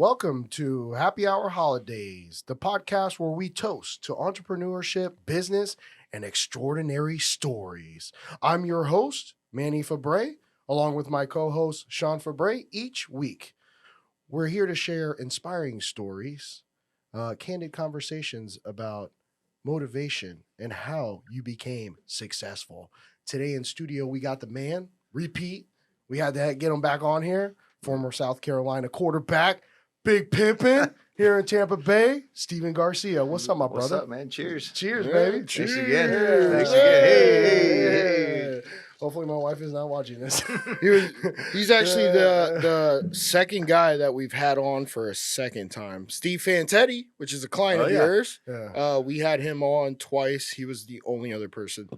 Welcome to Happy Hour Holidays, the podcast where we toast to entrepreneurship, business, and extraordinary stories. I'm your host, Manny Febre, along with my co-host, Sean Febre. Each week, we're here to share inspiring stories, candid conversations about motivation and how you became successful. Today in studio, we got the man, repeat. We had to get him back on here, former South Carolina quarterback, Big Pimpin' here in Tampa Bay, Stephen Garcia. What's up, my brother? What's up, man? Cheers. Cheers, baby. Cheers. Cheers. Again. Thanks again. Hey. Hopefully my wife is not watching this. He's actually the second guy that we've had on for a second time. Steve Fantetti, which is a client of yours. Yeah. We had him on twice. He was the only other person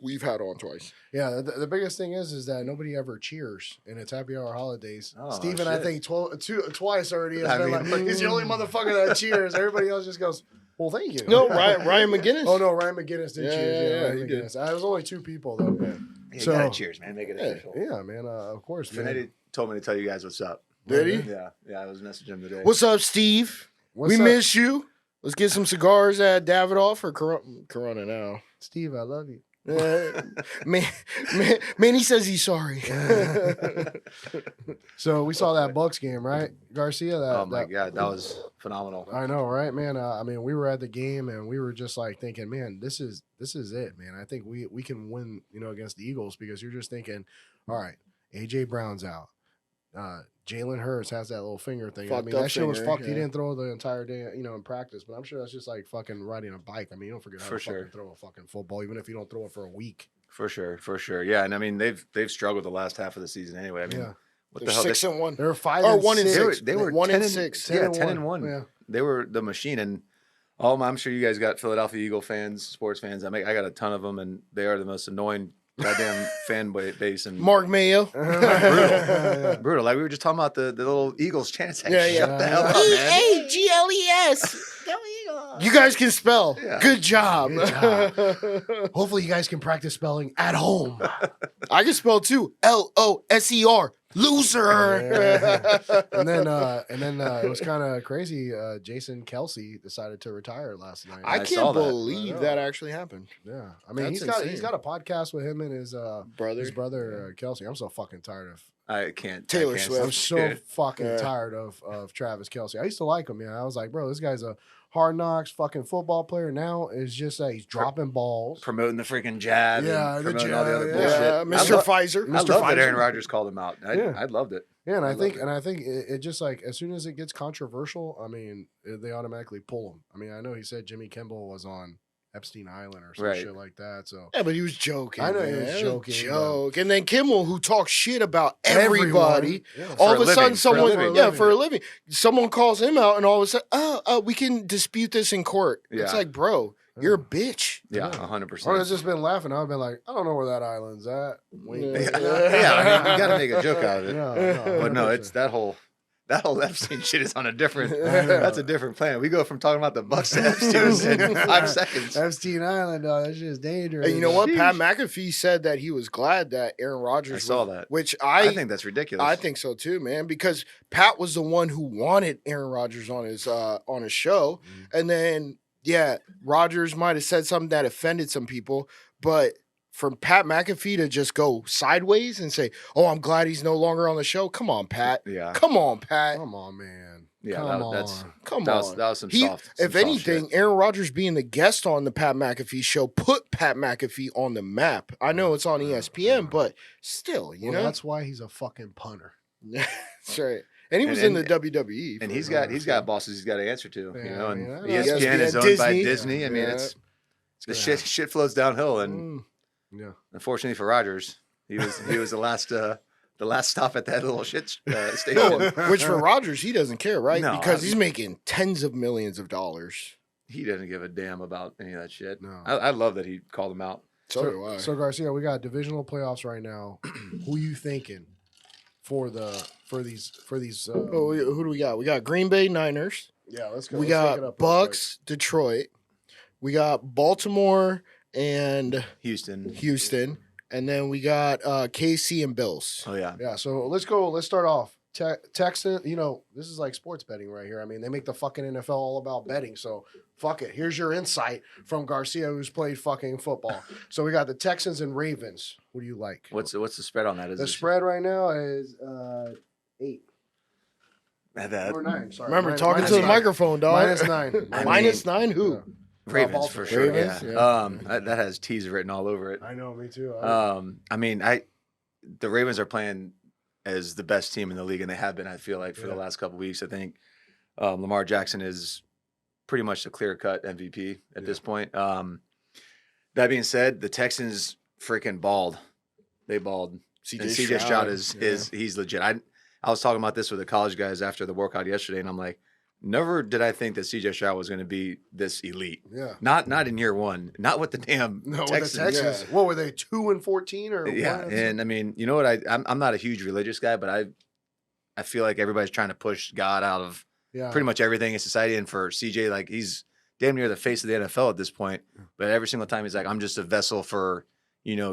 we've had on twice. Yeah, the biggest thing is that nobody ever cheers, and it's Happy Hour Holidays. Oh, Steven, I shit. think twice already has been like, he's the only motherfucker that cheers. Everybody else just goes, well, thank you. No, Ryan McGinnis. Oh, no, Ryan McGinnis did cheers. Yeah, Ryan he did. McGinnis. It was only two people, though. Yeah, you So- gotta cheers, man. Make it official. Yeah, man, of course, man. Finetti told me to tell you guys what's up. Did he? Yeah, I was messaging him today. What's up, Steve? What's we up? miss you. Let's get some cigars at Davidoff or Corona now. Steve, I love you. Manny says he's sorry. So we saw that Bucks game, right, Garcia? Oh my God, that was phenomenal. I know, right, man? I mean, we were at the game and we were just like thinking, man, this is it, man. I think we can win, against the Eagles, because you're just thinking, all right, AJ Brown's out. Jalen Hurts has that little finger thing. I Fucked mean, up that shit was finger, fucked. He yeah. didn't throw the entire day, in practice. But I'm sure that's just like fucking riding a bike. I mean, you don't forget how For to fucking sure. throw a fucking football, even if you don't throw it for a week. For sure. Yeah, and I mean they've struggled the last half of the season anyway. I mean, Yeah. what the They're hell? 6-1. They were 5 Or and 1 and 6. They were 1 10 and 6. 10 10 and 1. Yeah. They were the machine, and I'm sure you guys got Philadelphia Eagle fans, sports fans. I got a ton of them, and they are the most annoying goddamn fan base. And Mark Mayo. brutal. Like we were just talking about the little Eagles chants. Like, Yeah, yeah. Shut the hell up, man. EAGLES. You guys can spell. Yeah. Good job. Good job. Hopefully, you guys can practice spelling at home. I can spell too. LOSER. Loser. Yeah. and then it was kind of crazy. Jason Kelsey decided to retire last night. I I saw can't that. believe I know. that actually happened. Yeah, I mean That's he's insane. got a podcast with him and his Brother. Kelsey. I'm so fucking tired of. I can't. Taylor I can't Swift. I'm so Yeah. fucking Yeah. tired of Travis Kelsey. I used to like him, man. I was like, bro, this guy's a hard knocks fucking football player. Now is just that he's dropping balls. Promoting the freaking jab. Yeah, and the promoting all the other jab, bullshit. Yeah, I Mr. love- Pfizer. I Mr. love that Pfizer. Aaron Rodgers called him out. I loved it. Yeah, and I love think it. it just like as soon as it gets controversial, I mean, they automatically pull him. I mean, I know he said Jimmy Kimmel was on Epstein Island or some Right. shit like that. So Yeah, but he was joking. I know he man. was It joking, Joke. And then Kimmel, who talks shit about everybody, Everyone. all For of a a sudden living, for a someone, living. for a living, someone calls him out, and all of a sudden, we can dispute this in court. It's Yeah. like, bro, you're a bitch. Yeah, Yeah. 100%. I would have just been laughing. I've been like, I don't know where that island's at. Wink. Yeah. yeah, I mean, you got to make a joke out of it. But no, 100%. it's that whole Epstein shit is on a different. I know. That's a different planet. We go from talking about the Bucks to Epstein in 5 seconds. Epstein Island, dog. That shit is dangerous. And you know what? Sheesh. Pat McAfee said that he was glad that Aaron Rodgers. I saw was- that. which I think that's ridiculous. I think so too, man. Because Pat was the one who wanted Aaron Rodgers on his show, and then Rodgers might have said something that offended some people, but from Pat McAfee to just go sideways and say, "Oh, I'm glad he's no longer on the show." Come on, Pat. Yeah, Come on, Pat. Come on, man. yeah. Come That's on. Come that on. was some He- soft. some if soft anything, shit. Aaron Rodgers being the guest on the Pat McAfee show put Pat McAfee on the map. I know it's on ESPN, but still, you Well, know, that's why he's a fucking punter. that's right. And he was And- in the WWE, and for- he's got bosses he's got to answer to. Yeah, You know, I and mean, I know. ESPN is ESPN, owned by Disney. Disney. I mean, Yeah. it's the gonna shit flows downhill, and Yeah. unfortunately for Rodgers, he was the last stop at that little shit station. which for Rodgers, he doesn't care, right? No, Because I- he's making tens of millions of dollars. He doesn't give a damn about any of that shit. No. I love that he called him out. So do I. So Garcia, we got divisional playoffs right now. Who you thinking for these? Oh, who do we got? We got Green Bay Niners. Yeah, let's go. We let's take it got up real Bucks, Detroit. We got Baltimore and Houston. And then we got KC and Bills. Oh yeah. quick. Yeah, so let's go. Let's start off Texans, this is like sports betting right here. I mean, they make the fucking NFL all about betting. So fuck it. Here's your insight from Garcia, who's played fucking football. So we got the Texans and Ravens. What do you like? What's the spread on that? The spread right now is 8. Or 9, sorry. Remember, talking to the -9. microphone, dog. -9. -9 who? Yeah. Ravens Baltimore. for sure. Ravens, Yeah. That has T's written all over it. I know, me too. I mean, the Ravens are playing as the best team in the league, and they have been. I feel like for the last couple of weeks. I think Lamar Jackson is pretty much the clear-cut MVP at this point. That being said, the Texans freaking balled. They balled. CJ Stroud is he's legit. I was talking about this with the college guys after the workout yesterday, and I'm like, never did I think that CJ Stroud was going to be this elite. Yeah. Not in year one. Not with the damn Texans. The Texans. Yeah. What were they, 2-14 or? Yeah, and I mean, you know what? I'm not a huge religious guy, but I feel like everybody's trying to push God out of pretty much everything in society. And for CJ, like he's damn near the face of the NFL at this point. But every single time he's like, I'm just a vessel for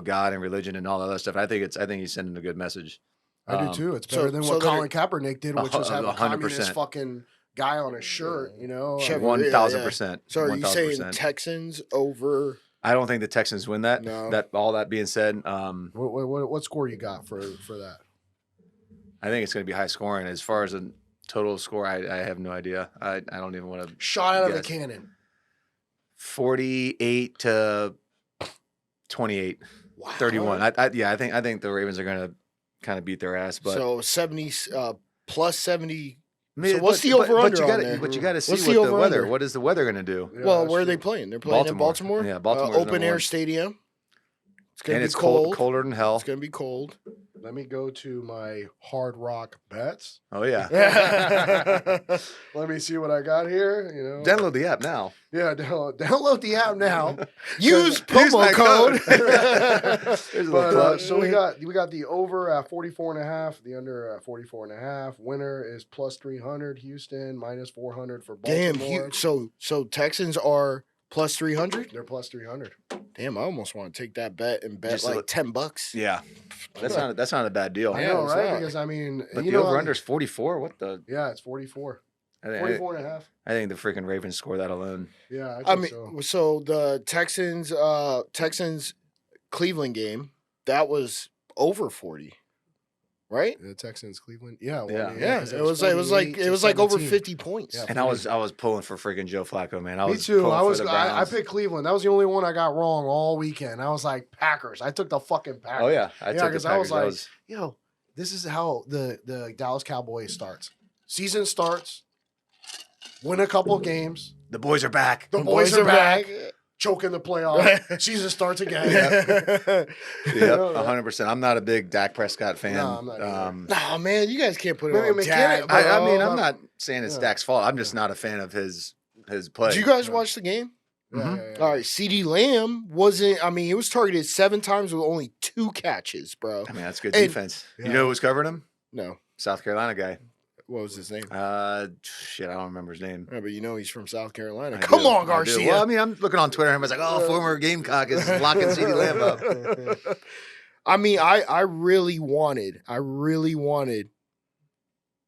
God and religion and all that other stuff. I think he's sending a good message. I do too. It's better than what Colin Kaepernick did, which was have a 100%. communist fucking guy on his shirt. 1,000%. So are you 1,000%. saying Texans over? I don't think the Texans win that. No. All that being said, What score you got for that? I think it's going to be high scoring. As far as a total score, I have no idea. I don't even want to Shot out of the guess. cannon. 48 to 28. Wow. 31. I think the Ravens are going to kind of beat their ass. But So 70 plus 70. I mean, So what's the over-under on there? But you got to see What's what the the weather. over-under? What is the weather going to do? Yeah, Well, that's where are they true. playing? They're playing in Baltimore. Yeah, Baltimore's Open number air one. stadium. It's gonna And be it's cold. colder than hell. It's gonna be cold. Let me go to my Hard Rock bets. Oh yeah. Let me see what I got here. Download the app now. Yeah, download the app now. Use my promo code. Here's a little But, plug. so we got the over at 44.5, the under at 44.5. Winner is plus 300. Houston minus 400 for Baltimore. Damn. So Texans are plus 300. They're plus 300. Damn, I almost want to take that bet and bet Just like look- $10. Yeah, that's not a bad deal. I Yeah, know, it's right? not. Because I mean, But the over under is 44. What the? Yeah, it's 44. I think, 44.5. I think the freaking Ravens score that alone. Yeah, I think mean, so the Texans Cleveland game that was over 40, right? the Texans, Cleveland. Yeah, well, Yeah. Yeah, 'cause it was like over 17. 50 points. Yeah. And I was pulling for freaking Joe Flacco, man. Me was too. pulling for the I Browns. picked Cleveland. That was the only one I got wrong all weekend. I was like Packers. I took the fucking Packers. Oh yeah, I took the 'cause Packers. I was like, this is how the Dallas Cowboys starts. Season starts, win a couple games. the boys are back. The boys are back. Choke in the playoff. Season starts again. Yep, 100%. I'm not a big Dak Prescott fan. No, I'm not either. Nah, man, you guys can't put it Maybe on mechanic, Dak. but- I mean, Bro, I'm not saying it's yeah. Dak's fault. I'm just not a fan of his play. Did you guys watch the game? Yeah, Mhm. yeah, yeah. All right, CD Lamb wasn't. I mean, he was targeted 7 times with only 2 catches, bro. I mean, that's good And- defense. Yeah. You know who was covering him? No, South Carolina guy. what was his name? Shit, I don't remember his name. Yeah, but you know he's from South Carolina. I Come do, on, I do. Garcia. Well, I mean, I'm looking on Twitter and everybody's like, "Oh, former Gamecock is locking CD Lamb up." I mean, I really wanted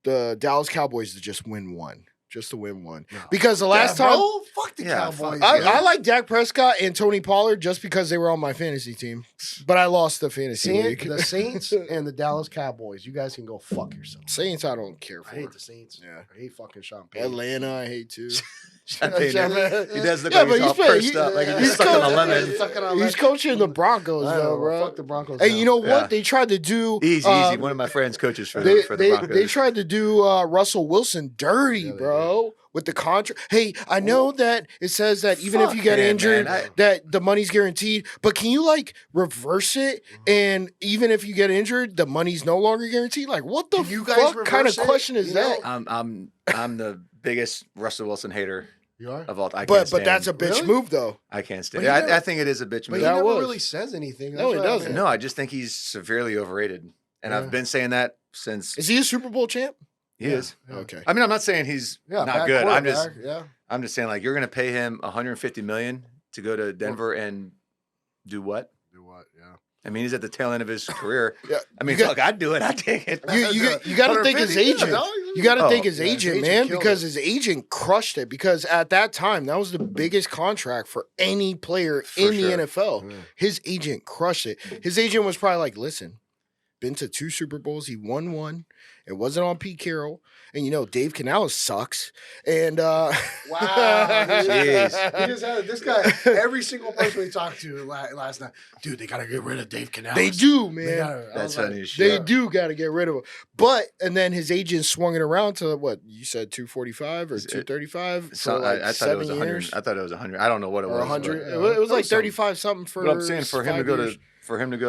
the Dallas Cowboys to just win one. Just to win one. No. Because the last Yeah, time bro, fuck the Yeah, Cowboys. fuck- I like Dak Prescott and Tony Pollard just because they were on my fantasy team. But I lost the fantasy league. The Saints and the Dallas Cowboys. You guys can go fuck yourselves. Saints I don't care I for. hate the Saints. Yeah. I hate fucking Sean Payton. Atlanta I hate too. Sean Payton, he does look Yeah, like but he's all he's playing- pursed up, like he's he's stuck on a coaching- lemon. Sucking on He's that- coaching the Broncos I though, know, bro. Fuck the Broncos. And now. you know what? Yeah. They tried to do Easy. One of my friends coaches for They, the they, Broncos. they tried to do Russell Wilson dirty, Yeah, they bro, with the contract. Hey, I know that it says that even if Fuck you get him, injured, man. that the money's guaranteed. But can you like reverse it? And even if you get injured, the money's no longer guaranteed. Like, what the Can you guys fuck kind of reverse it? question is You that? I'm the biggest Russell Wilson hater You are? of all time. But that's a bitch Really? move, though. I can't stand. But he I never- think it is a bitch But move. he That never was. really says anything. No, he That's what I doesn't. mean. No, I just think he's severely overrated, and Yeah. I've been saying that since Is he a Super Bowl champ? he Yeah, is. yeah. Okay. I mean, I'm not saying he's Yeah, not bad good. quarterback, I'm just saying like you're gonna pay him 150 million to go to Denver and do what? Do what? Yeah. I mean, he's at the tail end of his career. Yeah, I mean, you look, I'd do it. I'd take it. you got to think his 150? agent. No, You got to Oh, think his yeah, his agent, agent man, killed because it. his agent crushed it. Because at that time, that was the biggest contract for any player For in sure. the NFL. Yeah. His agent crushed it. His agent was probably like, "Listen, been to 2 Super Bowls. He won one. It wasn't on Pete Carroll, and Dave Canales sucks." And Wow. Jeez. He just had this guy, every single person we talked to last night, dude, they got to get rid of Dave Canales. they do, They man. gotta- I That's was like, funny as shit. They do got to get rid of him. But and then his agent swung it around to what you said, 245 or Is it- 235 So for like I thought it was 7 100. years. I thought it was 100. I don't know what it Or was. 100. but, It was it was like something. 35 something for. But I'm saying for him to 5 go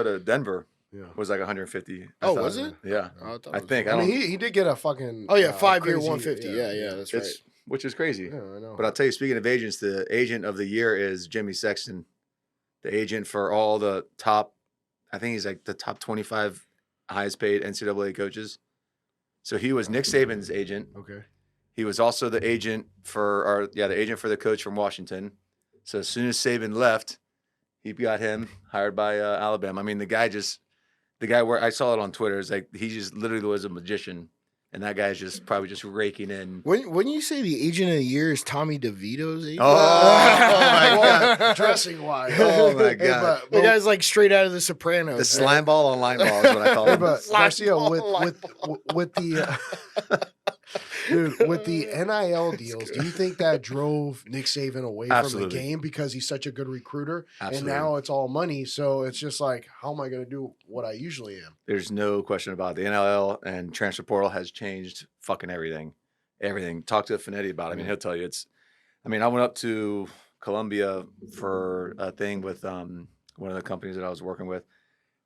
years. to Denver Yeah. was like 150. I Oh, thought. was it? Yeah. Oh, thought I it was think. more. I mean, he did get a fucking. Oh yeah, 5-year crazy- 150. Yeah, that's right. It's which is crazy. Yeah, I know. But I'll tell you, speaking of agents, the agent of the year is Jimmy Sexton, the agent for all the top. I think he's like the top 25 highest paid NCAA coaches. So he was Nick Saban's agent. Okay. He was also the agent for the agent for the coach from Washington. So as soon as Saban left, he got him hired by Alabama. I mean, the guy where I saw it on Twitter is like he just literally was a magician, and that guy's just probably just raking in. When you say the agent of the year is Tommy DeVito's agent, Oh, my Well, dressing wise. Oh, my Hey, God. the guy's like straight out of The Sopranos. The slime ball on line ball is what I call Hey, him. but Slime Garcia, ball, with line with the dude, with the NIL deals, do you think that drove Nick Saban away Absolutely. from the game because he's such a good recruiter? Absolutely. And now it's all money, so it's just like, how am I going to do what I usually am? There's no question about it. The NIL and transfer portal has changed fucking everything. Everything. Talk to Finetti about it. I mean, he'll tell you I went up to Columbia for a thing with one of the companies that I was working with,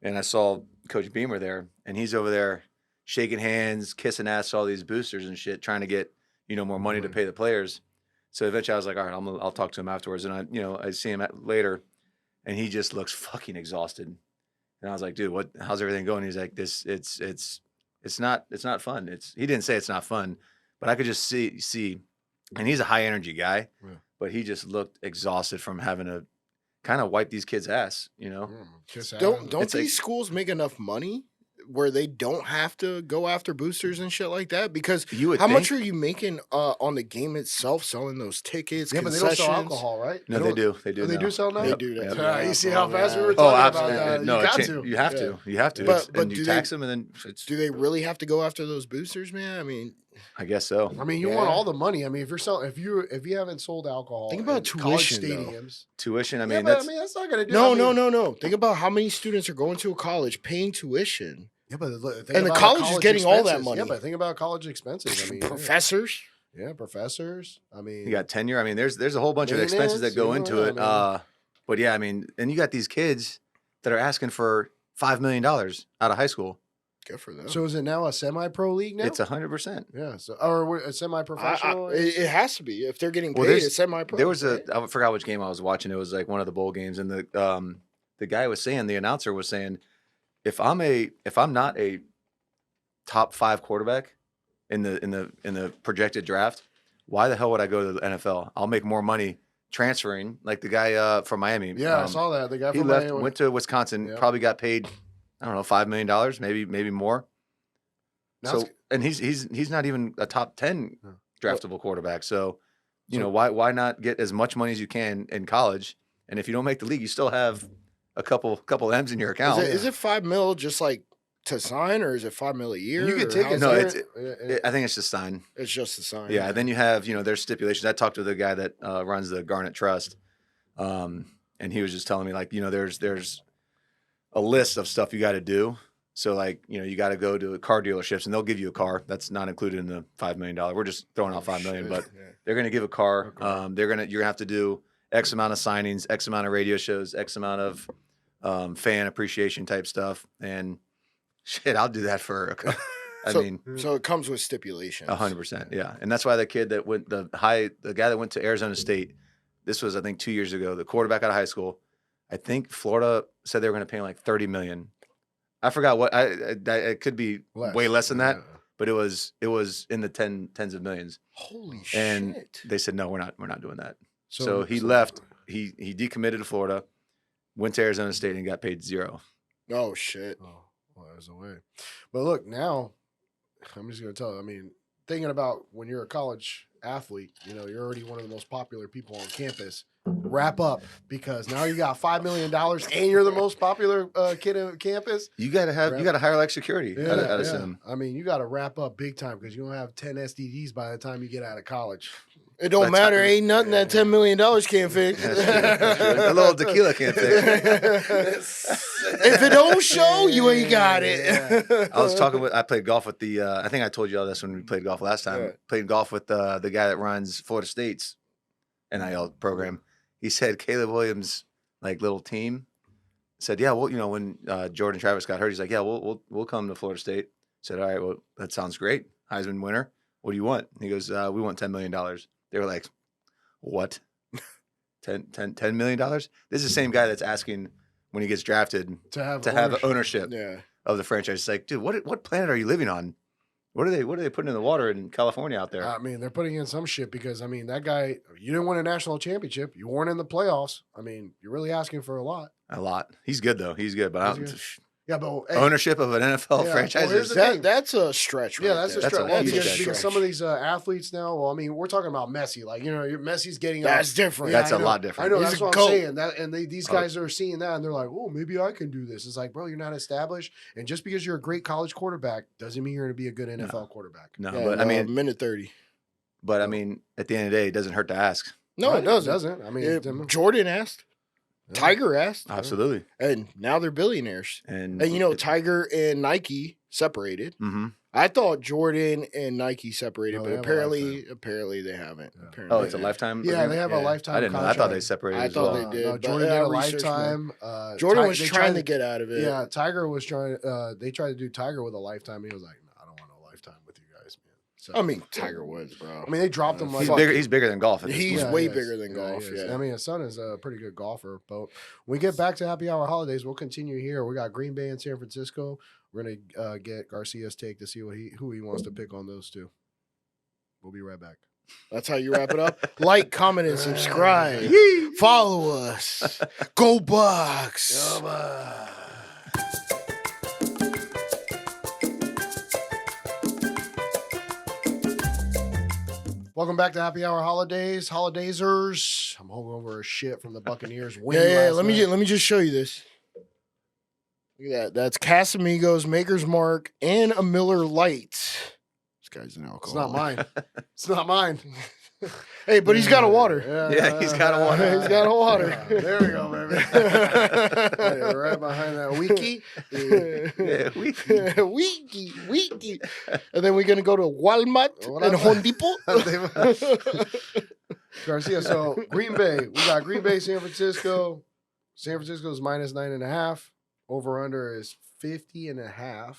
and I saw Coach Beamer there, and he's over there shaking hands, kissing ass to all these boosters and shit, trying to get, more money to pay the players. So eventually I was like, all right, I'll talk to him afterwards. And I see him later, and he just looks fucking exhausted. And I was like, dude, how's everything going? He's like, it's not fun. He didn't say it's not fun, but I could just see, and he's a high energy guy, but he just looked exhausted from having to kind of wipe these kids' ass, Don't It's these like- schools make enough money where they don't have to go after boosters and shit like that? Because You would how much think- are you making on the game itself selling those tickets? Yeah, but they don't sell concessions? alcohol, right? No, they do. They do. Oh, they now. do sell now? They Yep. do that. Yep. Yeah, you see how fast we were Yeah. talking about absolutely. that. No, You got to. You have Yeah. to. You have to. But and do you they- tax them, and then Do they really have to go after those boosters, man? I mean, I guess so. I mean, you Yeah. want all the money. I mean, if you're selling, if you haven't sold alcohol, Think about in college tuition, though. stadiums. Tuition. I Yeah, mean, but that's that's not going to do. no, I mean, no. Think about how many students are going to a college paying tuition. Yeah, but think And the about college is getting all that expenses. money. Yeah, but think about college expenses. I mean, Professors. yeah, professors. I mean, you got tenure. I mean, there's a whole bunch of expenses that Maintenance, go you into know, it. I mean- But yeah, I mean, and you got these kids that are asking for $5 million out of high school. Good for them. So is it now a semi-pro league now? It's 100%. Yeah, so or a semi-professional. It has to be if they're getting Well, paid. there's- It's semi-pro. There was right? I forgot which game I was watching. It was like one of the bowl games, and the guy was saying, the announcer was saying, if I'm not a top 5 quarterback in the projected draft, why the hell would I go to the NFL? I'll make more money transferring, like the guy from Miami. Yeah, I saw that. The guy He from left, Miami went to Wisconsin, Yeah. probably got paid, I don't know, $5 million, maybe more. Now So, it's- and he's not even a top 10 Yeah. draftable quarterback. So, So- why not get as much money as you can in college? And if you don't make the league, you still have a couple M's in your account. Is it $5 million just like to sign, or is it $5 million a year? you get or tickets. how's No, that? it's- I think it's just sign. It's just a sign. Yeah. Then you have, there's stipulations. I talked to the guy that runs the Garnet Trust, and he was just telling me like, there's a list of stuff you got to do. So like, you got to go to car dealerships, and they'll give you a car. That's not included in the $5 million. We're just throwing out $5 million, but they're going to give a car. You're going to have to do X amount of signings, X amount of radio shows, X amount of fan appreciation type stuff. And shit, I'll do that for, So it comes with stipulations. 100%. Yeah. And that's why the kid that went, the guy that went to Arizona State, this was, I think, 2 years ago, the quarterback out of high school, I think Florida said they were going to pay him like $30 million. I forgot what, it could be way less than that, but it was in the tens of millions. Holy And shit. they said, no, we're not doing that. So he left. He decommitted to Florida, went to Arizona State, and got paid zero. Oh shit. Oh, well, there's a way. But look, now I'm just gonna tell you. I mean, thinking about when you're a college athlete, you're already one of the most popular people on campus. Wrap up because now you got $5 million and you're the most popular kid on campus. You gotta hire like security Yeah, at a sim. I mean, you got to wrap up big time because you don't have 10 STDs by the time you get out of college. It don't matter. Ain't nothing that $10 million can't fix. That's true. A little tequila can't fix. If it don't show, you ain't got it. Yeah. I played golf with the, I think I told you all this when we played golf last time. Yeah. Played golf with the guy that runs Florida State's NIL program. He said Caleb Williams' little team said, yeah, well, when Jordan Travis got hurt, he's like, yeah, we'll come to Florida State. Said, all right, well, that sounds great. Heisman winner. What do you want? He goes, we want $10 million. They were like, what? $10 million? This is the same guy that's asking when he gets drafted to have ownership Yeah. of the franchise. It's like, dude, what planet are you living on? What are they putting in the water in California out there? I mean, they're putting in some shit because, I mean, that guy, you didn't win a national championship. You weren't in the playoffs. I mean, you're really asking for a lot. A lot. He's good, though. He's good. But Yeah, but hey, ownership of an NFL franchise here's is the thing. That's a stretch. Yeah, Right that's a there. stretch. That's a huge Because stretch. some of these athletes now, well, I mean, we're talking about Messi. Messi's getting That's different. That's I a know. lot different. I know. He's That's a what goat. I'm saying. And these guys are seeing that, and they're like, "Oh, maybe I can do this." It's like, bro, you're not established, and just because you're a great college quarterback doesn't mean you're going to be a good NFL quarterback. No, Yeah, but I mean, minute 30. but I mean, at the end of the day, it doesn't hurt to ask. No, Right? it doesn't. I mean, Jordan asked. Yeah. Tiger asked. Absolutely. And now they're billionaires. And Tiger and Nike separated. Mm-hmm. I thought Jordan and Nike separated, No, but they have a apparently they haven't. Yeah. Apparently Oh, it's a lifetime. Yeah, they agreement? have a lifetime. I didn't know. I contract. thought they separated. I as thought well. they did. No, but Jordan I did a researched lifetime. Jordan was they trying tried to get out of it. Yeah, Tiger was trying. They tried to do Tiger with a lifetime. And he was like, "No, I don't want no lifetime with you guys, man." So I mean, Tiger Woods, bro. I mean, they dropped him like He's bigger than golf. At this He's point. way he is. bigger than golf, he is. yeah. I mean, his son is a pretty good golfer. But when we get back to Happy Hour Holidays, we'll continue here. We got Green Bay and San Francisco. We're gonna get Garcia's take to see who he wants to pick on those two. We'll be right back. That's how you wrap it up. Like, comment, and subscribe. Follow us. Go Bucks. Welcome back to Happy Hour Holidays. Holidaysers. I'm hungover as shit from the Buccaneers Yeah, winning. last let night. me just show you this. Look at that. That's Casamigos, Maker's Mark, and a Miller Lite. This guy's an alcoholic. It's not mine. It's not mine. Hey, but he's got a water. Yeah, he's got a water. He's got a water. There we go, baby. Yeah, right behind that wiki. Yeah, Wiki. And then we're going to go to Walmart What and up? Home Depot. Garcia. So Green Bay. We got Green Bay, San Francisco. San Francisco's -9.5. Over under is 50.5.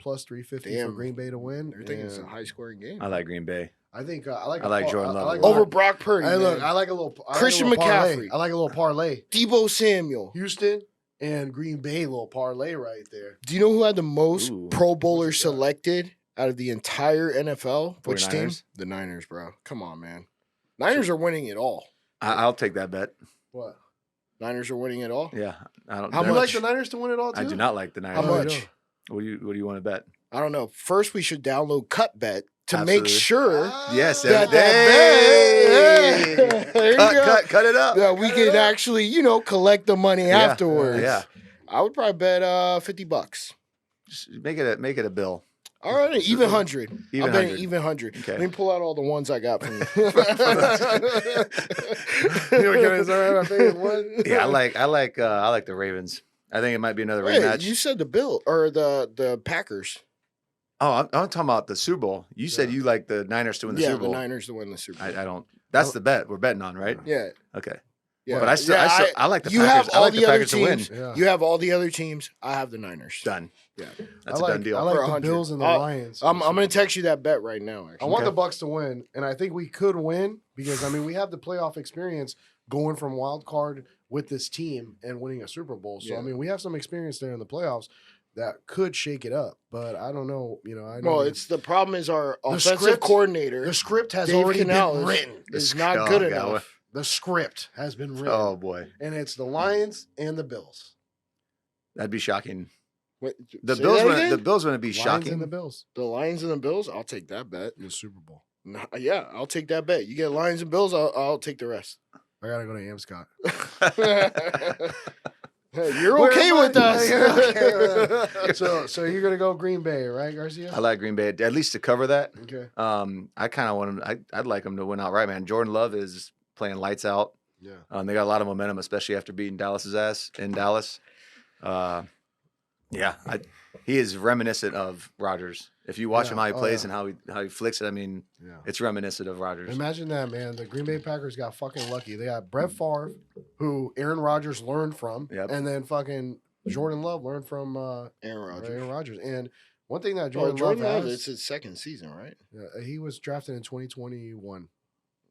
Plus 350 for Damn. Green Bay to win. They're thinking it's a And high-scoring game. I like Green Bay. I think I I like Jordan Love. Over Brock Purdy. Hey, look, man. I like a little Christian parlay. McCaffrey. I like a little parlay. Debo Samuel. Houston and Green Bay, little parlay right there. Do you know who had the most Ooh. Pro Bowlers What's he got? selected out of the entire NFL? Which team? 49ers? The Niners, bro. Come on, man. Niners are winning it all. I'll take that bet. What? Niners are winning it all. Yeah. I don't. How You much? like the Niners to win it all too? I do not like the Niners. How much? What do you want to bet? I don't know. First, we should download Cut Bet to make Absolutely. sure Yes. that Hey! bet. There you go. Cut it up. that we can actually, collect the money Yeah, afterwards. Yeah. I would probably bet $50. Just make it a bill. All right, even 100. Even I'm betting 100. even 100. Okay. Let me pull out all the ones I got from you. Yeah, I like the Ravens. I think it might be another Wait, rematch. you said the Bill or the Packers. Oh, I'm talking about the Super Bowl. You said Yeah. you like the Niners to win the Yeah, Super the Bowl. Niners to win the Super Bowl. I don't. That's the bet we're betting on, right? Yeah, Okay. yeah. But I like the you Packers. have I all like the the other Packers to win. teams. Yeah. You have all the other teams. I have the Niners. Done. Yeah. That's I a done deal. I like For the 100. Bills and the I'll- Lions. I'm going to text you that bet right now. I Actually. want Okay. the Bucks to win, and I think we could win because we have the playoff experience going from wild card with this team and winning a Super Bowl. So Yeah. we have some experience there in the playoffs that could shake it up. But I don't know. I know Well, it's the problem is our offensive script- coordinator. the script has Dave already Canales been written. is The not sc- good oh, enough. God. The script has been written, Oh boy. and it's the Lions and the Bills. That'd be shocking. Wait, The say Bills that wouldn't. again? The Bills wouldn't be Lions shocking. and the Bills The Lions and the Bills. I'll take that bet. in the Super Bowl. Nah, yeah, I'll take that bet. You get Lions and Bills. I'll take the rest. I gotta go to Amscott. Hey, you're Where okay am I? with us. You're okay with us. So you're gonna go Green Bay, right, Garcia? I like Green Bay at least to cover that. Okay. I kind of want them. I'd like them to win outright, man. Jordan Love is playing lights out. Yeah. They got a lot of momentum, especially after beating Dallas's ass in Dallas. Yeah, he is reminiscent of Rodgers. If you watch him how he plays and how he flicks it, I mean, it's reminiscent of Rodgers. Imagine that, man. The Green Bay Packers got fucking lucky. They got Brett Favre, who Aaron Rodgers learned from, and then fucking Jordan Love learned from Aaron Rodgers. And one thing that Jordan Love has, it's his second season, right? Yeah, he was drafted in 2021.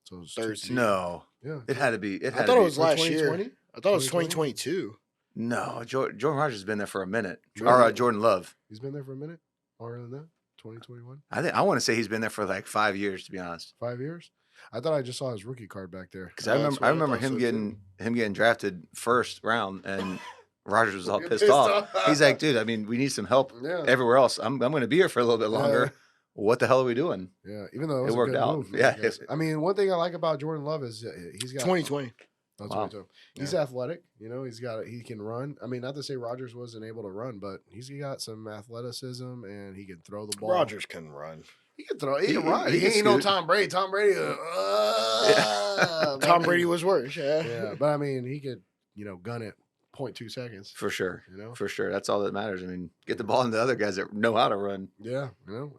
So it was Third season. No, Yeah, it had to be. I thought it was last 2020? year. I thought it was 2022. No, Jordan Rodgers has been there for a minute. Jordan- Jordan Love. He's been there for a minute. Longer than that. 2021. I want to say he's been there for like 5 years, to be honest. 5 years. I thought I just saw his rookie card back there. Because I remember him getting drafted first round, and Rodgers was all pissed off. He's like, dude, I mean, we need some help everywhere else. I'm going to be here for a little bit longer. What the hell are we doing? Yeah, even though it worked out. Move, yeah, I mean, one thing I like about Jordan Love is he's got 2020. Wow. He's athletic. You know, he can run. I mean, not to say Rodgers wasn't able to run, but he's got some athleticism and he can throw the ball. Rodgers can run. He can throw. He can run. He ain't no Tom Brady. Tom Brady. Tom Brady was worse. Yeah, but I mean, he could gun it 0.2 seconds for sure. You know, for sure. That's all that matters. I mean, get the ball into the other guys that know how to run. Yeah, and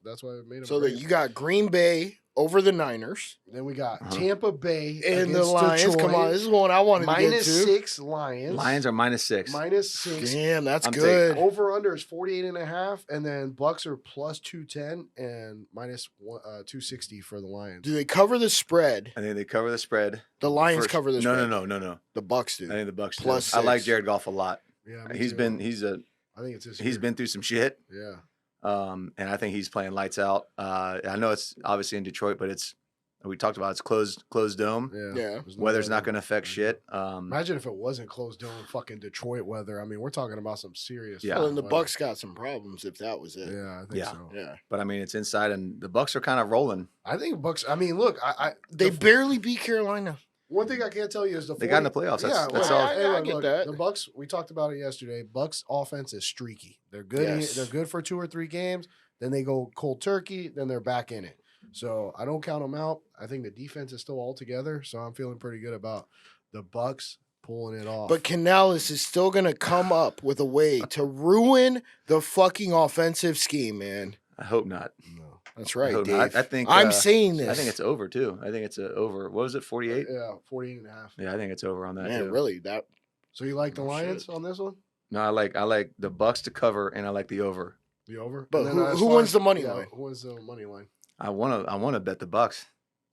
that's why it made him. So that you got Green Bay over the Niners. Then we got Tampa Bay and the Lions. Detroit. Come on, this is one I wanted to get to. -6 Lions. Lions are -6. -6. Damn, that's good. Over under is 48.5, and then Bucks are +210 and -260 for the Lions. Do they cover the spread? I think they cover the spread. The Lions cover the spread. No. The Bucks do. I think the Bucks do. +6. I like Jared Goff a lot. Yeah, I think it's he's been through some shit. Yeah. And I think he's playing lights out. I know it's obviously in Detroit, but we talked about it's closed dome. Yeah. Weather's not going to affect shit. Imagine if it wasn't closed dome, fucking Detroit weather. I mean, we're talking about some serious. Yeah. Well, and the weather. Bucks got some problems if that was it. Yeah, I think so. Yeah. But I mean, it's inside, and the Bucks are kind of rolling. I think Bucks. I mean, look, They barely beat Carolina. One thing I can't tell you is they got in the playoffs. That's all. I get that. The Bucks. We talked about it yesterday. Bucks offense is streaky. They're good. Yes. They're good for 2 or 3 games. Then they go cold turkey. Then they're back in it. So I don't count them out. I think the defense is still all together. So I'm feeling pretty good about the Bucks pulling it off. But Canales is still gonna come up with a way to ruin the fucking offensive scheme, man. I hope not. No. That's right, Dave. I think I'm saying this. I think it's over too. I think it's over. What was it? 48? Yeah, 48.5. Yeah, I think it's over on that. Man, too. really? That. So you like the Oh, Lions shit. on this one? No, I like the Bucks to cover, and I like the over. The over. But And then as who far wins as- the money line? Who wins the money line? I wanna bet the Bucks.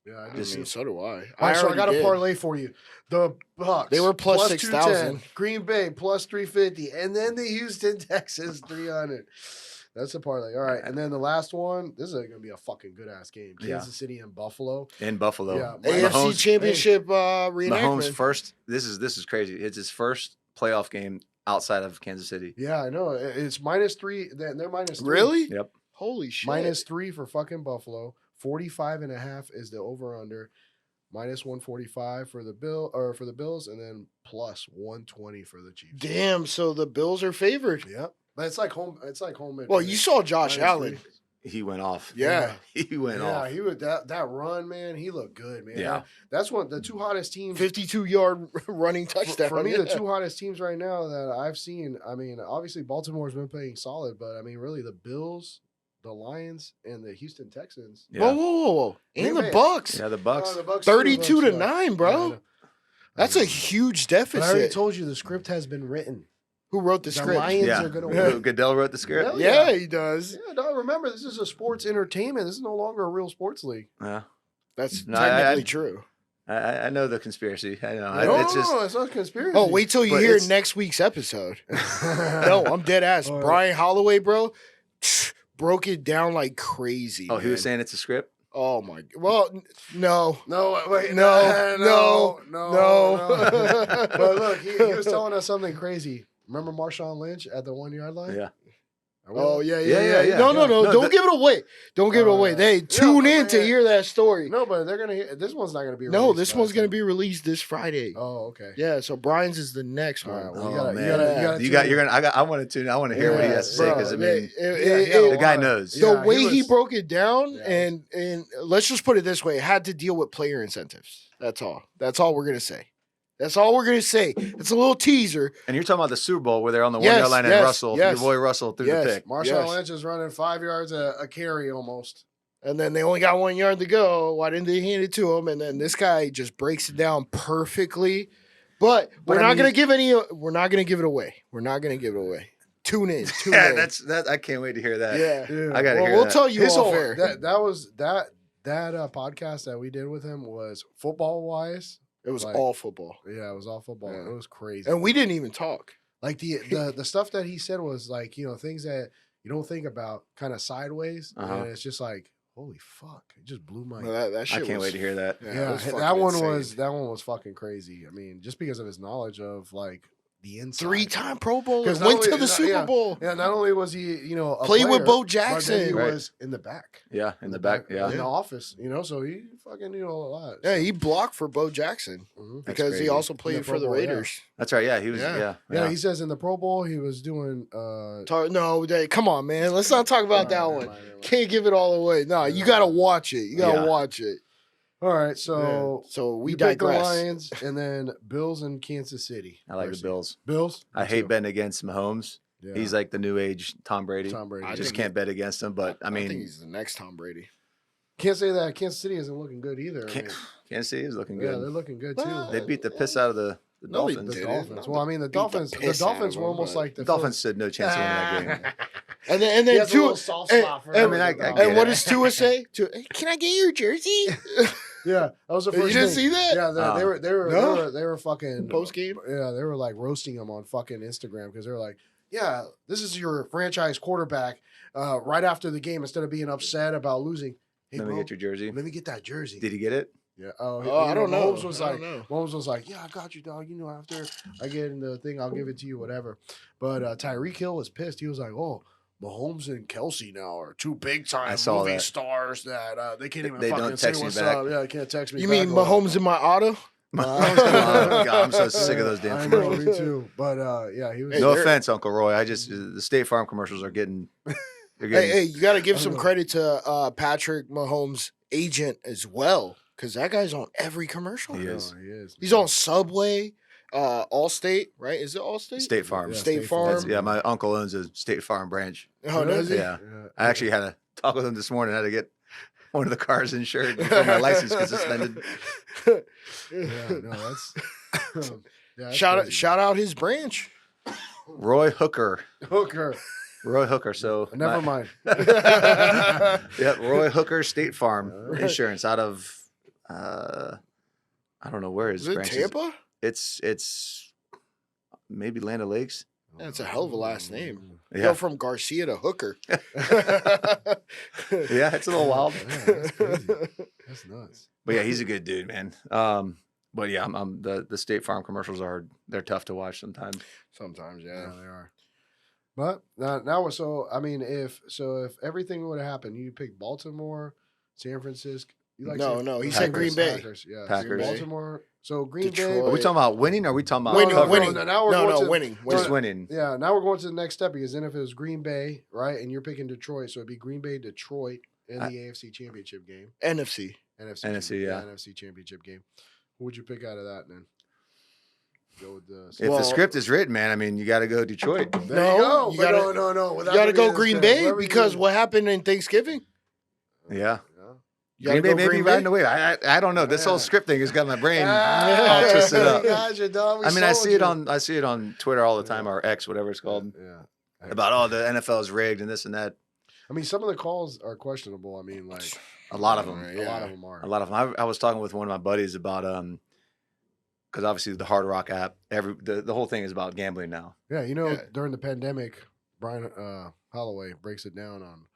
Yeah, I I just. mean, so do I. All right, so I got a already did. parlay for you. The Bucks. They were plus plus 6,000. 210, Green Bay plus 350, and then the Houston Texans 300. That's a parlay. All right, and then the last one. This is going to be a fucking good ass game. Kansas City and Buffalo. In Buffalo. Yeah, AFC Mahomes- Championship Mahomes reenactment. first. This is crazy. It's his first playoff game outside of Kansas City. Yeah, I know. It's -3. They're -3. Really? Yep. Holy shit. -3 for fucking Buffalo. 45.5 is the over under. -145 for the Bills, and then +120 for the Chiefs. Damn. So the Bills are favored. Yep. But it's like home. It's like home. Well, you saw Josh -3. Allen. He went off. Yeah. He went off. He would that run, man. He looked good, man. Yeah. That's one the 2 hottest teams. 52-yard running touchdown. For me, yeah. the 2 hottest teams right now that I've seen. I mean, obviously Baltimore's been playing solid, but I mean, really the Bills, the Lions, and the Houston Texans. Yeah. Whoa. And Man. the Bucks. Yeah, the Bucks. The Bucks too, 32 to yeah. 9, Yeah, bro. I know. That's a huge deficit. But I already told you the script has been written. Who wrote the The script? Lions Yeah. are going to win. Goodell wrote the script. Hell Yeah, he does. Yeah, no, remember, this is a sports entertainment. This is no longer a real sports league. Yeah. That's No, technically true. I know the conspiracy. I know. No, It's just it's not a conspiracy. Oh, wait till you But hear it's- next week's episode. No, I'm dead ass. All right. Brian Holloway, bro, broke it down like crazy. he was man. saying it's a script. Oh my. Well, no. No, wait, No. no. But look, he was telling us something crazy. Remember Marshawn Lynch at the 1 yard line? Yeah. Oh yeah. Yeah. No. No, Don't give it away. Don't give it away. They tune in to hear that story. No, but they're gonna hear. This one's not gonna be. No, released this by one's the gonna time. be released this Friday. Oh, okay. Yeah, so Brian's is the next All one. right, well, Oh, you gotta, man. you gotta. You're gonna. I want to tune. I want to hear what he has to say because I mean, the the guy knows. The Yeah, way he was- broke it down, Yeah. and let's just put it this way: it had to deal with player incentives. That's all. That's all we're gonna say. That's all we're gonna say. It's a little teaser. And you're talking about the Super Bowl where they're on the 1 Yes, yard line and yes, Russell, yes. your boy Russell threw Yes. the pick. Marshawn Yes. Lynch is running 5 yards a carry almost. And then they only got 1 yard to go. Why didn't they hand it to him? And then this guy just breaks it down perfectly. But we're I not mean- gonna give any. We're not gonna give it away. We're not gonna give it away. Tune in. Tune Yeah, in. that. I can't wait to hear that. Yeah. I gotta hear We'll that. tell you His all whole- fair. that was that podcast that we did with him was football wise. It was like- all football, Yeah, it was all football. Yeah. It was crazy. and we didn't even talk. Like the stuff that he said was like, things that you don't think about kind of sideways. Uh-huh. And it's just like, holy fuck. It just blew my That I shit can't was- wait to hear that. Yeah, it was that fucking one insane. was fucking crazy. I mean, just because of his knowledge of like the inside. 3-time Pro Bowler, 'Cause not went to only- the Super yeah. Bowl, Yeah, not only was he, a played with player, Bo but then Jackson. he Right. was in the back. Yeah, in the back. in Yeah. the office, so he fucking knew a lot. Yeah, so. he blocked for Bo Jackson Mhm. That's because he crazy. also In played the for Pro the Bowl, yeah. Raiders. That's right. Yeah, he was. Yeah. Yeah. He says in the Pro Bowl he was doing. No, come on, man. Let's not talk about that one. Never mind. Can't give it all away. No, you gotta watch it. You gotta Yeah. watch it. All right, so So we you picked the digress. Lions and then Bills and Kansas City. I like Mercy. the Bills. Bills. I Me hate too. betting against Mahomes. Yeah. He's like the new age Tom Brady. Tom Brady. I You just think can't bet against him. But I think mean, he's the next Tom Brady. Can't say that Kansas City isn't looking good either. I mean, Kansas City is looking yeah, good. they're looking good Well, too. They beat the piss out of the No, they Dolphins. The didn't. Dolphins. No, Well, I mean, the beat the Dolphins. The piss out Dolphins of were them, almost but- like The the Dolphins stood no chance of winning that game. And then He has a Tua. little soft and- spot for and- I mean, I everything. get And what it. does Tua say? Hey, can I get your jersey? Yeah, that was the You first. didn't thing. see that? Yeah, they were No? they were fucking Post game? Yeah, they were like roasting him on fucking Instagram because they were like, "Yeah, this is your franchise quarterback." Right after the game, instead of being upset about losing, hey, Let me bro, get your jersey. let me get that jersey. Did he get it? Yeah. I don't know. Mahomes was I like, don't know. Mahomes was like, "Yeah, I got you, dog. After I get in the thing, I'll give it to you, whatever." But Tyreek Hill was pissed. He was like, "Oh, Mahomes and Kelsey now are two big time I saw movie that. stars that they can't even They fucking don't say text me what's back. up. Yeah, they can't text me. You back mean or- Mahomes in my auto? God, I'm so sick of those damn I know, commercials. me too. But yeah, he was. Hey, No they're- offense, Uncle Roy. The State Farm commercials are getting. They're Hey, getting you got to give I some know. credit to Patrick Mahomes' agent as well, because that guy's on every commercial. He is. He is. He's on Subway, Allstate, right? Is it Allstate? State Farm. Yeah, State Farm. That's, yeah, my uncle owns a State Farm branch. Oh, does he? Yeah. I actually had a talk with him this morning. I had to get one of the cars insured before my license got suspended. Yeah, no, that's. Yeah, that's shout out, crazy. shout out his branch. Roy Hooker. Hooker. Roy Hooker. So Never mind. Yep, Roy Hooker State Farm Alright. Insurance out of I don't know where his Is it branch is. Tampa? It's maybe Land O'Lakes. That's a hell of a last name. Yeah, Go from Garcia to Hooker. yeah, it's a little wild. Yeah, that's crazy. That's nuts. But yeah, he's a good dude, man. But yeah, I'm the State Farm commercials they're tough to watch sometimes. Sometimes, Yeah, yeah. they are. But now, so I mean, if everything would have happened, you pick Baltimore, San Francisco. You No, he said Green Bay. Packers, yeah, Packers. Baltimore. So Green Detroit. Bay. Are we talking about winning? Or are we talking about Winning, covering? winning. Now we're going to, winning. Just winning. winning. Yeah, now we're going to the next step because then if it was Green Bay, right, and you're picking Detroit, so it'd be Green Bay, Detroit in the AFC Championship game, NFC. NFC, yeah. NFC Championship game. Who would you pick out of that then? Go with the. If Well- the script is written, man, I mean, you got to go Detroit. There No, you go. you But gotta- no. You without got to the go being Green script, Bay whatever you because do. what happened in Thanksgiving? Yeah. You gotta Green Bay go may be Green Bay? riding away. I don't know. This whole Yeah. script thing has got my brain Ah, all twisted up. Gotcha, dog. We I mean, I sold see it you. on Twitter all the time, or X, whatever it's called, Yeah. about the NFL is rigged and this and that. I mean, some of the calls are questionable. I mean, like A lot of them. Right. a Yeah. lot of them are. A lot of them. I was talking with one of my buddies about because obviously the Hard Rock app, the whole thing is about gambling now. Yeah, Yeah. during the pandemic, Brian Holloway breaks it down on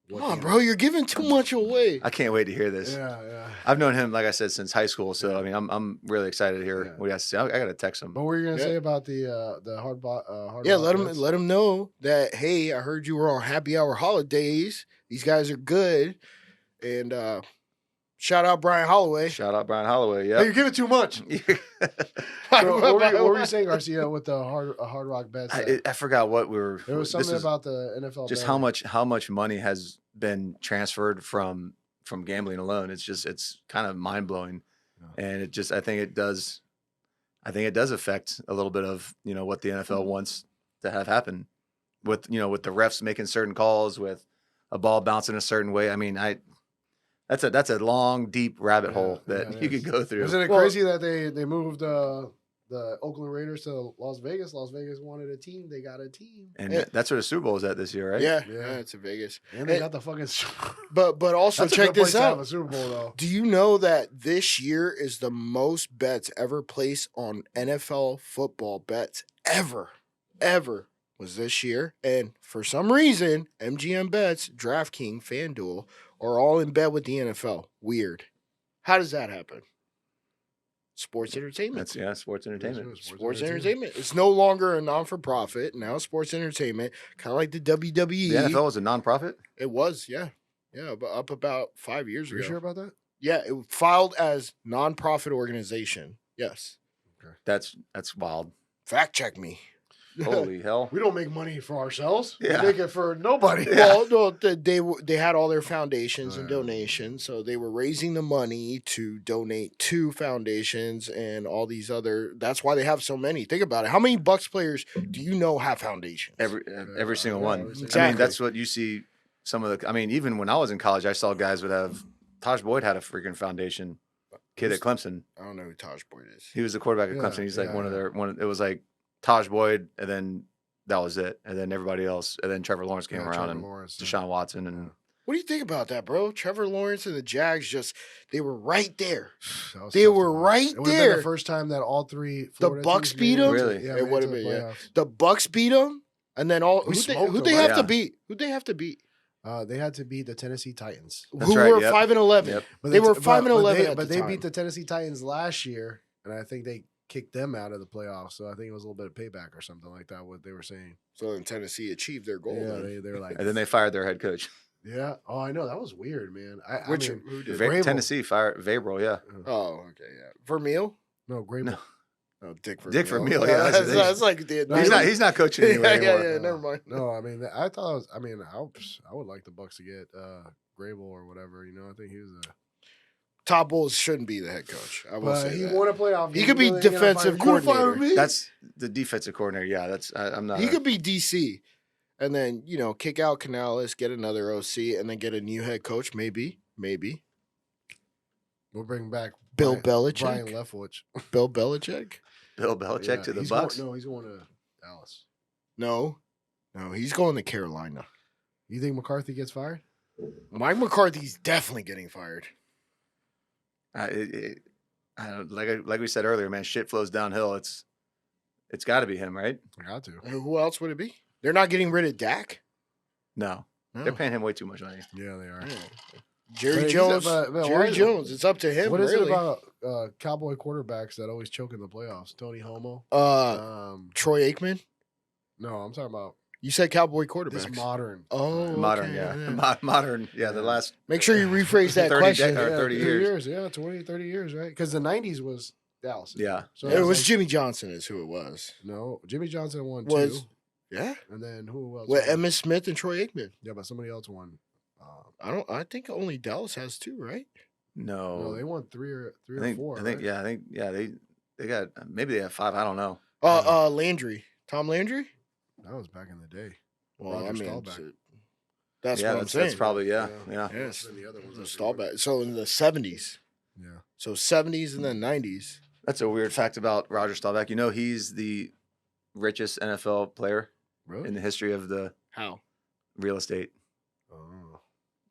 what Come on, the- bro. You're giving too much away. I can't wait to hear this. Yeah. I've known him, like I said, since high school. So I mean, I'm really excited to hear Yeah. what he has to say. I got to text him. What were you gonna Yeah. say about the hard? Yeah, rock let bets? him know that, hey, I heard you were on happy hour holidays. These guys are good. And shout out Brian Holloway. Shout out Brian Holloway. Hey, Yeah. you're giving too much. So what were you saying, Garcia, with the hard rock bets? I forgot what we were. There was this something about the NFL. just betting. how much money has been transferred from gambling alone. It's kind of mind blowing, Yeah. and I think it does affect a little bit of what the NFL wants to have happen with with the refs making certain calls, with a ball bouncing a certain way. I mean, that's a long, deep rabbit hole that it you is. could go through. Isn't it Well- crazy that they moved the Oakland Raiders to Las Vegas? Las Vegas wanted a team. They got a team. And Yeah. that's where the Super Bowl is at this year, right? Yeah, Yeah. yeah, it's in Vegas. And they And- got the fucking. But also That's a check good place this to have out. a Super Bowl though. Do you know that this year is the most bets ever placed on NFL football bets ever was this year? And for some reason, MGM Bets, DraftKings, FanDuel are all in bed with the NFL. Weird. How does that happen? Sports entertainment. That's sports entertainment. Sports entertainment. It's no longer a non-for-profit. Now it's sports entertainment, kind of like the WWE. The NFL is a nonprofit. It was, yeah. Yeah, but up about 5 years Are ago. you sure about that? Yeah, it filed as non-profit organization. Yes. That's wild. Fact check me. Holy hell! We don't make money for ourselves. Yeah. We make it for nobody. Well, no, they had all their foundations Oh, and yeah. donations, so they were raising the money to donate to foundations and all these other. That's why they have so many. Think about it. How many Bucks players do you know have foundations? Every single Yeah, one. every single I mean, Exactly. that's what you see. Some of the. I mean, even when I was in college, I saw guys would have. Taj Boyd had a freaking foundation. Kid at Clemson. I don't know who Taj Boyd is. He was the quarterback at Yeah, Clemson. He's like yeah, one of yeah. their one. It was like Taj Boyd, and then that was it, and then everybody else, and then Trevor Lawrence came Yeah, around, Trevor and Lawrence, Deshaun Watson, and What do you think about that, bro? Trevor Lawrence and the Jags they were right there. That was They tough to were watch. right It would've been there. the first time that all three The Florida Bucks teams beat made it them? into- Really? Yeah, It made would've into the been, yeah. playoffs. The Bucks beat them, and then We smoked who them, they right? have to Yeah. beat? Who'd they have to beat? They had to beat the Tennessee Titans. That's Who right, were yep. 5-11. Yep. But They were but- 5-11 but at But the they time. beat the Tennessee Titans last year, and I think they kicked them out of the playoffs. So I think it was a little bit of payback or something like that. What they were saying. So then Tennessee achieved their goal. Yeah, then. they were like, then they fired their head coach. yeah. Oh, I know that was weird, man. I Which mean, who did? Vrabel. Tennessee fired Febre. Yeah, Oh, okay, yeah. Vermeil? no, great. No. Oh, Dick Vermeil. Dick Vermeil, yeah, that's, that's- like the. No, he's not coaching yeah, anywhere yeah, anymore. yeah. Never mind. No, I mean, I thought. I would like the Bucks to get Grable or whatever. You know, I think he was a. Todd Bowles shouldn't be the head coach. I will But say he that. won a playoff. He game. could be You really gotta defensive fire- you gonna fire coordinator. me? That's the defensive coordinator. Yeah, I'm not. He could be DC, and then kick out Canales, get another OC, and then get a new head coach. Maybe. We'll bring back Bill Brian Belichick. Leftwich. Bill Belichick? Bill Belichick Yeah, to the he's Bucks. Going, no, he's going to Dallas. No, he's going to Carolina. You think McCarthy gets fired? Mike McCarthy's definitely getting fired. I don't, like we said earlier, man. Shit flows downhill. It's got to be him, right? I got to. Who else would it be? They're not getting rid of Dak. No, No. they're paying him way too much money. Yeah, they are. No. Jerry But he's- Jones. but why Jerry is- Jones. It's up to him. What is really. it about Cowboy quarterbacks that always choke in the playoffs? Tony Homo. Troy Aikman? No, I'm talking about You said Cowboy quarterbacks. this modern. Oh, Modern, okay, yeah. Modern, yeah. The last Make sure you rephrase that 30 question. decades. 30 years. Yeah, 20, 30 years, right? Because the 90s was Dallas. Yeah. So It was like- Jimmy Johnson, is who it was. No, Jimmy Johnson won Was two. yeah, And then who else? with won? Emmitt Smith and Troy Aikman. Yeah, but somebody else won. I think only Dallas has two, right? No, they no. won three or I think four. I think right? yeah. I think yeah. They got maybe they have 5. I don't know. Landry, Tom Landry. That was back in the day. Well, Roger I mean, Staubach. that's yeah, what I'm saying. That's probably yeah. Yes, And the other ones the I Staubach. So in the 70s, Yeah. so 70s and then 90s. That's a weird fact about Roger Staubach. You know, he's the richest NFL player Really? in the history of the How? real estate. Oh.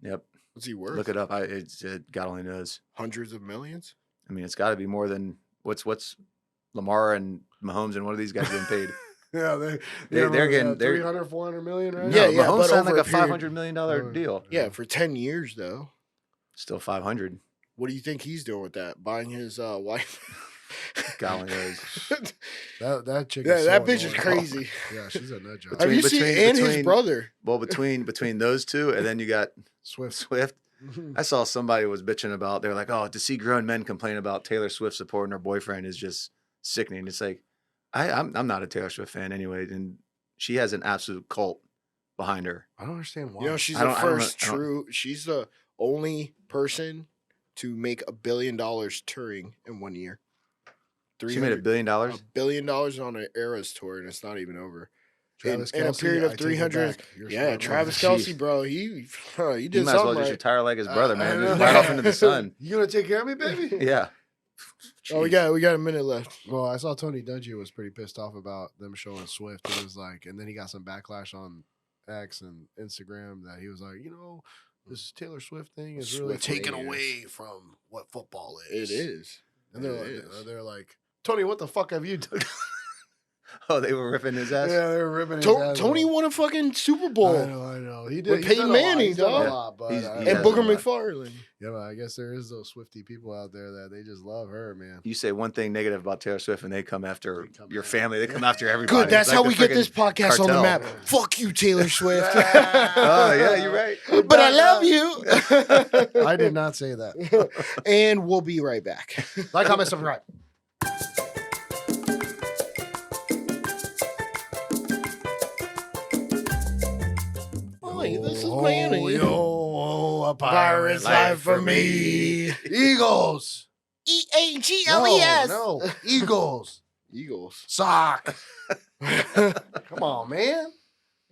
Yep. What's he worth? Look it up. God only knows. Hundreds of millions. I mean, it's got to be more than what's Lamar and Mahomes and one of these guys getting paid. Yeah, They're getting 300, 400 million right Yeah, No, yeah, Mahomes but signed over like a a period- $500 million deal. Yeah, for 10 years though. Still 500. What do you think he's doing with that? Buying his wife? God knows. That chick. Yeah, is that so bitch is annoying. crazy. Yeah, she's a nut job. Have you Between- seen and his between- brother? Well, between those two, and then you got Swift. Swift. I saw somebody was bitching about. They're like, "Oh, to see grown men complain about Taylor Swift supporting her boyfriend is just sickening." It's like, I'm not a Taylor Swift fan anyway, and she has an absolute cult behind her. I don't understand why. You know, she's I the don't- I don't know- first I don't- true. She's the only person to make $1 billion touring in 1 year. She made $1 billion. $1 billion on an Eras tour, and it's not even over. Travis in a Kelce, period I of take it 300. back. You're Yeah, smart, Travis man. Kelce, bro, he You did might as well something just right. retire like his brother, man. I Just know. right off into the sun. You gonna take care of me, baby? Yeah. Oh, we got a minute left. Well, I saw Tony Dungy was pretty pissed off about them showing Swift. It was like, and then he got some backlash on X and Instagram that he was like, this Taylor Swift thing is really Swift taken haters. away from what football It is. is. And It they're is. like, Tony, what the fuck have you done? Oh, they were ripping his ass. Yeah, they were ripping his ass Tony off. won a fucking Super I Bowl. know. He did. With he's Peyton done a lot. Manning, He's done dog. a lot, but He's- I- he And has Booker a lot. McFarlane. yeah, but I guess there is those Swifty people out there that they just love her, man. You say one thing negative about Taylor Swift, and they come after They come your after- family. They come after everybody. Good, that's It's like how the we get friggin' this podcast on the cartel. map. Fuck you, Taylor Swift. Oh yeah, you're right. But I love you. I did not say that. And we'll be right back. Like, comment, subscribe. Oh, this is Manny. A Pirate's life for me. Eagles. EAGLES. No, Eagles. Eagles. Sock. Come on, man.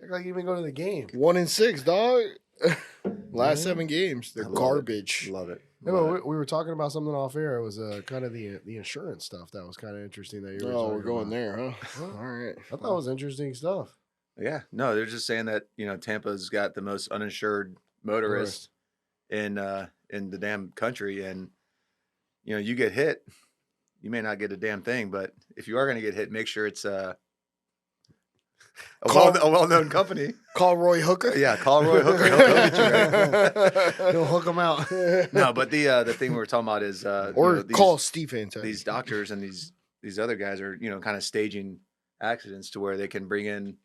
Act like you even go to the game. 1-6, dog. Last Yeah. 7 games. They're I love it. garbage. Love it. Yeah, Love but it. we were talking about something off air. It was kind of the insurance stuff that was kind of interesting that you were Oh, talking we're going about. there, huh? Huh? All right. I thought it was interesting stuff. Yeah, no, they're just saying that Tampa's got the most uninsured motorists in the damn country, and you get hit, you may not get a damn thing, but if you are going to get hit, make sure it's a well-known company. Call Roy Hooker. Yeah, call Roy Hooker. He'll get you right. He'll hook them out. No, but the thing we were talking about is Or call Steve Fantech. these doctors and these other guys are kind of staging accidents to where they can bring in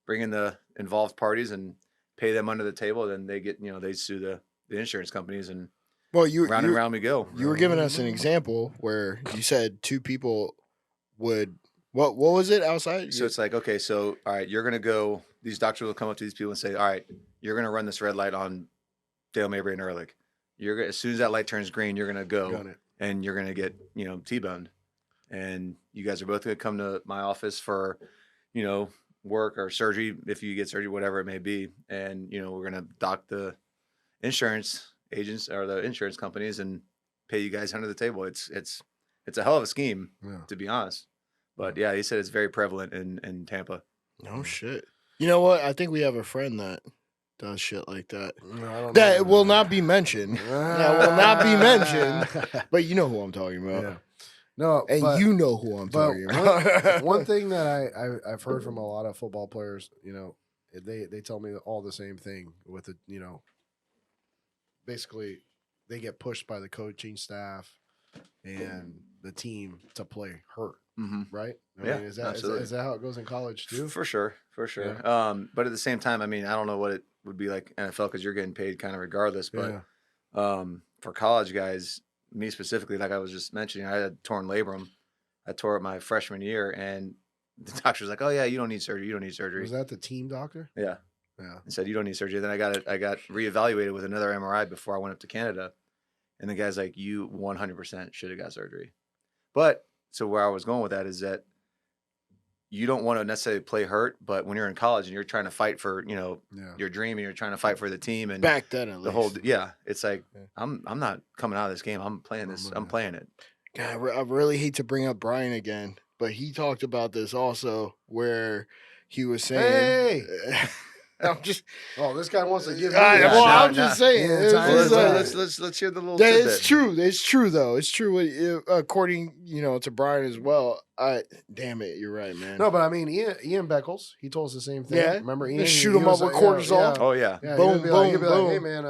the involved parties and pay them under the table. Then they get they sue the insurance companies, and Well, you round and round we go. You were giving us an example where you said 2 people would what was it outside? So it's like, okay, so all right, you're gonna go. These doctors will come up to these people and say, all right, you're gonna run this red light on Dale Mabry and Ehrlich. You're gonna, as soon as that light turns green, you're gonna go Got it. and you're gonna get T-boned, and you guys are both gonna come to my office for work or surgery if you get surgery, whatever it may be, and we're gonna dock the insurance agents or the insurance companies and pay you guys under the table. It's a hell of a scheme, Yeah. to be honest. But yeah, he said it's very prevalent in Tampa. No shit. You know what? I think we have a friend that does shit like that. No, I don't That know. will not be mentioned. That will not be mentioned. But you know who I'm talking about. Yeah. No, And but, you know who I'm but talking about. one thing that I've heard from a lot of football players, they tell me all the same thing with the basically they get pushed by the coaching staff and the team to play hurt, Mm-hmm. right? I Yeah, mean, is absolutely. that how it goes in college too? For sure. But at the same time, I mean, I don't know what it would be like NFL because you're getting paid kind of regardless. But for college guys, me specifically, like I was just mentioning, I had torn labrum. I tore it my freshman year, and the doctor was like, "Oh yeah, you don't need surgery. You don't need surgery." Was that the team doctor? Yeah. Yeah. And said you don't need surgery. Then I got reevaluated with another MRI before I went up to Canada, and the guy's like, "You 100% should have got surgery." But so where I was going with that is that you don't want to necessarily play hurt, but when you're in college and you're trying to fight for Yeah. your dream and you're trying to fight for the team and Back then, at the least. whole it's like Yeah. I'm not coming out of this game. I'm playing this. I'm playing it. God, I really hate to bring up Brian again, but he talked about this also where he was saying, I'm just, Oh, this guy wants to give me. I- that well, shot. I'm just saying. Yeah, it's time Well, is just, up. let's hear the little that tidbit. it's true. It's true though. It's true. According, to Brian as well. Damn it, you're right, man. No, but I mean, Ian Beckles, he told us the same thing. Yeah. Remember Ian? Just shoot him up with cortisol. Oh yeah. Yeah, Boom, he'd be like, boom. hey man,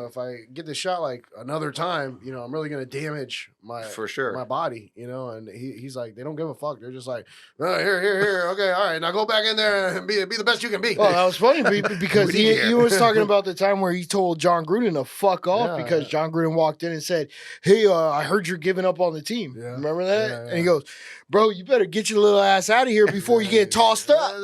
if I get this shot like another time, I'm really gonna damage my For sure. my body, and he's like, they don't give a fuck. They're just like, here, okay, all right, now go back in there and be the best you can be. Well, that was funny because We need he you. was talking about the time where he told John Gruden to fuck off Yeah, because John Gruden walked in and said, "Hey, I heard you're giving up on the team." Yeah. Remember that? Yeah, And he goes, "Bro, you better get your little ass out of here before you get tossed up."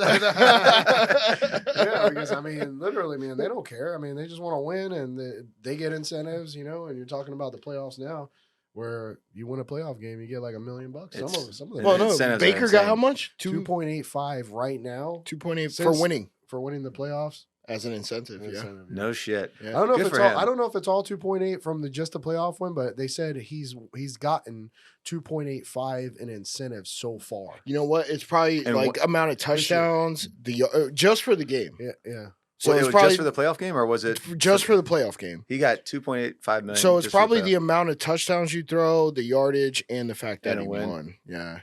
Yeah, because I mean, literally, man, they don't care. I mean, they just want to win, and they get incentives, and you're talking about the playoffs now, where you win a playoff game, you get like $1 million. Some of them. Well, Well, no, incentives are Baker got insane. how much? 2.85 right now 2.8 for Since- winning for winning the playoffs. as an incentive. Yeah. Incentive, No shit. Yeah. I don't know Good if it's for all. him. I don't know if it's all 2.8 from just the playoff win, but they said he's gotten 2.85 in incentives so far. You know what? It's probably And like amount of touchdowns just for the game. Yeah. So So it it's was probably just for the playoff game, or was it just for the playoff game. He got 2.85 million. So it's just for probably the playoff. amount of touchdowns you throw, the yardage, and the fact that And a he win. won. Yeah,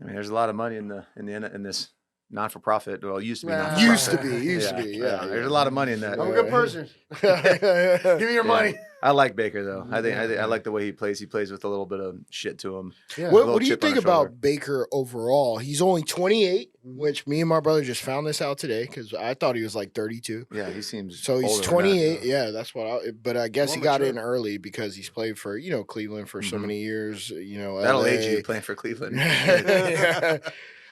I mean, there's a lot of money in this non-for-profit. Well, it used to be Nah. non-for-profit. used to be. Yeah. There's a lot of money in that. I'm a good person. Give me your money. I like Baker though. I like the way he plays. He plays with a little bit of shit to him. Yeah. What little do you chip on think his about shoulder. Baker overall? He's only 28, which me and my brother just found this out today because I thought he was like 32. Yeah, he seems. So he's older than that. 28. Yeah, that's what. But I guess More he got mature. in early because he's played for Cleveland for so Mhm. many years. That'll LA. age you playing for Cleveland. Yeah.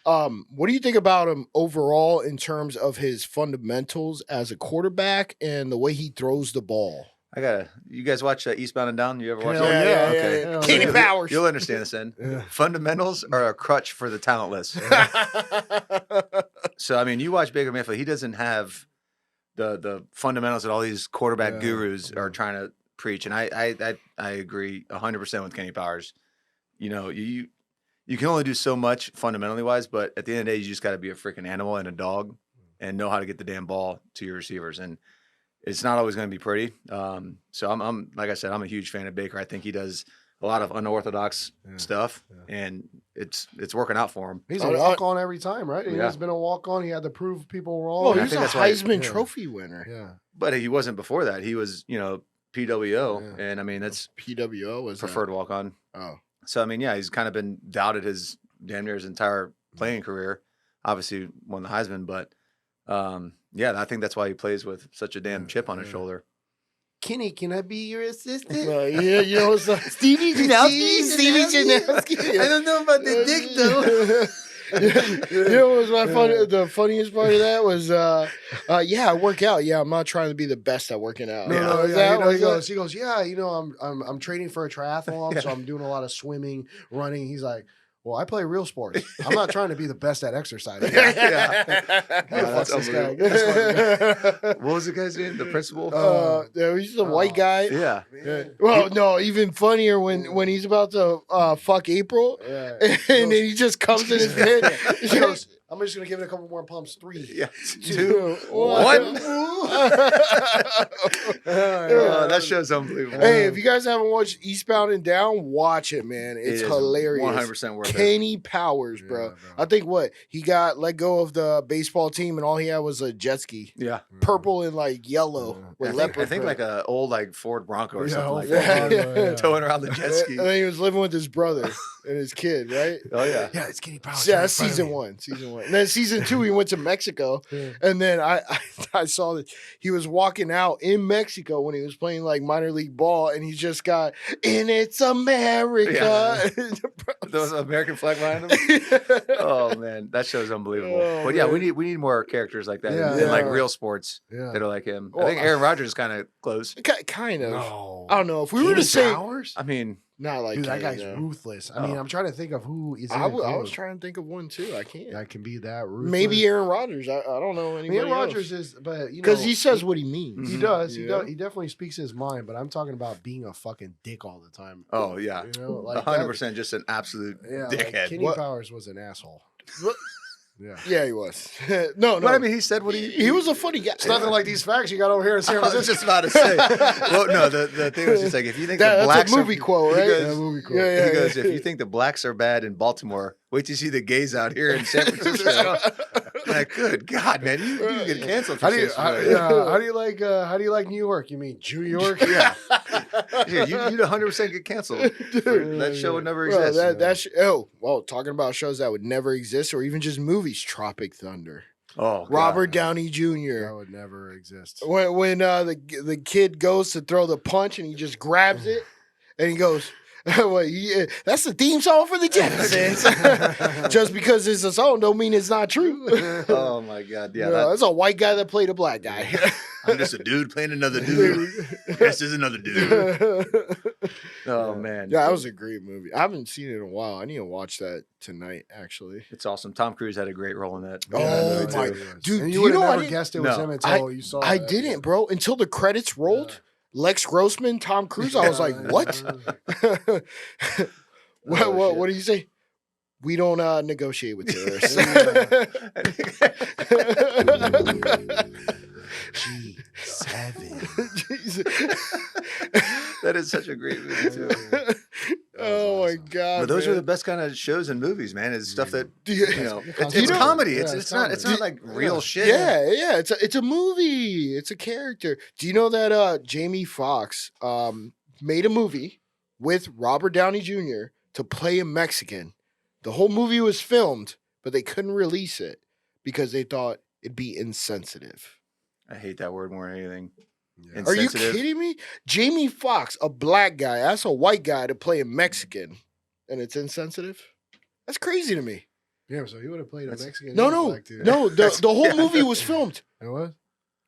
What do you think about him overall in terms of his fundamentals as a quarterback and the way he throws the ball? You guys watch Eastbound and Down? You ever watch Hell that? yeah, Okay. yeah. Kenny You'll- Powers. You'll understand this then. Yeah. Fundamentals are a crutch for the talentless. So I mean, you watch Baker Mayfield. He doesn't have the fundamentals that all these quarterback Yeah. gurus are trying to preach. And I agree 100% with Kenny Powers. You can only do so much fundamentally wise, but at the end of the day, you just got to be a freaking animal and a dog, and know how to get the damn ball to your receivers. And it's not always going to be pretty. So I'm like I said, I'm a huge fan of Baker. I think he does a lot of unorthodox stuff, and it's working out for him. He's a walk on every time, right? Yeah. He's been a walk on. He had to prove people wrong. Well, I he's think a that's why- Heisman yeah. Trophy winner. Yeah. But he wasn't before that. He was, PWO, Yeah. and I mean that's PWO was that? preferred walk on. Oh, So I mean, yeah, he's kind of been doubted his damn near his entire playing career. Obviously won the Heisman, but yeah, I think that's why he plays with such a damn chip on his shoulder. Kenny, can I be your assistant? well, yeah, it's Stevie Janowski. I don't know about the dick though. What was the funniest part of that was I work out. Yeah, I'm not trying to be the best at working out. No, Is that what he it goes, yeah, I'm training for a triathlon, so I'm doing a lot of swimming, running. He's like, well, I play real sports. I'm not trying to be the best at exercising. That's Fuck this guy. unbelievable. What was the guy's name? The principal? He's a white guy. Yeah. Well, no, even funnier when he's about to fuck April, Yeah. and then he just comes in his bed. He goes, I'm just gonna give it a couple more pumps. 3. Yeah. 2, 1. That show's unbelievable. Hey, if you guys haven't watched Eastbound and Down, watch it, man. It's hilarious. 100% worth it. Kenny Powers, bro. I think he got let go of the baseball team, and all he had was a jet ski, Yeah. purple and like yellow with I think leopard like print. a old Ford Bronco or Yeah, something old like Ford that. Bronco, yeah. Towing around the jet ski. And then he was living with his brother and his kid, right? Oh yeah. Yeah, it's Kenny Powers. Yeah, that's season 1. And then season 2, he went to Mexico. Yeah. And then I saw that he was walking out in Mexico when he was playing like minor league ball, and he just got, and it's America. Those American flag behind him. Oh man, that show's unbelievable. Oh, but yeah, man. we need more characters like that Yeah, in like yeah. real sports Yeah. that are like him. Well, I think Aaron Rodgers is kind of close. Kind of. No. I don't know. If we were to say, Powers? I mean, not like Dude, that Kenny, guy's though. ruthless. I mean, Oh. I'm trying to think of who is. I in was close trying to think of one too. I can't. that can be that ruthless. Maybe Aaron Rodgers. I don't know I anybody mean, Aaron Rodgers is, but because he says what he means. he does. He Yeah. does. He definitely speaks his mind. But I'm talking about being a fucking dick all the time. oh yeah, You know, like 100% just an absolute Yeah, dickhead. Like Kenny What- Powers was an asshole. Yeah. Yeah, he was. No. But I mean, he said what He was a funny guy. It's nothing like these facts you got over here in San I was Francisco. just about to say. Well, no, the thing was just like, if you think the That's blacks a movie are, quote, right? He goes, Yeah, movie quote. Yeah, he goes, if you think the blacks are bad in Baltimore, wait till you see the gays out here in San Francisco. I'm like, good God, man, you get canceled for How do you, saying something like that. how do you like New York? You mean New York? Yeah. Yeah, you'd 100% get canceled. That show would never Bro, exist. talking about shows that would never exist, or even just movies. Tropic Thunder. Oh, God. Robert Downey That Jr. would never exist. When the kid goes to throw the punch and he just grabs it and he goes, well, that's the theme song for the Jeffersons. Just because it's a song don't mean it's not true. Oh my God. Yeah. That's a white guy that played a black guy. I'm just a dude playing another dude. This is another dude. Oh man. Yeah, that was a great movie. I haven't seen it in a while. I need to watch that tonight, actually. It's awesome. Tom Cruise had a great role in that. Oh, movie, my- too. dude, And do you would you have know I never didn't- guessed it was No. him until you saw I that. didn't, bro. Until the credits rolled, Yeah. Lex Grossman, Tom Cruise. I was like, what? What do you say? We don't negotiate with terrorists. That is such a great movie too. Oh my awesome. god! But those are man. the best kind of shows and movies, man. It's stuff that Do you- you know. It's You know- comedy. yeah, It's it's not. comedy. It's not like real shit. Yeah. It's a movie. It's a character. Do you know that Jamie Foxx made a movie with Robert Downey Jr. to play a Mexican? The whole movie was filmed, but they couldn't release it because they thought it'd be insensitive. I hate that word more than anything. Yeah. Are you Insensitive. kidding me? Jamie Foxx, a black guy, asked a white guy to play a Mexican, and it's insensitive? That's crazy to me. Yeah, so he would have played a That's- Mexican. No, and a no, black dude. no. The whole Yeah. movie was filmed. It was?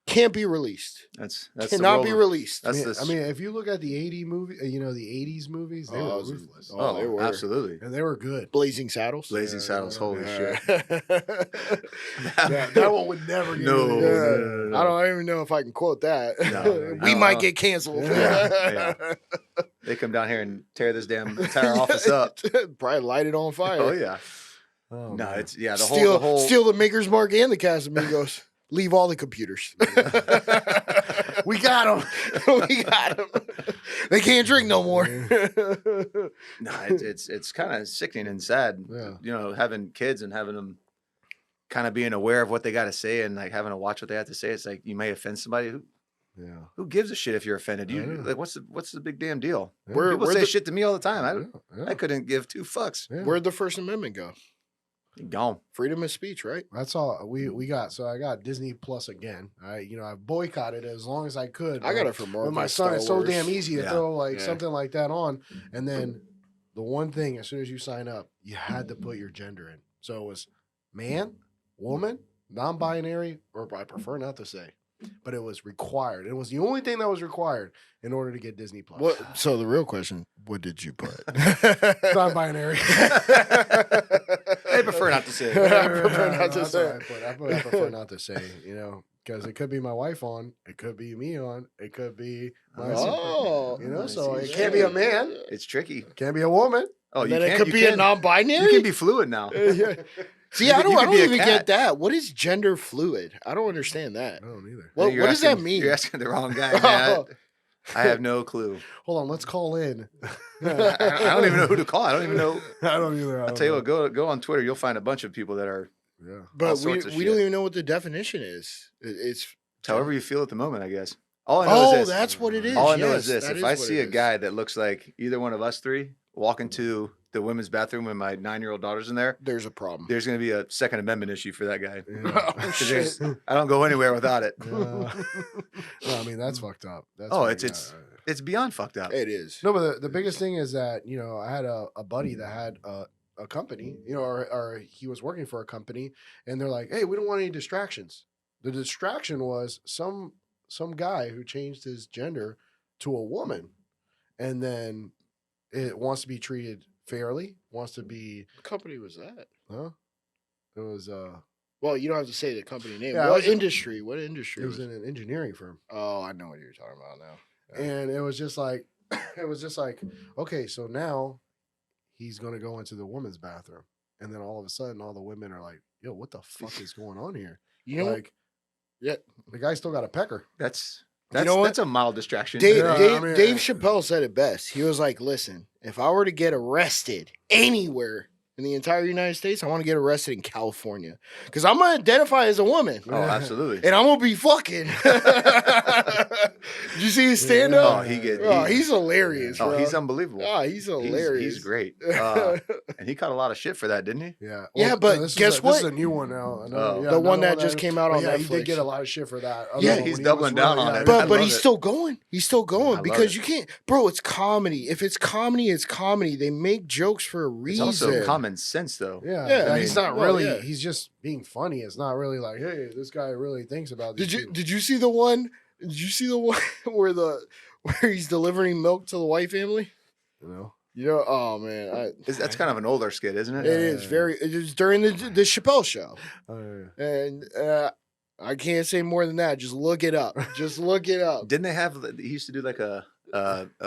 Can't be released. That's the Cannot world be of- released. I That's mean, the. if you look at the 80 movie, the 80s movies, they Oh, were it was- ruthless. oh, they were. Absolutely. And they were good. Blazing Saddles. Blazing Yeah, Saddles. yeah, Holy Yeah. shit. That one would never get No, released. no. I don't even know if I can quote that. No, We no. might get canceled. Yeah, They come down here and tear this damn entire office up. Probably light it on fire. Oh yeah. Oh, No, man. it's the steal, whole. steal the Maker's Mark and the Casamigos. Leave all the computers. We got him. We got them. They can't drink no more. No, it's kind of sickening and sad. Yeah. You know, having kids and having them kind of being aware of what they got to say and like having to watch what they have to say. It's like you may offend somebody. Yeah. Who gives a shit if you're offended? I You know. like what's the big damn deal? Where- People where say the- shit to me all the time. Yeah. I couldn't give two fucks. Yeah. Where'd the First Amendment go? Gone. Freedom of speech, right? That's all we got. So I got Disney Plus again. I boycotted it as long as I could. I got it for more. With my son, it's so damn easy to Yeah. throw like Yeah. something like that on. And then the one thing, as soon as you sign up, you had to put your gender in. So it was man, woman, non-binary, or I prefer not to say, but it was required. It was the only thing that was required in order to get Disney Plus. What? So the real question: what did you put? Non-binary. I prefer not to say. I prefer not to That's say. what I put. I prefer not to say. Because it could be my wife on, it could be me on, it could be my Oh, so I it see. can't be a man, It's tricky. it can't be a woman. Oh, And you then it can. could You be a can. non-binary. You can be fluid now. Yeah. See, You I could- don't. you I could don't be a even cat. get that. What is gender fluid? I don't understand that. I don't either. What You're does that asking- mean? You're asking the wrong guy. Man. I have no clue. Hold on, let's call in. I don't even know who to call. I don't even know. I don't either. I'll tell you what. Go on Twitter. You'll find a bunch of people that are Yeah. all But we sorts of we don't shit. even know what the definition is. It's however you feel at the moment. I guess. All I know is this. that's what it is. All I know Yes, is this: that if I what see it a is. guy that looks like either one of us three walk into the women's bathroom when my 9-year-old daughter's in there, there's a problem. there's going to be a Second Amendment issue for that guy. Yeah. Oh, 'Cause shit. there's- I don't go anywhere without it. Yeah. No, I mean that's fucked up. That's Oh, fucking- it's beyond fucked up. It is. No, but the biggest thing is that I had a buddy that had a company, or he was working for a company, and they're like, "Hey, we don't want any distractions." The distraction was some guy who changed his gender to a woman, and then it wants to be treated fairly, wants to be, What company was that? huh? It was Well, you don't have to say the company name. Yeah, What it was- industry? What industry? it was in an engineering firm. Oh, I know what you're talking about now. And it was just like, okay, so now he's going to go into the woman's bathroom. and then all of a sudden, all the women are like, "Yo, what the fuck is going on here?" You know, Like, yeah. the guy still got a pecker. That's You know what? that's a mild distraction. Dave, Yeah, Dave, I mean, Dave Chappelle said it best. He was like, "Listen, if I were to get arrested anywhere in the entire United States, I want to get arrested in California because I'm gonna identify as a woman Oh, absolutely. and I'm gonna be fucking." Did you see his stand Oh, up? He's hilarious. Oh, bro. he's unbelievable. Oh, he's hilarious. He's great. And he caught a lot of shit for that, didn't he? Yeah. Yeah, but this guess is what? This is a new one now. Oh. The one that just came out but on yeah, he Netflix. did get a lot of shit for that. Yeah, When he's he doubling was down on it. I But love he's it. still going. He's still I going love because it. you can't, bro. It's comedy. If it's comedy, it's comedy. They make jokes for a It's reason. also common sense, though. Yeah, Yeah, yeah, I he's mean- not well, really. yeah. He's just being funny. It's not really like, hey, this guy really thinks about these people. Did you see the one? Did you see the one where he's delivering milk to the white family? You know? You know, oh man, That's kind of an older skit, isn't it it? is very. It is during the Chappelle show, Oh, yeah. and I can't say more than that. Just look it up. Just look it up. Didn't they have? He used to do like a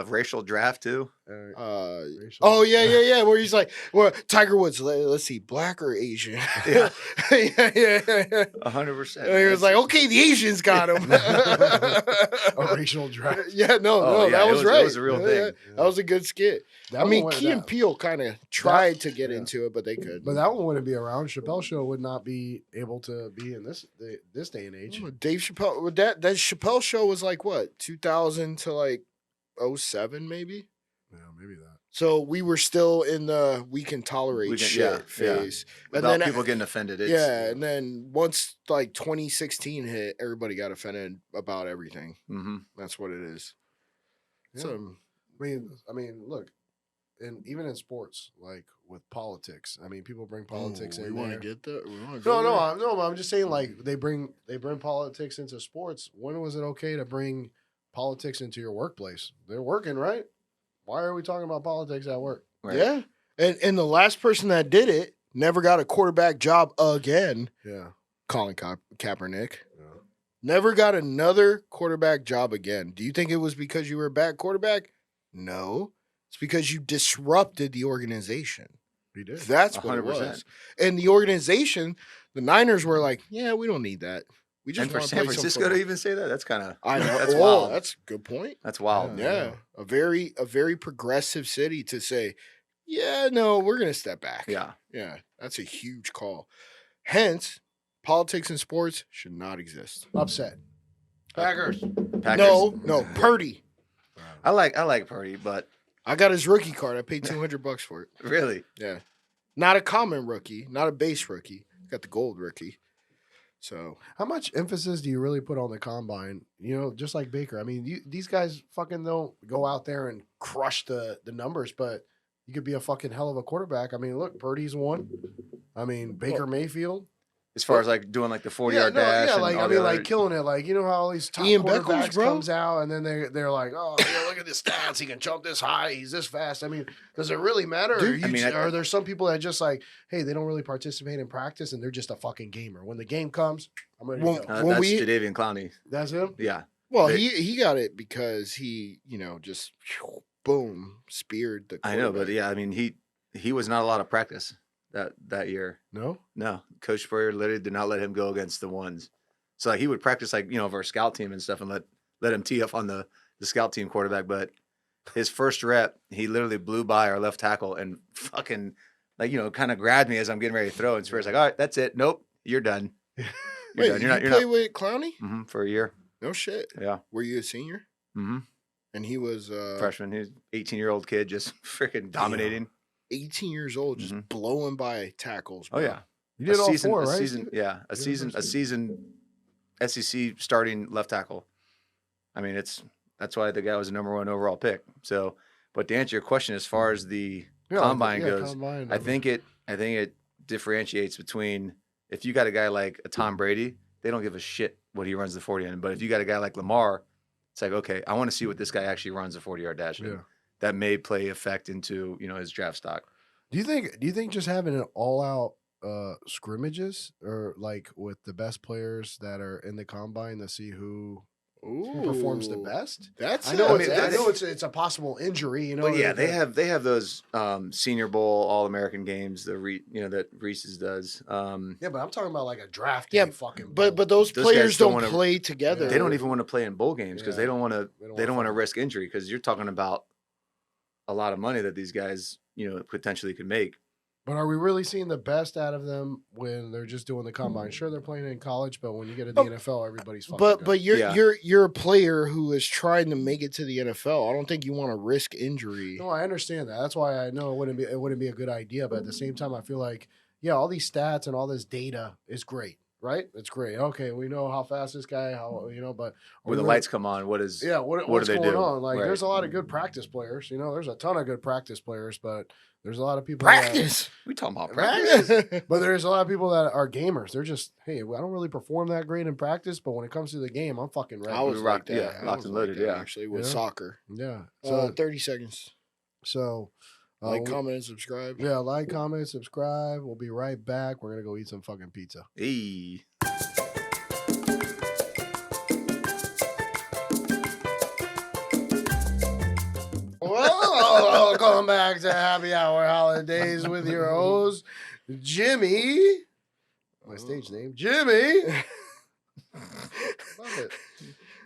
racial draft too. Racial- Oh yeah. Where he's like, well, Tiger Woods. Let's see, black or Asian? Yeah. yeah. 100%. And he was like, okay, the Asians got him. a racial draft. Yeah, no, yeah, that it was was- it right. was a real Yeah, thing. yeah. That was a good skit. That I mean, one Key would- and Peele kind of tried to get yeah. into it, but they couldn't. But that one wouldn't be around. Chappelle show would not be able to be in this day and age. Dave Chappelle, that Chappelle show was like what, 2000 to like 07 maybe. Yeah, maybe that. So we were still in the we can tolerate shit yeah. phase. And Without then people getting offended. It's, yeah, and then once like 2016 hit, everybody got offended about everything. hmm That's what it is. Yeah. So I mean, look, and even in sports, like with politics, I mean, people bring politics in. We want to there. get that. We wanna No, go there? no, I'm just saying, like they bring politics into sports. When was it okay to bring politics into your workplace? They're working, right? Why are we talking about politics at work? Right. Yeah, and the last person that did it never got a quarterback job again. Yeah, Colin Kaepernick yeah. never got another quarterback job again. Do you think it was because you were a bad quarterback? No, it's because you disrupted the organization. He did. That's what it 100%. was. And the organization, the Niners were like, yeah, we don't need that. We just And for want to San play some Francisco to football." even say that, that's kind of I know. That's Oh, wild. that's a good point. That's wild. Yeah, a very progressive city to say, yeah, no, we're gonna step back. Yeah. Yeah, that's a huge call. Hence, politics and sports should not exist. Upset. Packers. Packers. No, Purdy. I like Purdy, but I got his rookie card. I paid $200 for it. really, Yeah, not a common rookie, not a base rookie. Got the gold rookie. So How much emphasis do you really put on the combine? You know, just like Baker. I mean, these guys fucking don't go out there and crush the numbers, but you could be a fucking hell of a quarterback. I mean, look, Purdy's one. I mean, Baker Mayfield. as far as like doing like the 40-yard dash. yeah, and like all I the mean, other- like killing it. Like you know how all these top Ian Beckles, quarterbacks bro. comes out, and then they're like, oh, yeah, look at the stats. He can jump this high. He's this fast. I mean, does it really matter? Dude, or I mean, are there some people that just like, hey, they don't really participate in practice, and they're just a fucking gamer. When the game comes, I'm ready Well, to go. when that's we- Jadeveon Clowney. That's him. Yeah. well, They- he got it because he, just boom, speared the I know, but quarterback. yeah, I mean, he was not a lot of practice that year. No. No, Coach Spurrier literally did not let him go against the ones. So like, he would practice like for our scout team and stuff, and let him tee up on the scout team quarterback. But his first rep, he literally blew by our left tackle and fucking kind of grabbed me as I'm getting ready to throw. And Spurrier's like, all right, that's it. Nope, you're done. You're Wait, done. you You're play not. with Clowney? For a year. No shit. Yeah. Were you a senior? Mm-hmm. And he was Freshman. He's 18-year-old kid, just freaking dominating. 18 years old, just Mhm. blowing by tackles. Oh bro. yeah. You did all four, a right? season, Steve? yeah, a did season, the a first season, SEC starting left tackle. I mean, that's why the guy was a number 1 overall pick. So, but to answer your question, as far as the combine goes, combine, I think it differentiates between if you got a guy like a Tom Brady, they don't give a shit what he runs the 40 in. But if you got a guy like Lamar, it's like, okay, I want to see what this guy actually runs a 40-yard dash in. Yeah. That may play effect into his draft stock. Do you think just having an all out scrimmages or like with the best players that are in the combine to see who who performs the best. That's I know. it. I know it's a possible injury. You know. But yeah, they have those Senior Bowl All American games. That Reese's does. Yeah, but I'm talking about like a draft. Yeah, day fucking. but bowl. those Those players guys don't don't wanna- play together. They don't even want to play in bowl games because Yeah. they don't want to. They don't want to fight. risk injury because you're talking about a lot of money that these guys potentially could make. But are we really seeing the best out of them when they're just doing the combine? Sure, they're playing in college, but when you get to the NFL, everybody's fucking. But good. you're a player who is trying to make it to the NFL. I don't think you want to risk injury. No, I understand that. That's why I know it wouldn't be a good idea. But at the same time, I feel like all these stats and all this data is great, right? It's great. Okay, we know how fast this guy, but When the lights come on, what is? what's do they going do? on? Like, Right. there's a lot of good practice players. There's a ton of good practice players, but there's a lot of people Practice. We talking about practice? But there's a lot of people that are gamers. They're just, hey, I don't really perform that great in practice, but when it comes to the game, I'm fucking ready. I was Rock- like that. yeah, I locked was and like loaded, that, yeah. actually with Yeah. soccer. Yeah. So 30 seconds. So Like, comment, and subscribe. yeah, like, comment, subscribe. We'll be right back. We're gonna go eat some fucking pizza. Hey. Welcome back to Happy Hour Holidays with your host, Jimmy. My stage name, Jimmy. Love it.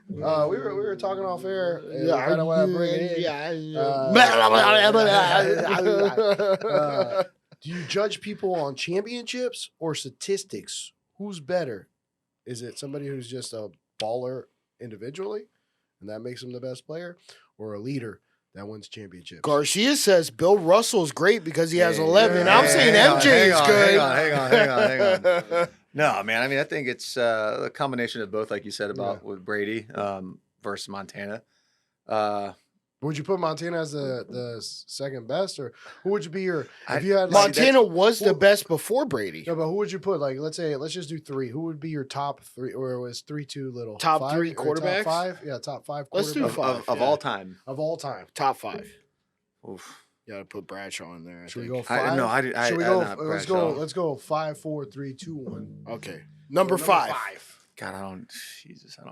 We were talking off air. Kind of what I bring it in. Do you judge people on championships or statistics? Who's better? Is it somebody who's just a baller individually, and that makes them the best player, or a leader that wins championships? Garcia says Bill Russell's great because he has Hey, 11. hey, I'm hey, saying hang on, MJ hang is on, good. hang on. No, man. I mean, I think it's a combination of both, like you said about with Brady versus Montana. Would you put Montana as the second best, or who would you be your I- if you had like, Montana was the Who- best before Brady. No, but who would you put? Like, let's just do three. Who would be your top three, or it was 3 too little? Top Five, three or top quarterbacks? five, yeah, top five. Let's do quarterbacks five. of yeah. all time. of all time. Top 5. Oof. You got to put Bradshaw in there. I Should we think. go five? Should we I go? not Let's Bradshaw. go. Let's go 5, 4, 3, 2, 1. Okay. Number 5. God, I don't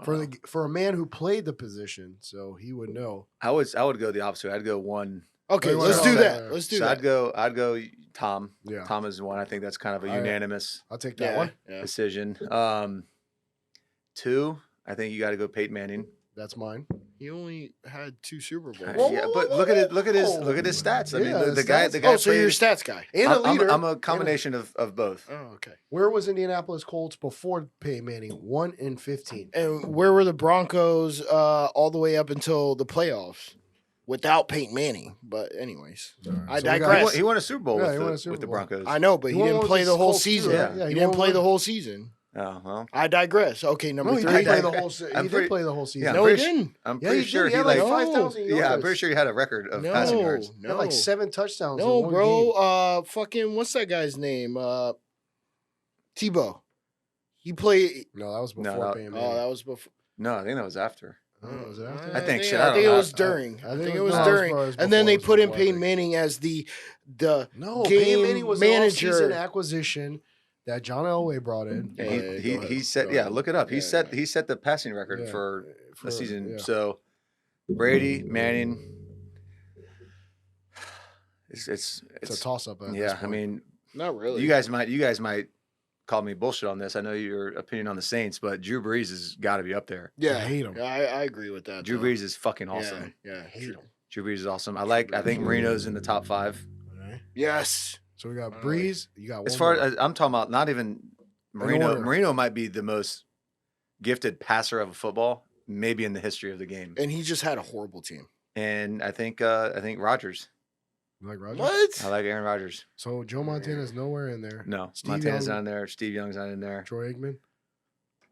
know. For a man who played the position, so he would know. I would go the opposite. I'd go one. Okay, Wait, let's wait, do wait, that. wait. Let's do So that. I'd go Tom. Yeah, Tom is one. I think that's kind of a I- unanimous I'll take that Yeah, one. yeah. decision. 2, I think you got to go Peyton Manning. That's mine. He only had 2 Super Bowls. Whoa, Yeah, whoa, but whoa, look at whoa, his stats. I Yeah, mean, the his guy stats. the guy Oh, so you're a played. stats guy. And a leader. I'm a combination of both. Oh, okay. Where was Indianapolis Colts before Peyton Manning? 1 and 15. And where were the Broncos all the way up until the playoffs without Peyton Manning? But anyways, All right, I so we got- digress. He won a Super Bowl Yeah, with he won a Super with the Bowl. Broncos. I know, but He he won didn't one play with the his whole Colts, too, season. right? Yeah, he he didn't won play one. the whole season. Oh well. I digress. Okay, number No, he 3. did play the whole. He I'm did pretty- play the whole season. Yeah, I'm No, he pretty didn't. I'm Yeah, pretty he sure did. He he had like like. 5,000 yards. Yeah, I'm pretty sure he had a record of passing yards. He had like 7 touchdowns. in No, one bro. game. Fucking what's that guy's name? Tebow. He played. No, that was before No, Peyton Oh, Manning. that was before. No, I think that was after. Oh, was it after? I think shit, I I think it don't was know. during. I I think think it it was- was no, it was during. before- it was And then they before, put in I Peyton think. Manning as the No, game Peyton Manning was the manager. off-season acquisition that John Elway brought in. Yeah, He go ahead, he set go yeah, ahead. look it up. He Yeah, set the passing record Yeah, for a season. yeah. So Brady, Manning. It's a toss-up. At this yeah. I point. mean, Not really. you guys might call me bullshit on this. I know your opinion on the Saints, but Drew Brees has got to be up there. Yeah, I hate him. Yeah, I agree with that. Drew though. Brees is fucking awesome. Yeah, I hate him. Drew Brees is awesome. I think Marino's in the top 5. All right. Yes. So we got All right. Breeze. You got As one far more. as I'm talking about, not even Marino. order. Marino might be the most gifted passer of a football, maybe in the history of the game. And he just had a horrible team. And I think Rodgers. You like Rodgers? What? I like Aaron Rodgers. So Joe Montana's nowhere in there. No, Steve Montana's Young. not in there. Steve Young's not in there. Troy Aikman.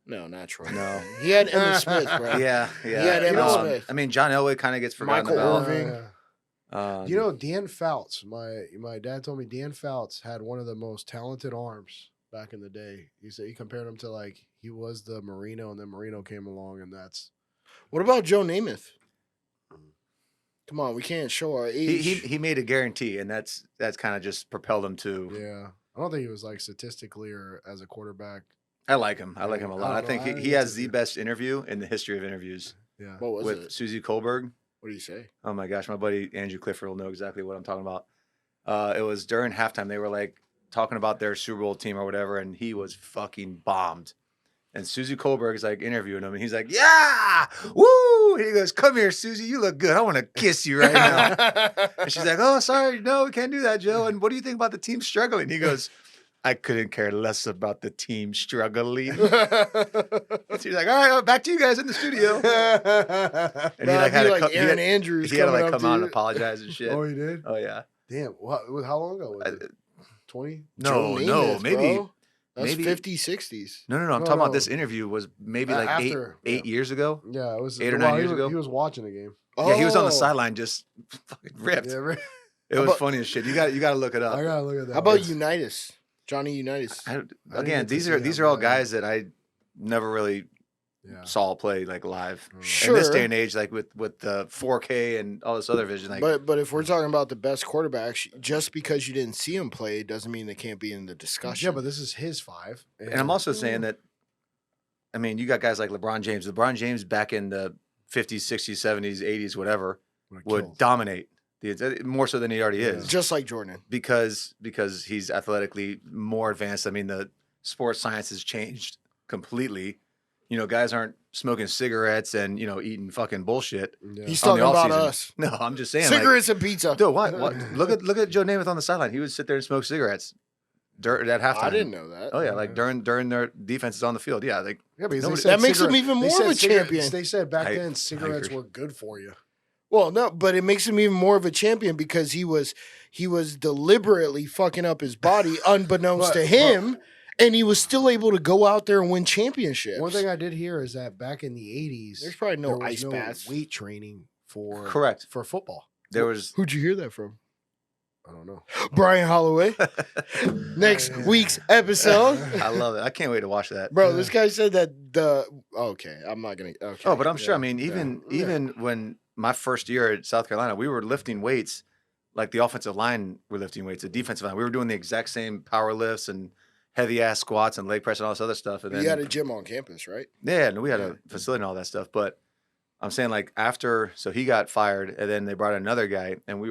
No, not Troy. No. He had Emmitt Smith, bro. Yeah. He had Emmitt Smith. I mean, John Elway kind of gets forgotten Michael about. Irving. You know, Dan Fouts. My dad told me Dan Fouts had one of the most talented arms back in the day. He said he compared him to like he was the Marino, and then Marino came along, and that's What about Joe Namath? Come on, we can't show our age. he made a guarantee, and that's kind of just propelled him to. yeah. I don't think he was like statistically or as a quarterback I like him. I like him a lot. I don't think know. I he think has it's the good. best interview in the history of interviews Yeah. What was with it? Susie Kohlberg. What do you say? Oh my gosh, my buddy Andrew Clifford will know exactly what I'm talking about. It was during halftime. They were like talking about their Super Bowl team or whatever, and he was fucking bombed. And Susie Kohlberg is like interviewing him, and he's like, "Yeah, woo!" And he goes, "Come here, Susie, you look good. I want to kiss you right now." And she's like, "Oh, sorry, no, we can't do that, Joe. And what do you think about the team struggling?" He goes, "I couldn't care less about the team struggling." And she's like, "All right, back to you guys in the studio." And he like had to come, Aaron Andrews. he had to like coming come up out to and you. apologize and shit. Oh, he did. Oh yeah. Damn. How long ago was it? 20? Joe Namath, maybe. bro. That's maybe- 50s, 60s. No. I'm No, talking about no. this interview was maybe like After, eight years ago. Yeah, it was 8 or 9 years he ago. He was watching the game. Yeah, he was on the Oh. sideline just fucking ripped. Yeah, right. It was about- funny as shit. You got to look it up. I gotta look at that. How about one. Unitas? Johnny Unitas. didn't Again, get to these see are that, all but- guys that I never really Yeah. saw play like live. Sure. In this day and age, like with the 4K and all this other vision, like But if we're talking about the best quarterbacks, just because you didn't see them play doesn't mean they can't be in the discussion. Yeah, but this is his 5. and I'm also saying that, I mean, you got guys like LeBron James. LeBron James back in the 50s, 60s, 70s, 80s, whatever, would dominate more so than he already is. just like Jordan. Because he's athletically more advanced. I mean, the sports science has changed completely. You know, guys aren't smoking cigarettes and, you know, eating fucking bullshit. Yeah. He's on the talking about off-season. us. No, I'm just saying. Cigarettes and pizza. Like, dude, what? Look at Joe Namath on the sideline. He would sit there and smoke cigarettes at halftime. I didn't know that. Oh yeah, like during their defenses on the field. Yeah, like Yeah, because Nobody- they said That makes him cigarette- even they more said of a champion. They said back I- then I cigarettes agree. were good for you. Well, no, but it makes him even more of a champion because he was deliberately fucking up his body unbeknownst to him, and he was still able to go out there and win championships. One thing I did hear is that back in the 80s, There's probably no there was ice no baths. weight training for correct. for football. There was Who'd you hear that from? I don't know. Brian Holloway. Next week's episode. I love it. I can't wait to watch that. Bro, this guy said that okay, I'm not gonna. Okay. Oh, but I'm sure. Yeah, I mean, yeah. even when my first year at South Carolina, we were lifting weights, like the offensive line were lifting weights, the defensive line. We were doing the exact same power lifts and heavy ass squats and leg press and all this other stuff. And then You had a gym on campus, right? yeah, and we had a facility and all that stuff. But I'm saying like after, so he got fired, and then they brought in another guy, and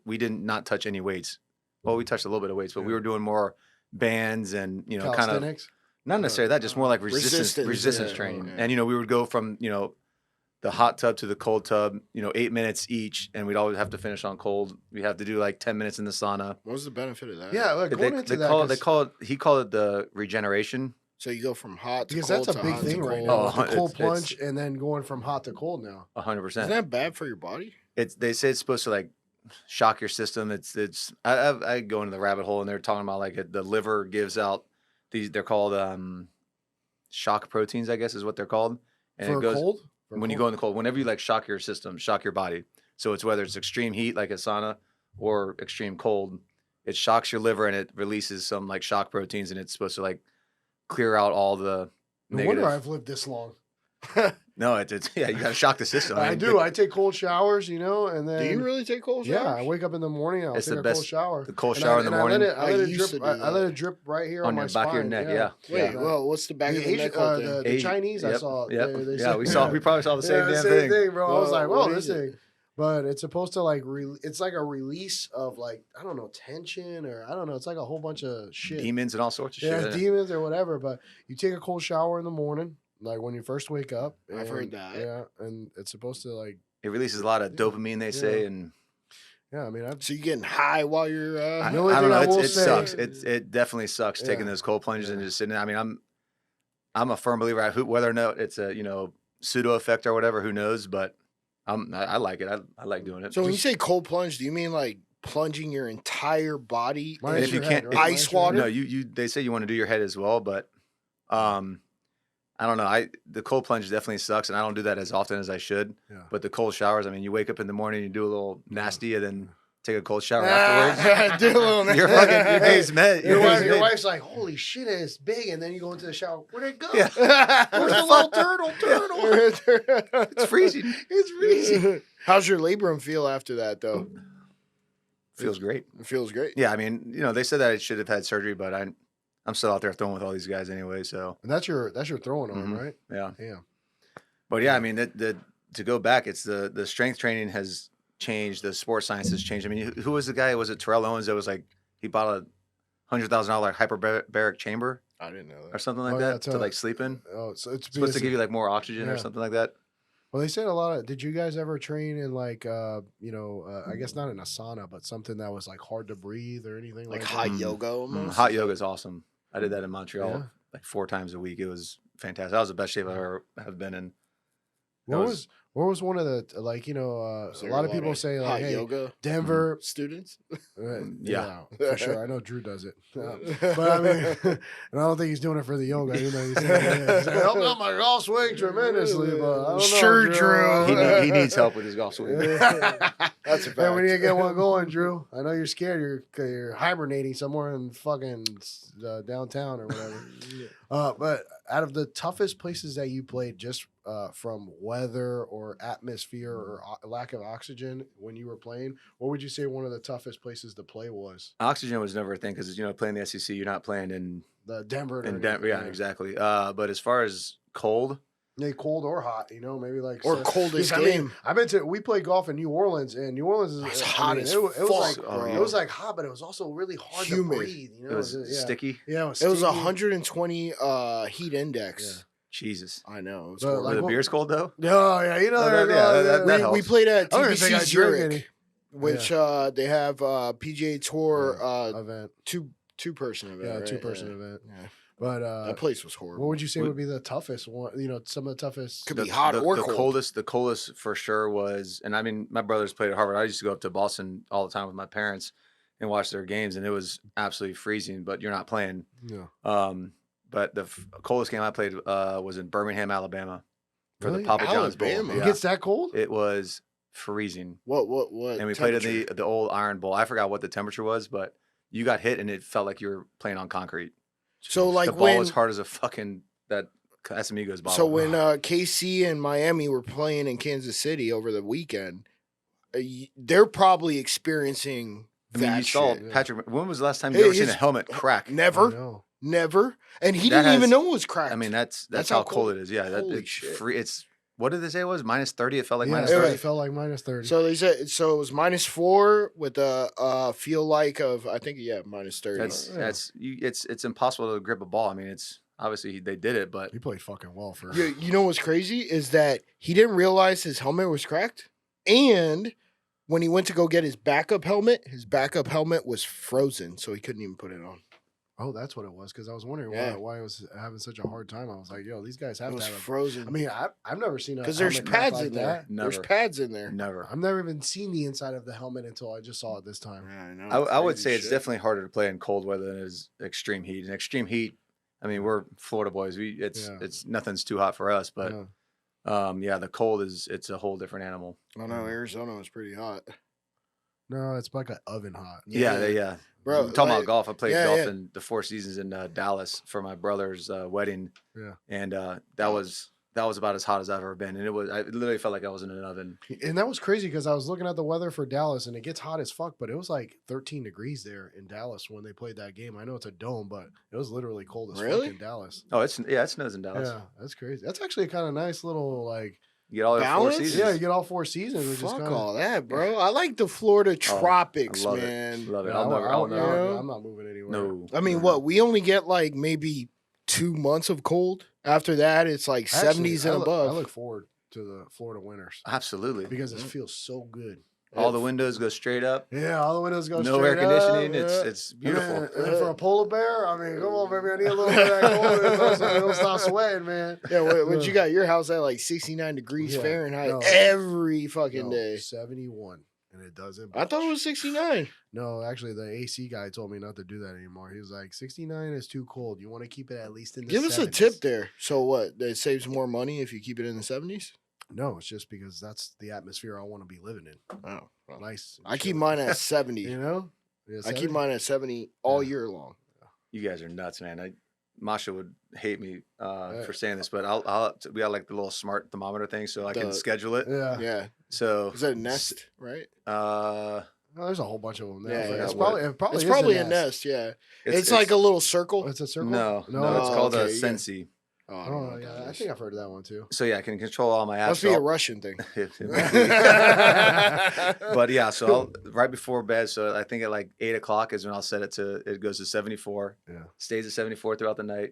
we didn't not touch any weights. Well, we touched a little bit of weights, but we were doing more bands and kind of Calisthenics? not necessarily that, just more like resistance Resistance, yeah. training. Yeah. And we would go from the hot tub to the cold tub, 8 minutes each, and we'd always have to finish on cold. We have to do like 10 minutes in the sauna. What was the benefit of that? Yeah, like going into that. He called it the regeneration. So you go from hot to because cold that's a to big hot to thing right cold. now. Oh, with the cold it's- plunge and then going from hot to cold now. 100%. Isn't that bad for your body? They say it's supposed to like shock your system. I go into the rabbit hole and they're talking about like the liver gives out they're called shock proteins, I guess is what they're called. And For it goes cold? For when you go in the cold, whenever you like shock your system, shock your body. So it's whether it's extreme heat like a sauna or extreme cold, it shocks your liver and it releases some like shock proteins and it's supposed to like clear out all the No wonder negative. I've lived this long. No, it's yeah, you got to shock the system. I mean, do. I take cold showers, and then Do you really take cold showers? Yeah, I wake up in the morning. I'll It's take the a cold best- shower. the cold And shower in the morning I let it used to drip. do I let that. it drip right here on on my your back of your spine, neck. yeah. Yeah. Wait, Yeah. well, what's the back The of the Asian- neck hold the then? Chinese, I Yep, saw. Yep. They Yeah, we probably saw the same yeah, damn same thing. bro. I was like, Well, whoa, what this is it? thing. But it's supposed to like it's like a release of like I don't know tension or I don't know. It's like a whole bunch of shit. Demons and all sorts of Yeah, shit. demons or whatever. But you take a cold shower in the morning, like when you first wake up. I've heard and- that. Yeah, and it's supposed to like It releases a lot of dopamine, they say, Yeah. and yeah. I mean, I've So you're getting high while you're. I The only don't thing know. I will It say- sucks. It definitely sucks taking Yeah. those cold plunges and Yeah. just sitting there. I mean, I'm a firm believer. Whether or not it's a pseudo effect or whatever, who knows? But I like it. I like doing it. So when you say cold plunge, do you mean like plunging your entire body Mine And is if in you your head, can't- right? ice Mine's your water? head. no, they say you want to do your head as well, but I don't know. The cold plunge definitely sucks, and I don't do that as often as I should. Yeah. But the cold showers, I mean, you wake up in the morning, you do a little nasty, and then take a cold shower afterwards. Do a little. Your day's met. Your, day's your made. wife's like, "Holy shit, it's big!" And then you go into the shower. Where'd it go? Yeah. Where's the little turtle? It's freezing. It's freezing. How's your labrum feel after that, though? Feels great. It feels great. Yeah, I mean, they said that I should have had surgery, but I'm still out there throwing with all these guys anyway. So And that's your throwing arm, Mhm. right? yeah. Damn. But yeah, I mean, to go back, it's the strength training has changed. The sports science has changed. I mean, who was the guy? Was it Terrell Owens that was like he bought a $100,000 hyperbaric chamber I didn't know or that. something like Oh, yeah, that to like sleep in? Oh, so it's Supposed because to give you like more oxygen or yeah. something like that. Well, they said a lot of. Did you guys ever train in like, I guess not in a sauna, but something that was like hard to breathe or anything Like like hot that? yoga almost. Hot yoga is awesome. I did that in Montreal Yeah. like 4 times a week. It was fantastic. That was the best shape I ever have been in. What was one of the like Is a there lot of people say hot like, hey, yoga Denver. students. Yeah. for sure. I know Drew does it, but I mean, and I don't think he's doing it for the yoga. He's helping out my golf swing tremendously, but I don't know, Sure, Drew. He needs help with his golf swing. That's a Hey, fact. we need to get one going, Drew. I know you're scared. You're hibernating somewhere in fucking downtown or whatever. But out of the toughest places that you played, just from weather or atmosphere or lack of oxygen when you were playing, what would you say one of the toughest places to play was? Oxygen was never a thing because playing the SEC, you're not playing in The Denver. Denver. Yeah, exactly. But as far as cold, Yeah, cold or hot, maybe like Or coldest I mean, game. I've been to. We played golf in New Orleans, and New Orleans is It's I hot mean, as it was fuck, like bro. it was like hot, but it was also really hard Humid. to breathe. it was yeah. sticky. Yeah, it was. It was sticky. 120 heat index. Jesus. I know. It was But, horrible. like, Were the beers cold though? Oh yeah, that we helps. played at I don't even think I TBC drank Zurich, any. which they have PGA Tour event. two person event. Yeah, right? 2-person event. Yeah. But That place was horrible. what would you say would be the toughest one? Some of the toughest. Could be hot or the cold. The coldest for sure was, and I mean, my brothers played at Harvard. I used to go up to Boston all the time with my parents and watch their games, and it was absolutely freezing. But you're not playing. Yeah. But the coldest game I played was in Birmingham, Alabama, for Really? the Papa John's Bowl. Alabama? It Yeah. gets that cold? It was freezing, What? and we played temperature? in the old Iron Bowl. I forgot what the temperature was, but you got hit, and it felt like you were playing on concrete. So like the ball when was hard as a fucking that Casamigos bottle. so when KC and Miami were playing in Kansas City over the weekend, they're probably experiencing I mean, that you saw shit. Patrick. When was the last time you ever seen a his- helmet crack? I Never, know. never, and he That didn't even has- know it was cracked. I mean, that's That's how how cold cold- it is. Yeah, holy it's shit. free. It's what did they say it was? -30. It felt like Yeah, -30. it felt like -30. so they said so it was -4 with a feel like of I think -30. It's impossible to grip a ball. I mean, it's obviously they did it, but he played fucking well for. You know what's crazy is that he didn't realize his helmet was cracked, and when he went to go get his backup helmet was frozen, so he couldn't even put it on. Oh, that's what it was. Because I was wondering Yeah. why I was having such a hard time. I was like, yo, these guys have It to was have. frozen. I mean, I've never seen a because there's helmet crack pads like in there. that. There's Never. pads in there. never. I've never even seen the inside of the helmet until I just saw it this time. Yeah, I know. I would crazy say it's shit. definitely harder to play in cold weather than it is extreme heat. And extreme heat, I mean, we're Florida boys. It's nothing's too hot for us, but Yeah. the cold it's a whole different animal. I know Arizona was pretty hot. No, it's like an oven hot. Yeah. Bro, We're talking like- about golf. I played yeah, golf yeah. in the 4 seasons in Dallas for my brother's wedding. Yeah. And that was about as hot as I've ever been. And I literally felt like I was in an oven. And that was crazy because I was looking at the weather for Dallas and it gets hot as fuck, but it was like 13 degrees there in Dallas when they played that game. I know it's a dome, but it was literally cold as Really? fuck in Dallas. Oh, it snows in Dallas. Yeah, that's crazy. That's actually a kind of nice little like. You get all the 4 Balance? seasons. Yeah, you get all 4 seasons. Which is Fuck kinda, all that, bro. I like the Florida tropics, I love man. it. Love it. Yeah, I'll never. I'm not moving anywhere. No. I mean, what? We only get like maybe 2 months of cold. After that, it's like Actually, 70s and I above. look forward to the Florida winters Absolutely. because it feels so good. All the windows go straight up. Yeah, all the windows go No straight air conditioning. up. It's beautiful. Man, and for a polar bear, I mean, come on, baby. I need a little bit of that cold. So don't stop sweating, man. Yeah, what you got? Your house at like 69 degrees Yeah, Fahrenheit no. every fucking No, day. 71, and it doesn't. I thought it budge. was 69. No, actually, the AC guy told me not to do that anymore. He was like, 69 is too cold. You want to keep it at least in the Give us a 70s. tip there. So what? It saves more money if you keep it in the 70s? No, it's just because that's the atmosphere I want to be living in. Oh, well. Nice. and I keep chilly. mine at 70. You know? Yeah, I keep 70? mine at 70 all Yeah. year long. You guys are nuts, man. Masha would hate me Yeah. for saying this, but we got like the little smart thermometer thing, so I can The- schedule it. Yeah. Yeah. So Is that a Nest, right? I Oh, there's a whole bunch of them now. Yeah, It's yeah. probably a a nest. Yeah, it's like a little circle. It's a circle. No, it's Oh, called okay, a yeah. sensi. Oh, I don't know Oh what yeah, that I is. think I've heard of that one too. So yeah, I can control all my Must be a astral. Russian thing. It might be. But yeah, so right before bed, so I think at like 8 o'clock is when I'll set it to. It goes to 74. Yeah. Stays at 74 throughout the night,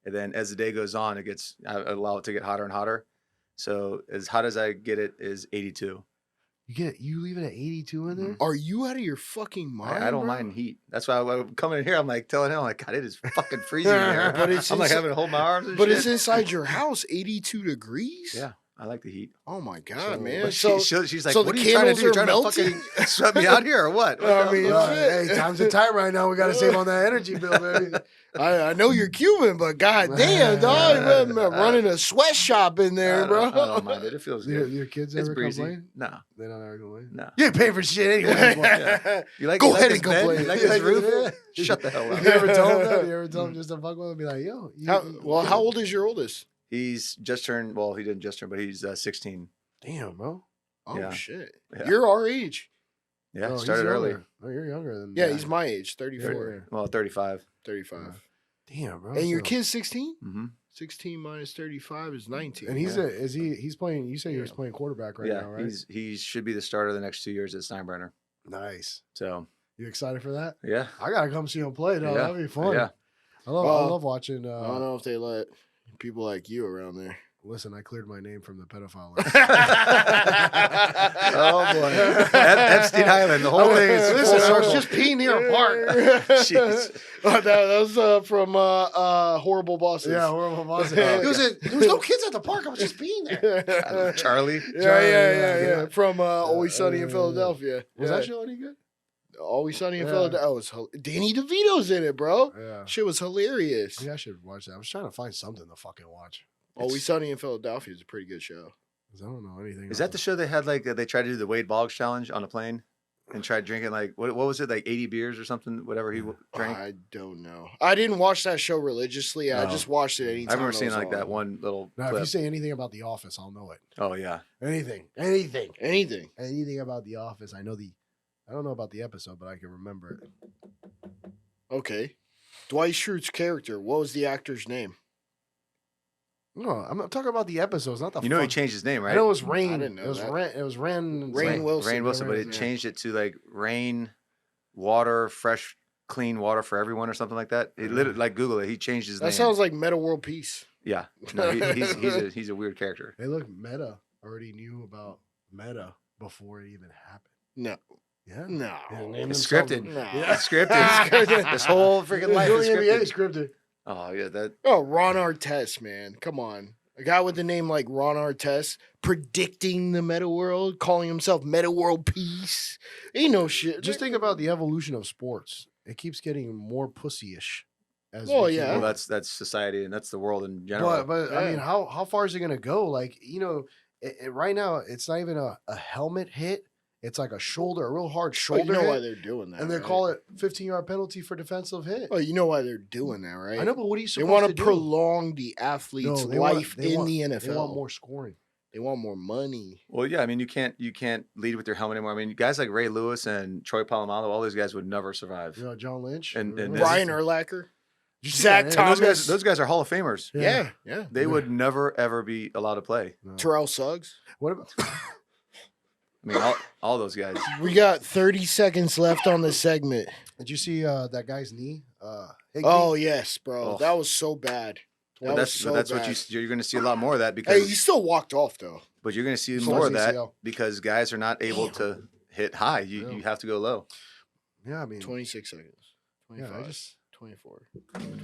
and then as the day goes on, I allow it to get hotter and hotter. So as hot as I get it is 82. You leave it at 82 in there? Are you out of your fucking mind? I don't bro? mind heat. That's why I'm coming in here. I'm like telling him, I'm like, God, it is fucking freezing in here. But it's I'm like inside- having to hold my arms. And But shit. it's inside your house, 82 degrees. Yeah, I like the heat. Oh my god, So- man. But So she's like, so what the are you trying to candles do? You're are trying melting? to fucking sweat me out here or what? I mean, Hey, times are tight right now. We got to save on that energy bill, baby. I know you're Cuban, but god damn, dog, you're running a sweatshop in there, bro. I don't mind it. It feels good. Your kids It's ever breezy. complain? No, They don't ever complain? no. You ain't paying for shit anyway. boy. You like Go you like ahead this and bed? complain. You like You this like roof? this? Shut the hell You up. ever tell them that? You ever tell them just to fuck with them? Be like, yo. How old is your oldest? He's just turned. Well, he didn't just turn, but he's 16. Damn, bro. Oh Yeah. shit. Yeah. You're our age. Yeah, Oh, he's started early. younger. Oh, you're younger than Yeah, that. he's my age, 34, Well, 35. 35. Damn, bro. And your So- kid's 16? Mm-hmm. 16 minus 35 is 19. And he's yeah. he's playing. You say he was Yeah. playing quarterback right Yeah, now, right? he should be the starter the next 2 years at Steinbrenner. Nice. So You excited for that? yeah, I gotta come see him play. Though. Yeah. That'd be fun. yeah. I Uh, love watching. I don't know if they let people like you around there. Listen, I cleared my name from the pedophile list. Oh boy, Epstein Island. The whole thing is full Listen, I was circle. just peeing here apart. Jeez. That was from Horrible Bosses. Yeah, horrible boss. Yeah. There was no kids at the park. I was just peeing there. Charlie. Yeah. From Always Sunny in Philadelphia. Was Yeah. that show any good? Always Sunny in Yeah. Philadelphia? Oh, Danny DeVito's in it, bro. Yeah. Shit was hilarious. Yeah, I should watch that. I was trying to find something to fucking watch. Always Sunny in Philadelphia is a pretty good show. 'Cause I don't know anything. Is that the show they had? Like they tried to do the Wade Boggs challenge on a plane, and tried drinking like what was it, like 80 beers or something, whatever he drank. I don't know. I didn't watch that show religiously. I No. just watched it anytime. I remember it seeing was like on. that one little Now, if clip. you say anything about The Office, I'll know it. Oh yeah, Anything Anything. about The Office. I don't know about the episode, but I can remember it. Okay. Dwight Schrute's character. What was the actor's name? No, I'm not talking about the episodes, not the. you know he fuck- changed his name, I right? know it was Rain. I didn't know it was that. Ren. It was Ren. Rainn Wilson. Rain Wilson, but it Yeah. changed it to like Rain, water, fresh, clean water for everyone or something like that. It literally, like Google it. He changed his That name. sounds like Meta World Peace. Yeah, no, he's a weird character. Hey, look, Meta already knew about Meta before it even happened. No. Yeah. No. They named It's themselves- scripted. No. Yeah. It's scripted. This whole freaking life is Doing NBA scripted. scripted. Oh yeah, that Oh, Ron Artest, man. Come on. A guy with a name like Ron Artest predicting the meta world, calling himself Meta World Peace. Ain't no shit. Just think about the evolution of sports. It keeps getting more pussyish. As Well, we keep yeah. well, going. that's society and that's the world in general. But I mean, Yeah. how far is it gonna go? Like, right now, it's not even a helmet hit. It's like a real hard Oh, shoulder you know why hit, they're doing that. and they right? call it 15-yard penalty for defensive hit. Oh, you know why they're doing that, right? I know, but what are you They supposed want to to do? prolong the athlete's No, they want- life they in want- the NFL. They want more scoring. They want more money. Well, yeah, I mean, you can't lead with your helmet anymore. I mean, guys like Ray Lewis and Troy Polamalu, all those guys would never survive. You know, John Lynch And Remember this- Brian that? Urlacher. Did you see Zach that? Thomas. Those guys are Hall of Famers. Yeah. They would never ever be allowed to play. No. Terrell Suggs. What about? I mean, all those guys. We got 30 seconds left on the segment. Did you see that guy's knee? Higbee? Oh, yes, bro. Oh. That was so bad. That was so that's bad. what you're going to see a lot more of that Hey, because he still walked off, though. but you're going to see So more was of that ACL. because guys are not able to hit high. You Yeah. you have to go low. Yeah, I mean, 26 seconds. yeah, 25. 24.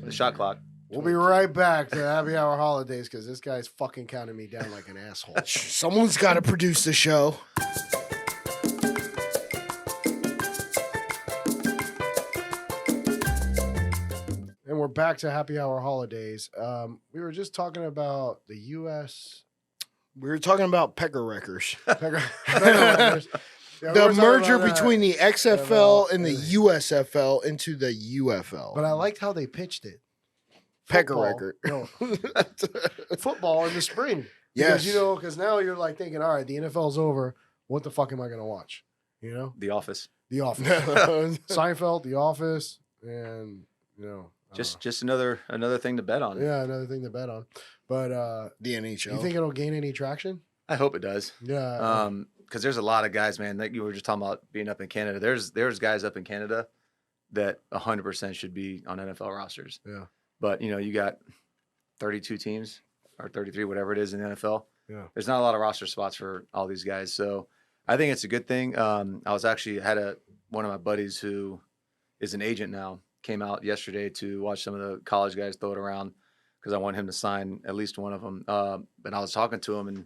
The shot clock. we'll be right back to Happy Hour Holidays because this guy's fucking counting me down like an asshole. Someone's got to produce the show. And we're back to Happy Hour Holidays. We were just talking about the U.S. We were talking about pecker wreckers. Yeah, The merger between the. the XFL and the USFL into the UFL. But I liked how they pitched it. Pecker Football- record. No, football in the spring. Yes. Because, because now you're like thinking, all right, the NFL's over. What the fuck am I going to watch? You know, The Office. The Office, Seinfeld, The Office, and Just another thing to bet on. yeah, another thing to bet on. But the NHL. you think it'll gain any traction? I hope it does. Yeah. Because there's a lot of guys, man. Like you were just talking about being up in Canada. There's guys up in Canada that 100% should be on NFL rosters. Yeah. But you got 32 teams or 33, whatever it is in the NFL. Yeah. There's not a lot of roster spots for all these guys, so I think it's a good thing. I was actually had one of my buddies who is an agent now came out yesterday to watch some of the college guys throw it around because I want him to sign at least one of them. And I was talking to him and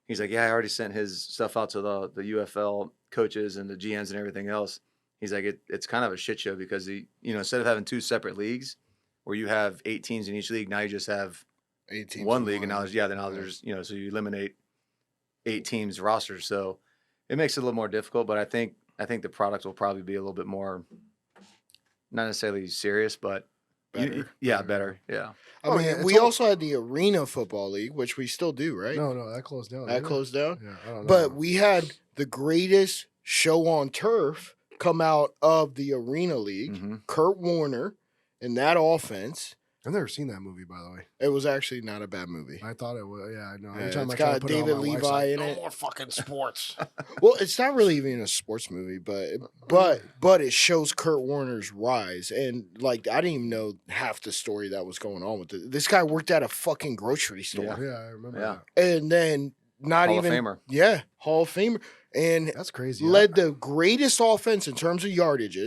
he's like, yeah, I already sent his stuff out to the UFL coaches and the GMs and everything else. He's like, it's kind of a shit show because instead of having 2 separate leagues where you have 8 teams in each league, now you just have 8 teams one league, and now there's so you eliminate 8 teams rosters. So it makes it a little more difficult, but I think the product will probably be a little bit more, not necessarily serious, but Better. Better. Yeah. I mean, we also had the Arena Football League, which we still do, right? No, that closed down. That closed down? Yeah, I don't know. But we had the greatest show on turf come out of the Arena League. Mm-hmm. Kurt Warner and that offense. I've never seen that movie, by the way. It was actually not a bad movie. I thought it was. Yeah, I know. Yeah, Every time it's I try to got put it on, David my wife's Levi like, in no it. more fucking sports. Well, it's not really even a sports movie, but it shows Kurt Warner's rise. And like I didn't even know half the story that was going on with it. This guy worked at a fucking grocery store. Yeah. Yeah, I remember Yeah. that. And then not Hall even of Famer. Yeah, Hall of Famer. And That's crazy. led the greatest offense in terms of yardage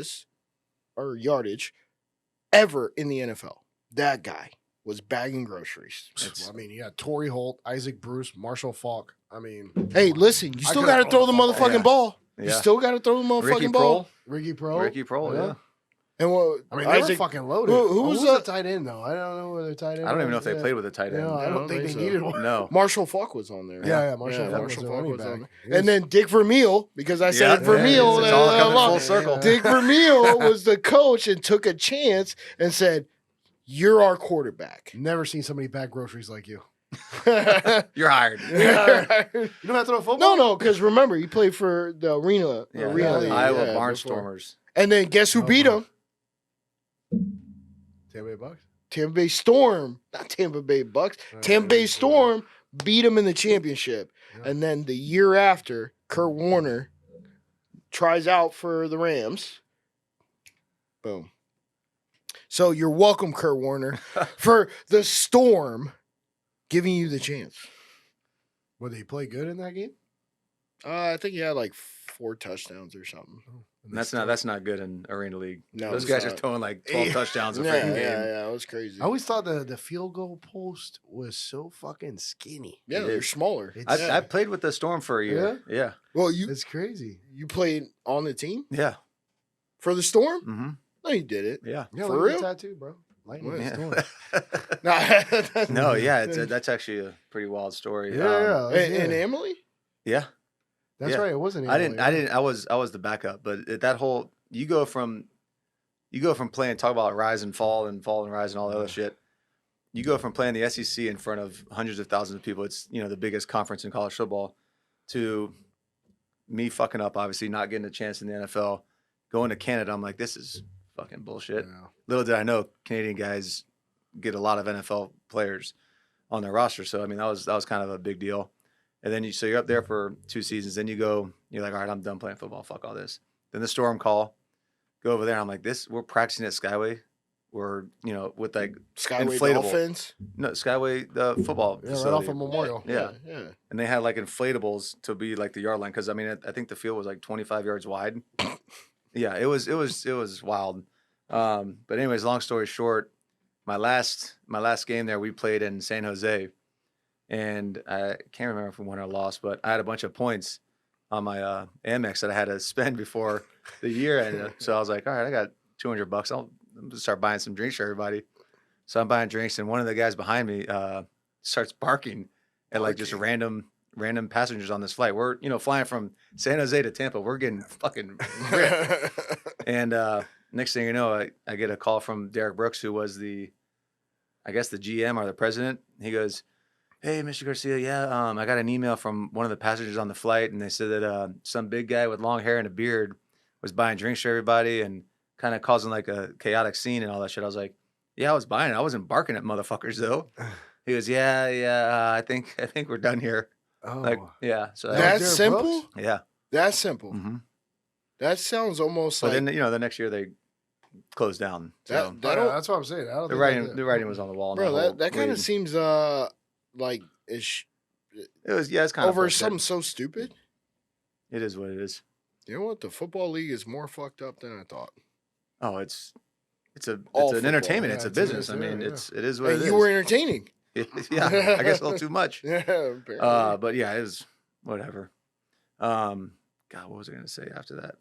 ever in the NFL. That guy was bagging groceries. I mean, you had Torrey Holt, Isaac Bruce, Marshall Falk. I mean, Hey, listen, you I still could've got to throw the thrown the football. motherfucking Yeah. ball. You Yeah. still got to throw the Ricky motherfucking ball. Prohl. Ricky Pro. Ricky Prohl, yeah. And what? I mean, they Isaac, were fucking loaded. who Who's was the tight end, though? I don't know where their tight end I don't even know was. if they played with a tight end. No, I I don't don't think think they so. needed one. No. Marshall Falk was on there. Yeah, Marshall Yeah, Falk Marshall was Falk the was running on back. there. And then Dick Vermeil, because I said Yeah, Vermeil. it's all coming long. full circle. Dick Vermeil was the coach and took a chance and said, "You're our quarterback." Never seen somebody pack groceries like you. You're hired. You don't have to throw a football? No, because remember, he played for the Arena Yeah, League. Iowa yeah, Barnstormers. And then guess who Oh, beat wow. him? Tampa Bay Bucks. Tampa Bay Storm. Not Tampa Bay Bucks. Tampa Bay Storm beat him in the championship. Yeah. And then the year after, Kurt Warner tries out for the Rams. Boom. So you're welcome, Kurt Warner, for the Storm giving you the chance. Well, did he play good in that game? I think he had like 4 touchdowns or something. And they That's not good in Arena League. No, Those it's guys are not. throwing like 12 Yeah. touchdowns a Yeah, freaking game. yeah, it was crazy. I always thought the field goal post was so fucking skinny. Yeah, It they're is. smaller. It's- Yeah. I played with the Storm for a year. Yeah. Well, you It's crazy. played on the team Yeah. for the Storm? Mm-hmm. No, you did it. Yeah. Yeah, For look at real? the tattoo, bro. Lightning Yeah. storm. No, yeah, that's actually a pretty wild story. Yeah, And Emily? Yeah. That's yeah. right. It wasn't. I Emily, didn't. I was the backup, but that whole you go from playing, talk about rise and fall and rise and all that other shit. You go from playing the SEC in front of hundreds of thousands of people. It's the biggest conference in college football. To me fucking up, obviously not getting a chance in the NFL, going to Canada. I'm like, this is fucking bullshit. Yeah. Little did I know, Canadian guys get a lot of NFL players on their roster. So I mean, that was kind of a big deal. And then you're up there for 2 seasons. Then you're like, all right, I'm done playing football. Fuck all this. Then the Storm call, go over there. And I'm like, we're practicing at Skyway. We're with like Skyway inflatable. Dolphins? No, Skyway, the football Yeah, right facility. off of Memorial. Yeah. Yeah. And they had like inflatables to be like the yard line because I mean I think the field was like 25 yards wide. Yeah, it was wild. But anyways, long story short, my last game there we played in San Jose, and I can't remember if we won or lost, but I had a bunch of points on my Amex that I had to spend before the year ended. So I was like, all right, I got $200. I'm gonna start buying some drinks for everybody. So I'm buying drinks, and one of the guys behind me starts barking at like just random passengers on this flight. We're flying from San Jose to Tampa. We're getting fucking ripped. And next thing you know, I get a call from Derek Brooks, who was the GM or the president. He goes, Hey, Mr. Garcia, yeah, I got an email from one of the passengers on the flight, and they said that some big guy with long hair and a beard was buying drinks for everybody and kind of causing like a chaotic scene and all that shit. I was like, yeah, I was buying it. I wasn't barking at motherfuckers though. He goes, yeah, I think we're done here. Like, Oh, yeah, so That- That's Derek simple. Brooks? yeah. That's simple. hmm That sounds almost But like then the next year they closed down. So that. That yeah, don't, that's what I'm saying. I don't the think writing was on the wall. in bro. whole That kind of league. seems like it's It's kind of over bullshit. something so stupid. It is what it is. You know what? The football league is more fucked up than I thought. Oh, it's an All football. entertainment. Yeah, it's a it's a- business. yeah, I mean, yeah. it is what And it you is. were entertaining. Yeah, I guess a little too much. Yeah, apparently. But yeah, it was whatever. God, what was I gonna say after that?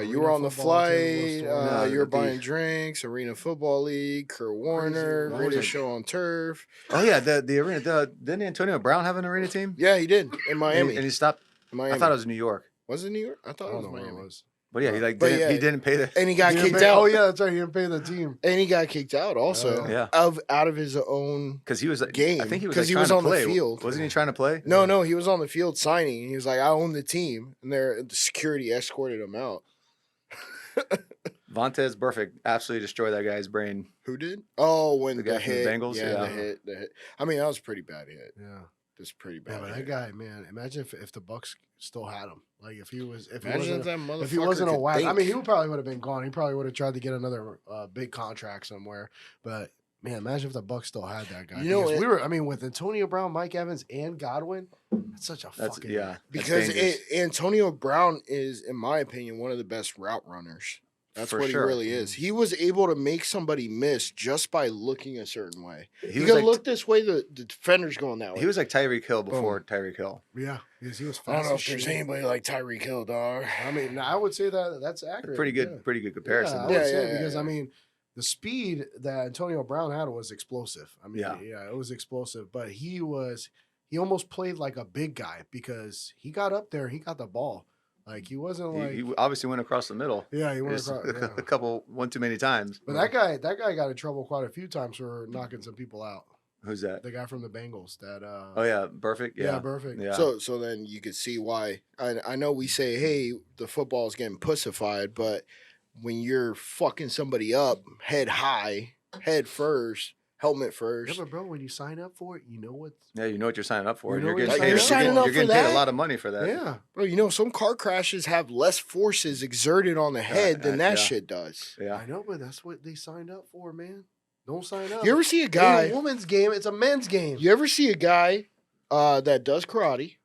You were on the flight. No, You were the- buying drinks. Arena Football League. Kurt Warner. Crazy. Greatest Wasn't- show on turf. Oh yeah, the arena. Didn't Antonio Brown have an arena team? Yeah, he did in Miami. And he stopped. In Miami. I thought it was New York. Was it New York? I I thought it don't was know where Miami. it was. But yeah, he But he yeah. didn't pay the. And he got He didn't kicked pay- out. Oh yeah, that's right. He didn't pay the team. And he got kicked out also. Yeah, Out of his own. because he was like, Game, I think he was 'cause like, he trying was to on the play. field. Wasn't he trying to play? No, he was on the field signing. And he was like, I own the team. And the security escorted him out. Vontez Burfict absolutely destroyed that guy's brain. Who did? Oh, when The the, guy from the hit. Bengals? Yeah, Yeah. the hit. I mean, that was a pretty bad hit. Yeah. That's pretty Yeah, bad. but that hit. guy, man, imagine if the Bucks still had him. Like if he was, if he Imagine wasn't, if that motherfucker if he wasn't a could whack. I think. mean, he probably would have been gone. He probably would have tried to get another big contract somewhere. But man, imagine if the Bucks still had that guy. You know, Because it- we were. I mean, with Antonio Brown, Mike Evans, and Godwin, that's such a That's fucking yeah. because that's dangerous. Antonio Brown is, in my opinion, one of the best route runners. That's For what sure. he really is. He was able to make somebody miss just by looking a certain way. He He was could like look this way, the defender's going that way. he was like Tyreek Hill before Tyreek Hill. Yeah, because he was fast. I don't know as if there's shit. anybody like Tyreek Hill, dog. I mean, I would say that that's accurate. Pretty good, Yeah. pretty good comparison. Yeah, I though. would Yeah, say yeah, because yeah. I mean, the speed that Antonio Brown had was explosive. I mean, Yeah. it was explosive. But he almost played like a big guy because he got up there, he got the ball. Like he wasn't like He obviously went across the middle. yeah, he went Just across. a Yeah. couple, one too many times. But that guy got in trouble quite a few times for knocking some people out. Who's that? The guy from the Bengals that Oh yeah, perfect. yeah, Yeah, perfect. yeah. So then you could see why. I know we say, hey, the football is getting pussified, but when you're fucking somebody up, head high, head first, helmet Yeah, first. but bro, when you sign up for it, you know what? Yeah, you know what you're signing up for. You know You're what getting you're paid. signing up You're for getting paid that? a lot of money for that. Yeah, Bro, you know, some car crashes have less forces exerted on the head than that yeah. shit does. Yeah. I know, but that's what they signed up for, man. Don't sign up. You ever see a It ain't guy? a woman's game; it's a men's game. You ever see a guy that does karate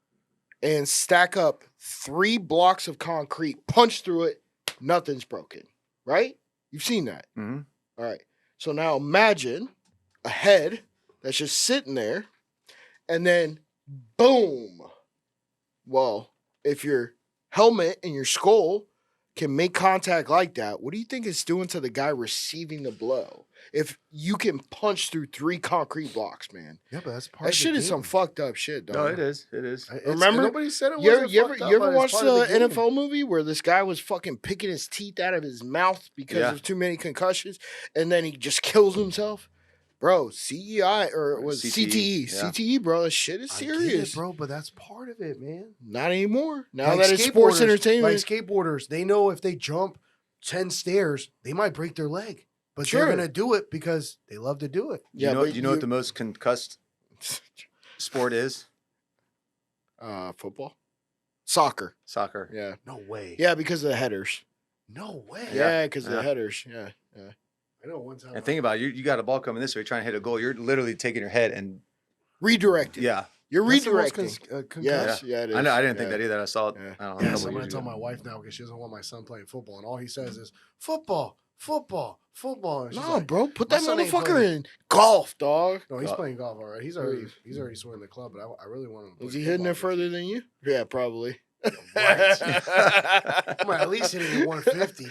and stack up 3 blocks of concrete, punch through it, nothing's broken, right? You've seen that. hmm All right. So now imagine a head that's just sitting there and then boom. Well, if your helmet and your skull can make contact like that, what do you think it's doing to the guy receiving the blow? If you can punch through 3 concrete blocks, man. Yeah, but that's part That of shit the is some game. fucked up shit, dog. No, it is. It is. Remember? Nobody said it You ever, wasn't you ever, fucked up, you ever but it's watched part of the game. NFL movie where this guy was fucking picking his teeth out of his mouth because Yeah. of too many concussions, and then he just kills himself? Bro, CEI or was CTE, CTE? yeah. CTE, bro. This shit is I get it, serious. bro, but that's part of it, man. Not anymore. Now Like that it's sports skateboarders- entertainment. like skateboarders, they know if they jump 10 stairs, they might break their leg, but Sure. they're gonna do it because they love to do it. yeah, Do but you know what the most concussed sport is? football, soccer. Soccer. Yeah, No way. yeah, because of the headers. No way. Yeah, because of yeah. the headers. Yeah, I know one time. And think about it, you got a ball coming this way, trying to hit a goal. You're literally taking your head and redirecting. yeah. You're That's the most redirecting. concussed. Yes, yeah, it is. I know. I didn't think Yeah. that either. I saw it. Yeah. I don't know. a Yes, couple I'm years gonna tell ago. my wife now because she doesn't want my son playing football, and all he says is football, football, football. And she's No, like, bro, put my that son ain't motherfucker playing. in golf, dog. no, he's Uh, playing golf already. He's already swinging the club, but I really want him. To Was play he hitting football it further than you? Yeah, probably. Right. I'm at least hitting it 150.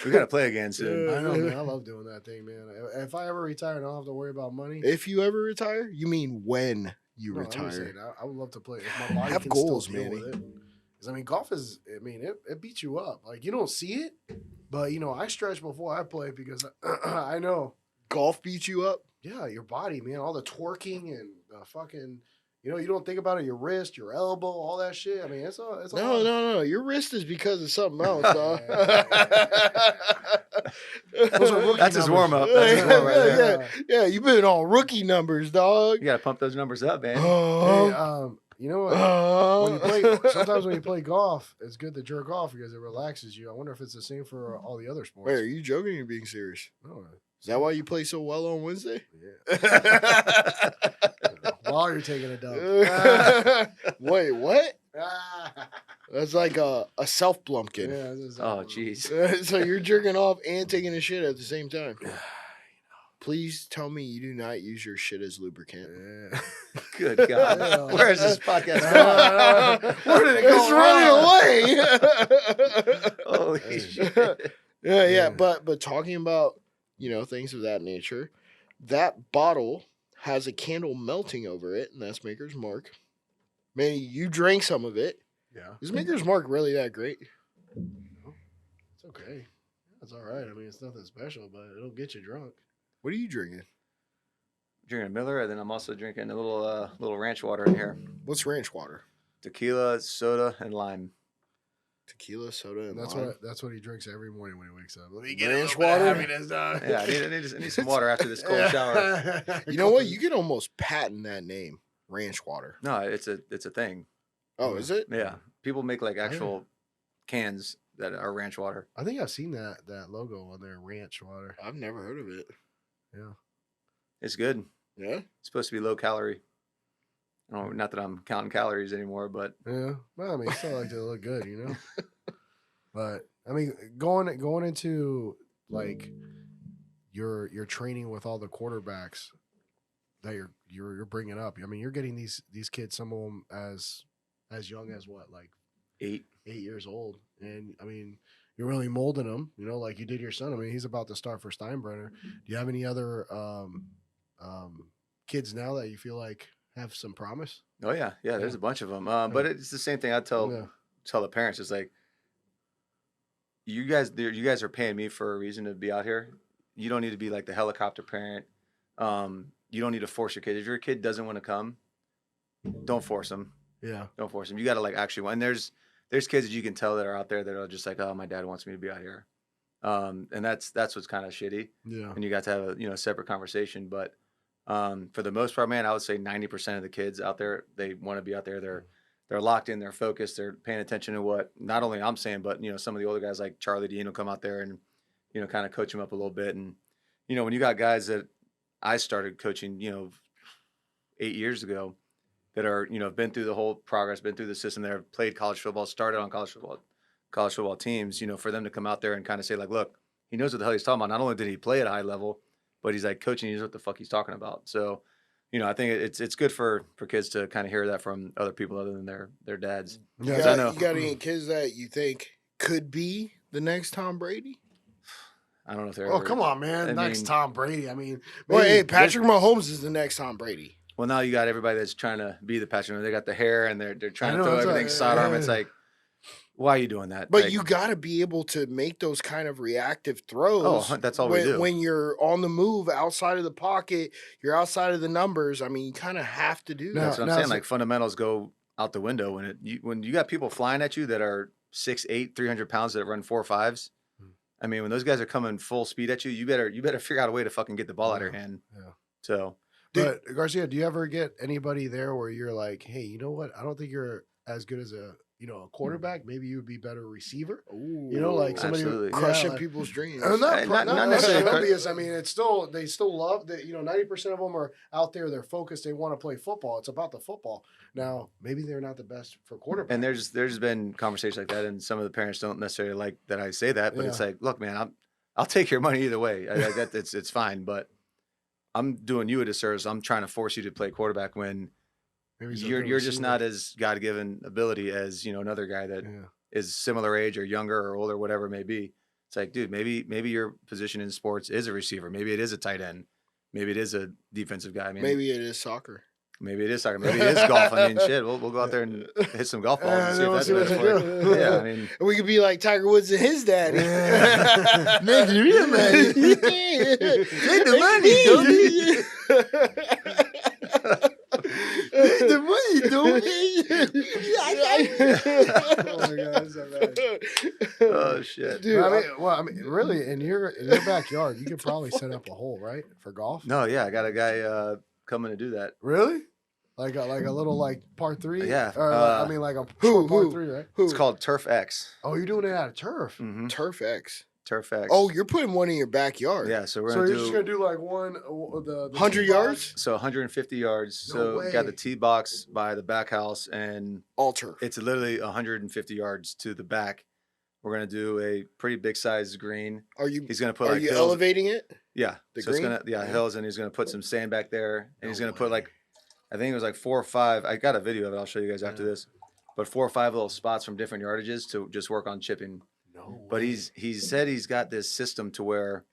We got to play again soon. Yeah. I know, man. I love doing that thing, man. If I ever retire, I don't have to worry about money. If you ever retire, you mean when you No, I'm just retire? saying, I would love to play. If my body Have can goals, still deal Manny. with it. 'Cause, I mean, golf is. I mean, it beats you up. Like you don't see it, but I stretch before I play because I know. Golf beats you up. yeah, your body, man, all the twerking and fucking, you don't think about it, your wrist, your elbow, all that shit. I mean, it's a lot of- No. Your wrist is because of something else, dog. Those are rookie That's his numbers. warm up. That's his warm right there. Yeah, you've been on rookie numbers, dog. You got to pump those numbers up, man. Hey, you know what? When you play, sometimes when you play golf, it's good to jerk off because it relaxes you. I wonder if it's the same for all the other sports. Wait, are you joking or are you being serious? No, Is that why you play so well on Wednesday? yeah. While you're taking a dump. Wait, what? Ah. That's like a self blumpkin. Yeah, this is- Oh, jeez. So you're jerking off and taking a shit at the same time. Please tell me you do not use your shit as lubricant. Yeah. Good God. Yeah. Where is this podcast going? Where did it go? It's running away. Holy shit. Yeah. Yeah. But talking about, things of that nature, that bottle has a candle melting over it, and that's Maker's Mark. Manny, you drank some of it. Yeah. Is Maker's Mark really that great? It's okay. It's all right. I mean, it's nothing special, but it'll get you drunk. What are you drinking? Drinking a Miller, and then I'm also drinking a little ranch water in here. What's ranch water? Tequila, soda, and lime. Tequila, soda, and That's lime. that's what he drinks every morning when he wakes up. Let me get get ranch ranch water. water. Happiness, dog. Yeah, I need some water after this cold shower. You know what? You could almost patent that name, ranch water. No, it's a thing. Oh, is it? Yeah, people make like actual cans that are ranch water. I think I've seen that logo on there, ranch water. I've never heard of it. Yeah. It's good. Yeah. It's supposed to be low calorie. Not that I'm counting calories anymore, but Yeah. Well, I mean, still like to look good, But I mean, going into like your training with all the quarterbacks that you're bringing up. I mean, you're getting these kids, some of them as young as what, like 8 years old, and I mean, you're really molding them, like you did your son. I mean, he's about to start for Steinbrenner. Do you have any other kids now that you feel like have some promise? Oh yeah. There's a bunch of them. But it's the same thing. I tell the parents. It's like, you guys are paying me for a reason to be out here. You don't need to be like the helicopter parent. You don't need to force your kid. If your kid doesn't want to come, don't force them. Yeah. Don't force them. You got to like actually want. And there's kids that you can tell that are out there that are just like, oh, my dad wants me to be out here. And that's what's kind of shitty. Yeah. And you got to have a separate conversation. But for the most part, man, I would say 90% of the kids out there, they want to be out there. They're locked in, they're focused, they're paying attention to what not only I'm saying, but some of the older guys like Charlie Dean will come out there and kind of coach them up a little bit. And when you got guys that I started coaching 8 years ago that are been through the whole progress, been through the system, that have played college football, started on college football teams, for them to come out there and kind of say like, look, he knows what the hell he's talking about. Not only did he play at a high level, but he's like coaching, he knows what the fuck he's talking about. So I think it's good for kids to kind of hear that from other people other than their dads. You I know. got any kids that you think could be the next Tom Brady? I don't know if they're. Oh, ever, come on, man. I Next mean- Tom Brady. I mean, Well, maybe- hey, Patrick Mahomes is the next Tom Brady. Well, now you got everybody that's trying to be the Patrick. They got the hair and they're trying I to know, throw it's everything like- sidearm. It's like, why are you doing that? But Like, you got to be able to make those kind of reactive throws. Oh, that's all we do. When you're on the move outside of the pocket, you're outside of the numbers. I mean, you kind of have to do No, that. that's what I'm now saying. it's Like fundamentals go out the window when you got people flying at you that are 6'8", 300 pounds that run 4.5s. I mean, when those guys are coming full speed at you, you better figure out a way to fucking get the ball out of your hand. Yeah. So But Garcia, do you ever get anybody there where you're like, hey, you know what? I don't think you're as good as a quarterback. Maybe you would be better receiver. Like somebody Absolutely. crushing like- people's dreams. Not not necessarily obvious. I mean, they still love that. 90% of them are out there. They're focused. They want to play football. It's about the football. Now, maybe they're not the best for quarterback. and there's been conversations like that, and some of the parents don't necessarily like that I say that, but it's like, look, man, I'll take your money either way. It's fine, but I'm doing you a disservice. I'm trying to force you to play quarterback when Maybe he's a you're good just receiver. not as God-given ability as another guy that is similar age or younger or older, whatever it may be. It's like, dude, maybe your position in sports is a receiver. Maybe it is a tight end. Maybe it is a defensive guy. I mean, Maybe it is soccer. maybe it is soccer. Maybe it is golf. I mean, shit, we'll go out there and hit some golf balls and see if that's we'll what see it's what for. they do. Yeah, I mean, We could be like Tiger Woods and his daddy. Make the real money. Take the money, The money, don't Oh my God, that's so bad. Oh shit. Dude, I mean, really, in your backyard, you could probably set up a hole, right, for golf. No, yeah, I got a guy coming to do that. Really? Like a little like par 3? Yeah, Or I mean like a who, short par who? 3, right? It's called Turf X. Oh, you're doing it out of turf. Mm-hmm. Turf X. Turf X. Oh, you're putting one in your backyard. yeah. So we're So gonna you're do just gonna do like one the 100 tee yards? so 150 yards. No So way. got the tee box by the back house, and All turf. it's literally 150 yards to the back. We're gonna do a pretty big size green. Are you He's gonna put are like you hills. elevating it? Yeah. the So it's green? gonna Yeah. hills, and he's gonna put some sand back there, and he's No gonna put way. like, I think it was like 4 or 5. I got a video of it. I'll show you guys after Yeah. this. But 4 or 5 little spots from different yardages to just work on chipping. No But way. he said he's got this system to where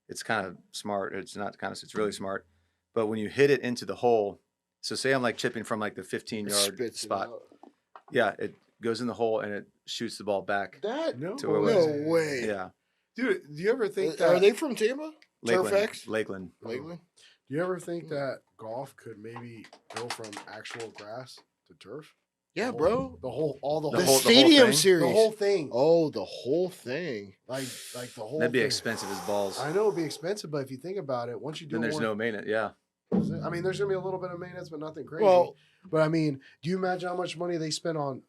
it's kind of smart. It's not kind of, it's really smart. But when you hit it into the hole, so say I'm like chipping from like the 15-yard Spits it spot. out. Yeah, it goes in the hole and it shoots the ball back. That No to where it no was. way. Yeah. Dude, do you ever think that Are they from Tampa? Turf Lakeland. X? Lakeland. Lakeland? Do you ever think that golf could maybe go from actual grass to turf? Yeah, The whole- bro. The whole all the, The The whole, whole stadium thing? series. the whole thing. Oh, the whole thing. Like the whole That'd be thing. expensive as balls. I know it'd be expensive, but if you think about it, once you do Then there's more, no maintenance. Yeah. I mean, there's gonna be a little bit of maintenance, but nothing crazy. Well, but I mean, do you imagine how much money they spend on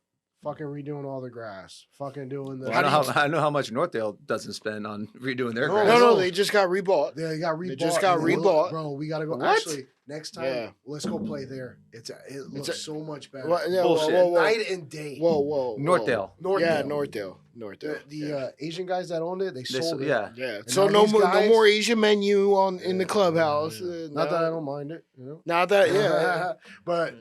fucking redoing all the grass, fucking doing the? Well, I know how much Northdale doesn't spend on redoing their No, grass. no, no. they just got rebought. They got rebought. They just got and they rebought. bro. We gotta go. What? Actually, next time, Yeah. let's go play there. It looks so much better. Well, yeah, Bullshit. Night and day. Whoa. Northdale. Yeah, Northdale. Northdale. The Asian guys that owned it, they sold it. Yeah. Yeah. And So now no these more, no guys- more Asian menu in the Yeah, clubhouse. yeah. Not that I don't mind it, you know. Not that. Yeah. but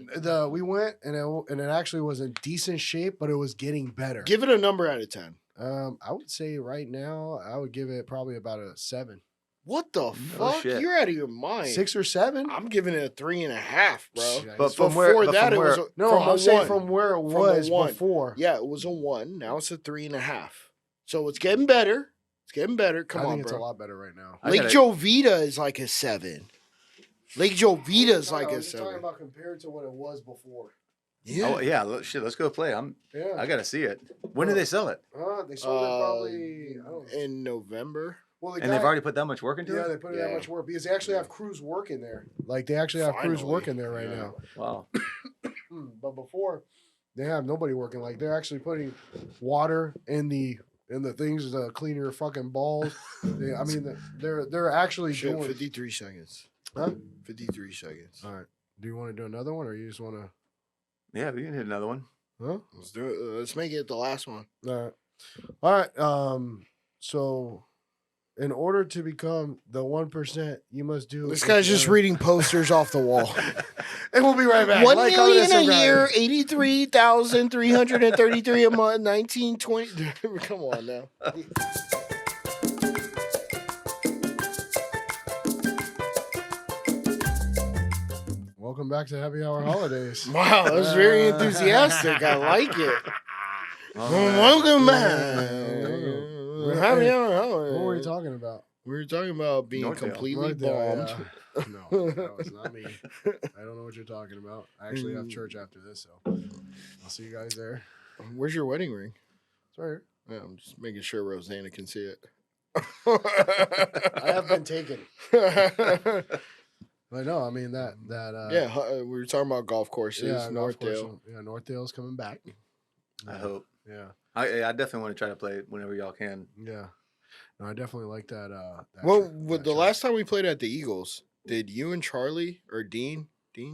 we went and it actually was in decent shape, but it was getting better. Give it a number out of 10. I would say right now I would give it probably about a 7, What the fuck? shit. You're out of your mind. 6 or 7. I'm giving it a 3.5, bro. Jeez. But Before from where? But that, from it was where? No, from I'm a saying 1. from where it From a was 1. before. Yeah, it was a 1. Now it's a 3.5. So it's getting better. It's getting better. Come I on, think it's bro. a lot better right now. I Lake gotta- Jovita is like a 7. Lake Jovita is like I'm a just talking 7. about compared to what it was before. Yeah. Oh yeah. Shit. Let's go play. Yeah. I gotta see it. When did they sell it? They sold it probably. I don't know. in November. Well, the And guy, they've already put that much work into yeah, it. they put in that Yeah. much work because they actually have crews working there. Like they actually have crews Finally. working there right Yeah. now. Wow. But before, they have nobody working. Like they're actually putting water in the things to clean your fucking balls. I mean, they're actually Shit, doing. 53 seconds. Huh? 53 seconds. All right. Do you want to do another one, or you just want to? Yeah, we can hit another one. Huh? Let's do it. Let's make it the last one. All right. All right. So, in order to become the 1%, you must do. This guy's just reading posters off the wall. And we'll be right back. 1 Like, comment, million a subscribe. year, 83,333 a month, 1920. Come on now. Welcome back to Happy Hour Holidays. Wow, that was very enthusiastic. I like it. Welcome back. Happy hour. What were you talking about? We were talking about being Northdale. completely Right there, bombed. yeah. No, that was not me. I don't know what you're talking about. I actually have church after this, so I'll see you guys there. Where's your wedding ring? It's right here. Yeah, I'm just making sure Rosanna can see it. I have been taken. But no, I mean that yeah, we were talking about golf courses, yeah, golf course, Northdale. yeah, Northdale's coming back. I hope. Yeah, I definitely want to try to play whenever y'all can. yeah. No, I definitely like that. Well, with the last time we played at the Eagles, did you and Charlie or Dean,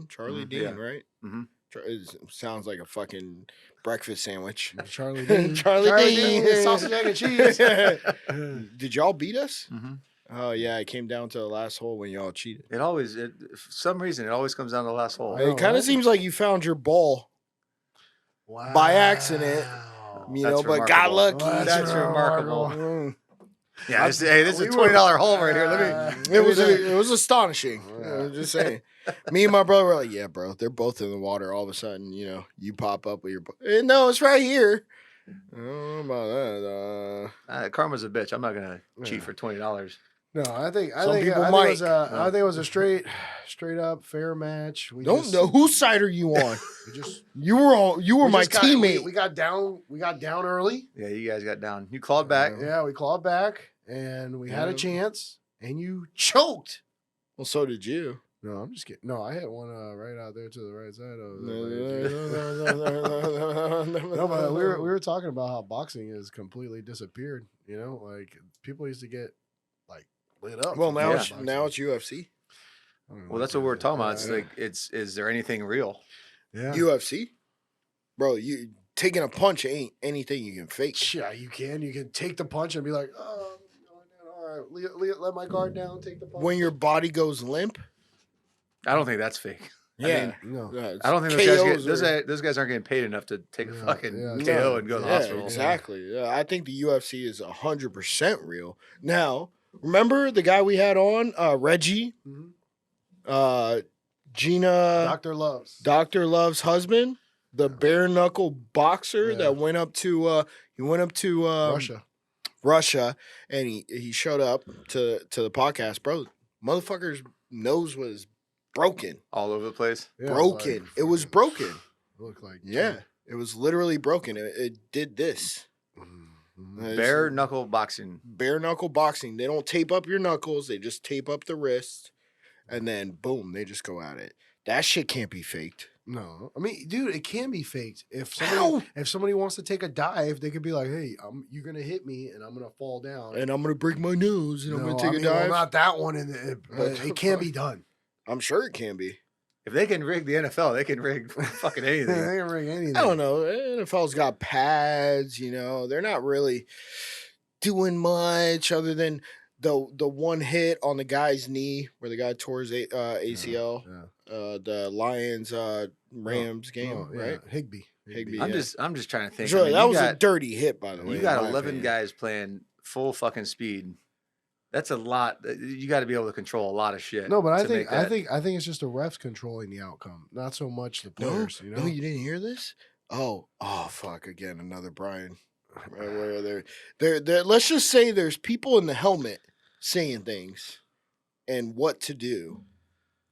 Charlie, Mhm, Dean, yeah. right? Mhm. It sounds like a fucking breakfast sandwich. Charlie Dean, Charlie Dean. sausage, egg, and cheese. Did y'all beat us? Mm-hmm. Oh yeah, it came down to the last hole when y'all cheated. For some reason, it always comes down to the last hole. I know, It kind right? of seems like you found your ball, Wow. By accident. you That's know, but got remarkable. lucky. That's remarkable. Mm. Yeah, this is a $20 hole right here. Let me. It was astonishing. Yeah. I'm just saying. Me and my brother were like, yeah, bro, they're both in the water. All of a sudden, you pop up with your. No, it's right here. I don't know about that. Karma's a bitch. I'm not gonna cheat Yeah. for $20. No, I think Some it people was might. I think it was a straight up fair match. We Don't just, know whose side are you on. we just You were we my just got- teammate. We got down early. Yeah, you guys got down. You clawed back. Yeah, we clawed back and we had a Yeah. chance, and you choked. Well, so did you. No, I'm just kidding. No, I hit one right out there to the right side of No, No, but we were talking about how boxing has completely disappeared. You know, like people used to get like lit up. Well, from now boxing. now it's UFC. I don't know Well, that's what we're talking about. Yeah, It's yeah. like, is there anything real? Yeah. UFC, bro. You taking a punch ain't anything you can fake. Yeah, you can take the punch and be like, oh, all right, let my guard down, take the punch. When your body goes limp, I don't think that's fake. yeah. No. I don't think those guys aren't getting paid enough to take a Yeah, fucking yeah, KO and go to the Yeah, hospital. exactly. Yeah, I think the UFC is 100% real. Now, remember the guy we had on, Reggie, Mhm. Gina, Dr. Love's husband, the bare knuckle boxer Yeah. that went up to Russia, and he showed up to the podcast, bro. Motherfucker's nose was broken. All over the place. Yeah, Broken. It was freaking- broken. It looked like Yeah. It was literally broken. It did this. Mhm. It's Bare knuckle boxing. bare knuckle boxing. They don't tape up your knuckles. They just tape up the wrist, and then boom, they just go at it. That shit can't be faked. No, I mean, dude, it can be faked. If How? somebody wants to take a dive, they could be like, "Hey, you're gonna hit me, and I'm gonna fall down, And I'm gonna break my nose, and I'm No, gonna take I a mean, well, dive. not that one, but it can be done. I'm sure it can be. If they can rig the NFL, they can rig fucking They anything. can ring anything. I don't know. NFL's got pads. They're not really doing much other than the one hit on the guy's knee where the guy tore his ACL. Yeah. The Lions Rams game, Oh, yeah, right? Higbee. Higbee, I'm yeah. just trying to think. Sure, I mean, that you was a got, dirty hit, by the way. you in got my 11 opinion. guys playing full fucking speed. That's a lot. You got to be able to control a lot of shit. No, but I to think make that. I think it's just the refs controlling the outcome, not so much the No, players. You know, no, you didn't hear this? Oh, fuck! Again, another Brian. Where they're let's just say there's people in the helmet saying things and what to do,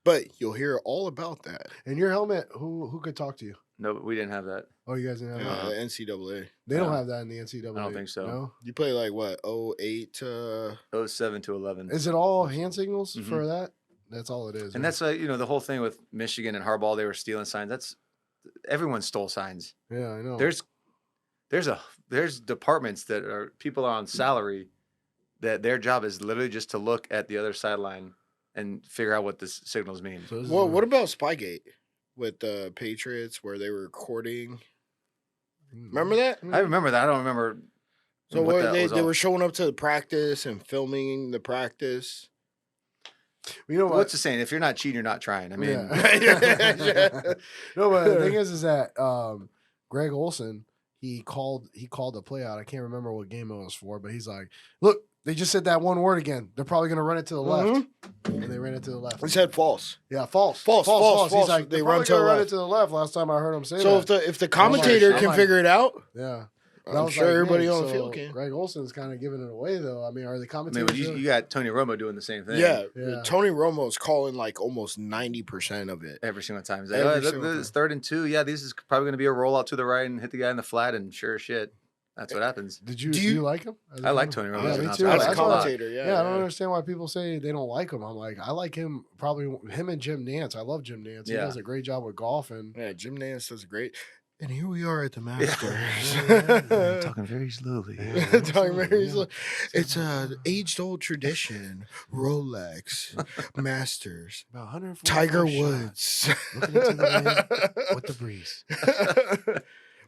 but you'll hear all about that. in your helmet, who could talk to you? No, but we didn't have that. Oh, you guys didn't have that. NCAA. They don't no. have that in the NCAA. I don't think so. No? You play like what? 08 to 07 to 11. Is it all hand signals Mhm. for that? That's all it is. And that's the whole thing with Michigan and Harbaugh. They were stealing signs. That's everyone stole signs. yeah, I know. There's departments that are people are on salary that their job is literally just to look at the other sideline and figure out what the signals mean. So this is well. a- What about Spygate with the Patriots where they were recording? Remember that? I remember that. I don't remember. So what that they was they all- were showing up to the practice and filming the practice. You know what? What's the saying? If you're not cheating, you're not trying. I mean, Yeah. No, but the thing is that Greg Olson he called a play out. I can't remember what game it was for, but he's like, "Look, they just said that one word again. They're probably going to run it to the left," and they ran it to the left. He said false. Yeah, false. False. He's like, They they run run to the run it left. to the left. Last time I heard him say So that. if the commentator I'm can like- figure it out, Yeah. I'm was sure like, everybody man, on the so field can. Greg Olson's kind of giving it away, though. I mean, are the I mean, commentators? but you got Tony Romo doing the same thing. Yeah, Yeah. Tony Romo's calling like almost 90% of it. Every single time. He's like, Every oh, look, single it's 3rd and 2. Yeah, this is probably going to be a rollout to the right and hit the guy in the flat, and sure as shit, that's what happens. Did you Do do you- you like him? as a I like commentator? Tony Romo Yeah, as an me announcer. too. I As like a him a lot. commentator, Yeah, I don't understand why people say they don't like him. I'm like, I like him. Probably him and Jim Nance. I love Jim Nance. He Yeah. does a great job with golf and Yeah, Jim Nance does great. And here we are at the Yeah. Masters. Talking very slowly. Talking very Yeah. slow. It's a age-old tradition. Rolex, Masters, about 145 Tiger shots. Woods. Looking into the wind with the breeze.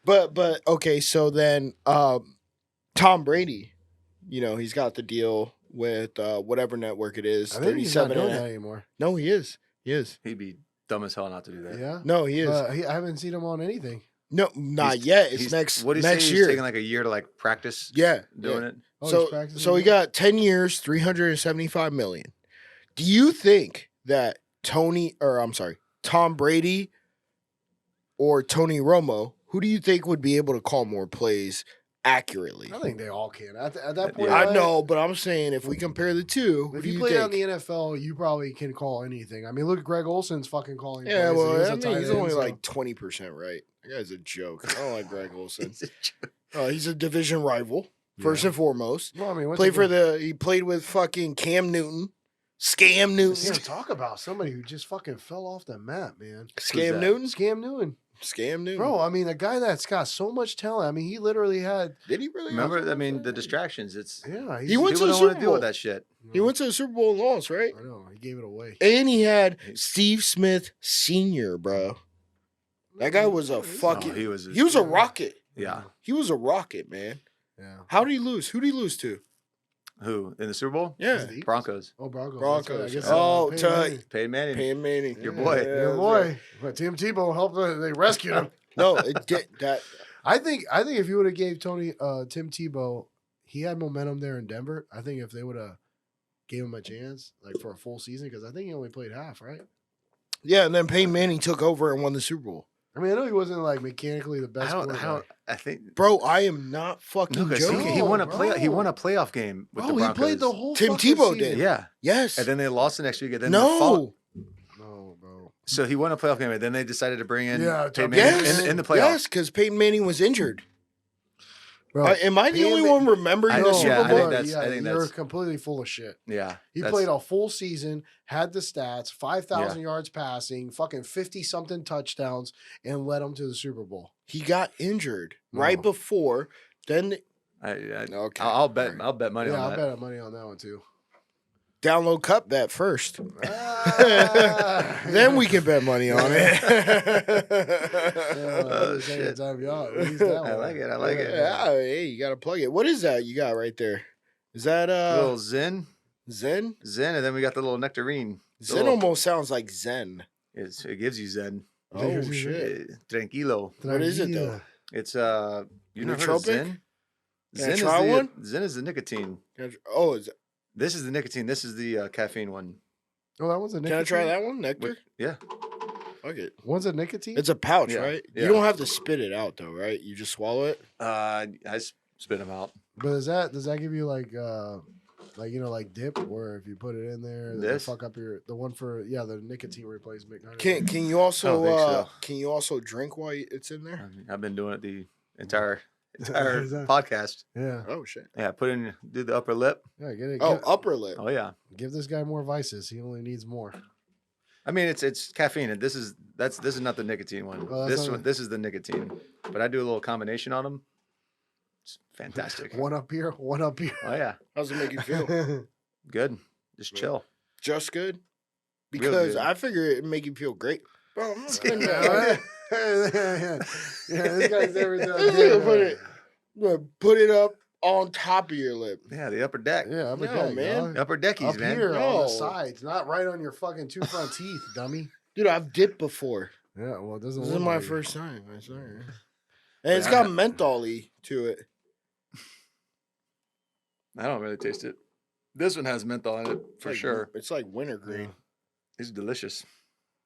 but okay, so then Tom Brady, he's got the deal with whatever network it is. I think he's not 37 doing and that a- anymore. No, he is. He is. He'd be dumb as hell not to do that. Yeah. No, he is. I haven't seen him on anything. No, not He's- yet. It's He's- next What do you say? next He's year. taking like a year to like practice Yeah, doing yeah. it. Oh, he's So practicing so he now? got 10 years, 375 million. Do you think that Tom Brady or Tony Romo, who do you think would be able to call more plays accurately. I think they all can. At that point, Yeah. I know, but I'm saying if we compare the two, If who you do played think? on the NFL, you probably can call anything. I mean, look at Greg Olson's fucking calling. Yeah, plays, and he well, was I a mean, tight he's end, only so- like 20% right. That guy's a joke. I don't like Greg Olson. It's a joke. He's a division rival, first Yeah. and foremost. Well, I mean, He played with fucking Cam Newton. Scam Newton. Damn, talk about somebody who just fucking fell off the map, man. Scam that? Newton? Scam Newton. Scam Newton. Bro, I mean, a guy that's got so much talent. I mean, he literally had. Did he really? Remember, I mean, the distractions. It's Yeah, He went to people the don't want Super to deal with Bowl. that shit. He went to the Super Bowl and lost, right? I know. He gave it away. And he had Steve Smith Sr., bro. That guy was a fucking. No, he was a rocket. Yeah. He was a rocket, man. Yeah. How did he lose? Who did he lose to? Who in the Super Bowl? Yeah. Was it the Eagles? Broncos. Oh, Broncos. Broncos. That's right. Oh, Peyton to- Manning. Peyton Manning. Peyton Manning. Your boy. Yeah, Your that's boy. right. But Tim Tebow helped. They rescued him. No, it did that. I think if you would have gave Tim Tebow, he had momentum there in Denver. I think if they would have gave him a chance, like for a full season, because I think he only played half, right? Yeah, and then Peyton Manning took over and won the Super Bowl. I mean, I know he wasn't like mechanically the best. I think Bro, I am not fucking no, 'cause joking. he won a bro. He won a playoff game with the Bro, he Broncos. played the whole. Tim fucking Tebow season. did. Yeah, Yes. and then they lost the next week. And then the fall, no. No, bro. so he won a playoff game, and then they decided to bring in Yeah, Peyton Yes. Manning in the playoffs. Yes, because Peyton Manning was injured. Bro, Am I the Peyton only Ma- one remembering I the know, Super yeah, I Bowl? think that's- I think you're that's- completely full of shit. Yeah, He that's- played a full season, had the stats, 5,000 yards passing, fucking 50-something touchdowns, and led them to the Super Bowl. He got injured right No. before. Then Okay. I'll bet money Yeah, on I that. bet money on that one too. download Cup Bet first. Ah. Then we can bet money on Oh, it. shit. I I like it. I like it. Yeah, hey, you gotta plug it. What is that you got right there? Is that little Zen, Zen? and then we got the little nectarine. Zen almost sounds like Zen. It gives you Zen. Oh shit! Tranquilo. What is it, though? It's you never heard of Nootropic? Zen? Can I try one? Zen is the nicotine. Oh, is it, This is the nicotine. This is the caffeine one. Oh, that one's a nicotine. can I try that one? Nectar? Yeah. Okay. One's a nicotine. It's a pouch, Yeah, right? yeah. You don't have to spit it out though, right? You just swallow it. I spit them out. But does that give you like like dip, or if you put it in there, does it This? fuck up the one for the nicotine replacement kind of Can you also think so. can you also drink while it's in there? I've been doing it the entire Is that- podcast. Yeah, Oh shit! Yeah, do the upper lip. yeah. Get it. Oh, upper lip. Oh yeah. Give this guy more vices. He only needs more. I mean, it's caffeine, and this is not the nicotine one. Oh, that's This not one, this is the nicotine. But I do a little combination on them. It's fantastic. One up here, one up here. Oh yeah, How's it make you feel? good. Just chill. Just good. Real Because good. I figure it make you feel great. Bro, I'm not gonna- yeah, this guy's never done. Put it up on top of your lip. Yeah, the upper deck. Yeah, I'm a No, deck, man. dog. Upper deckies, Up man. here on No. the sides, not right on your fucking two front teeth, dummy. Dude, I've dipped before. Yeah, well, it doesn't. This is look my like it. first time. I swear. And it's Yeah, got menthol-y to it. I don't really taste it. This one has menthol in it It's for like- sure. It's like wintergreen. It's delicious.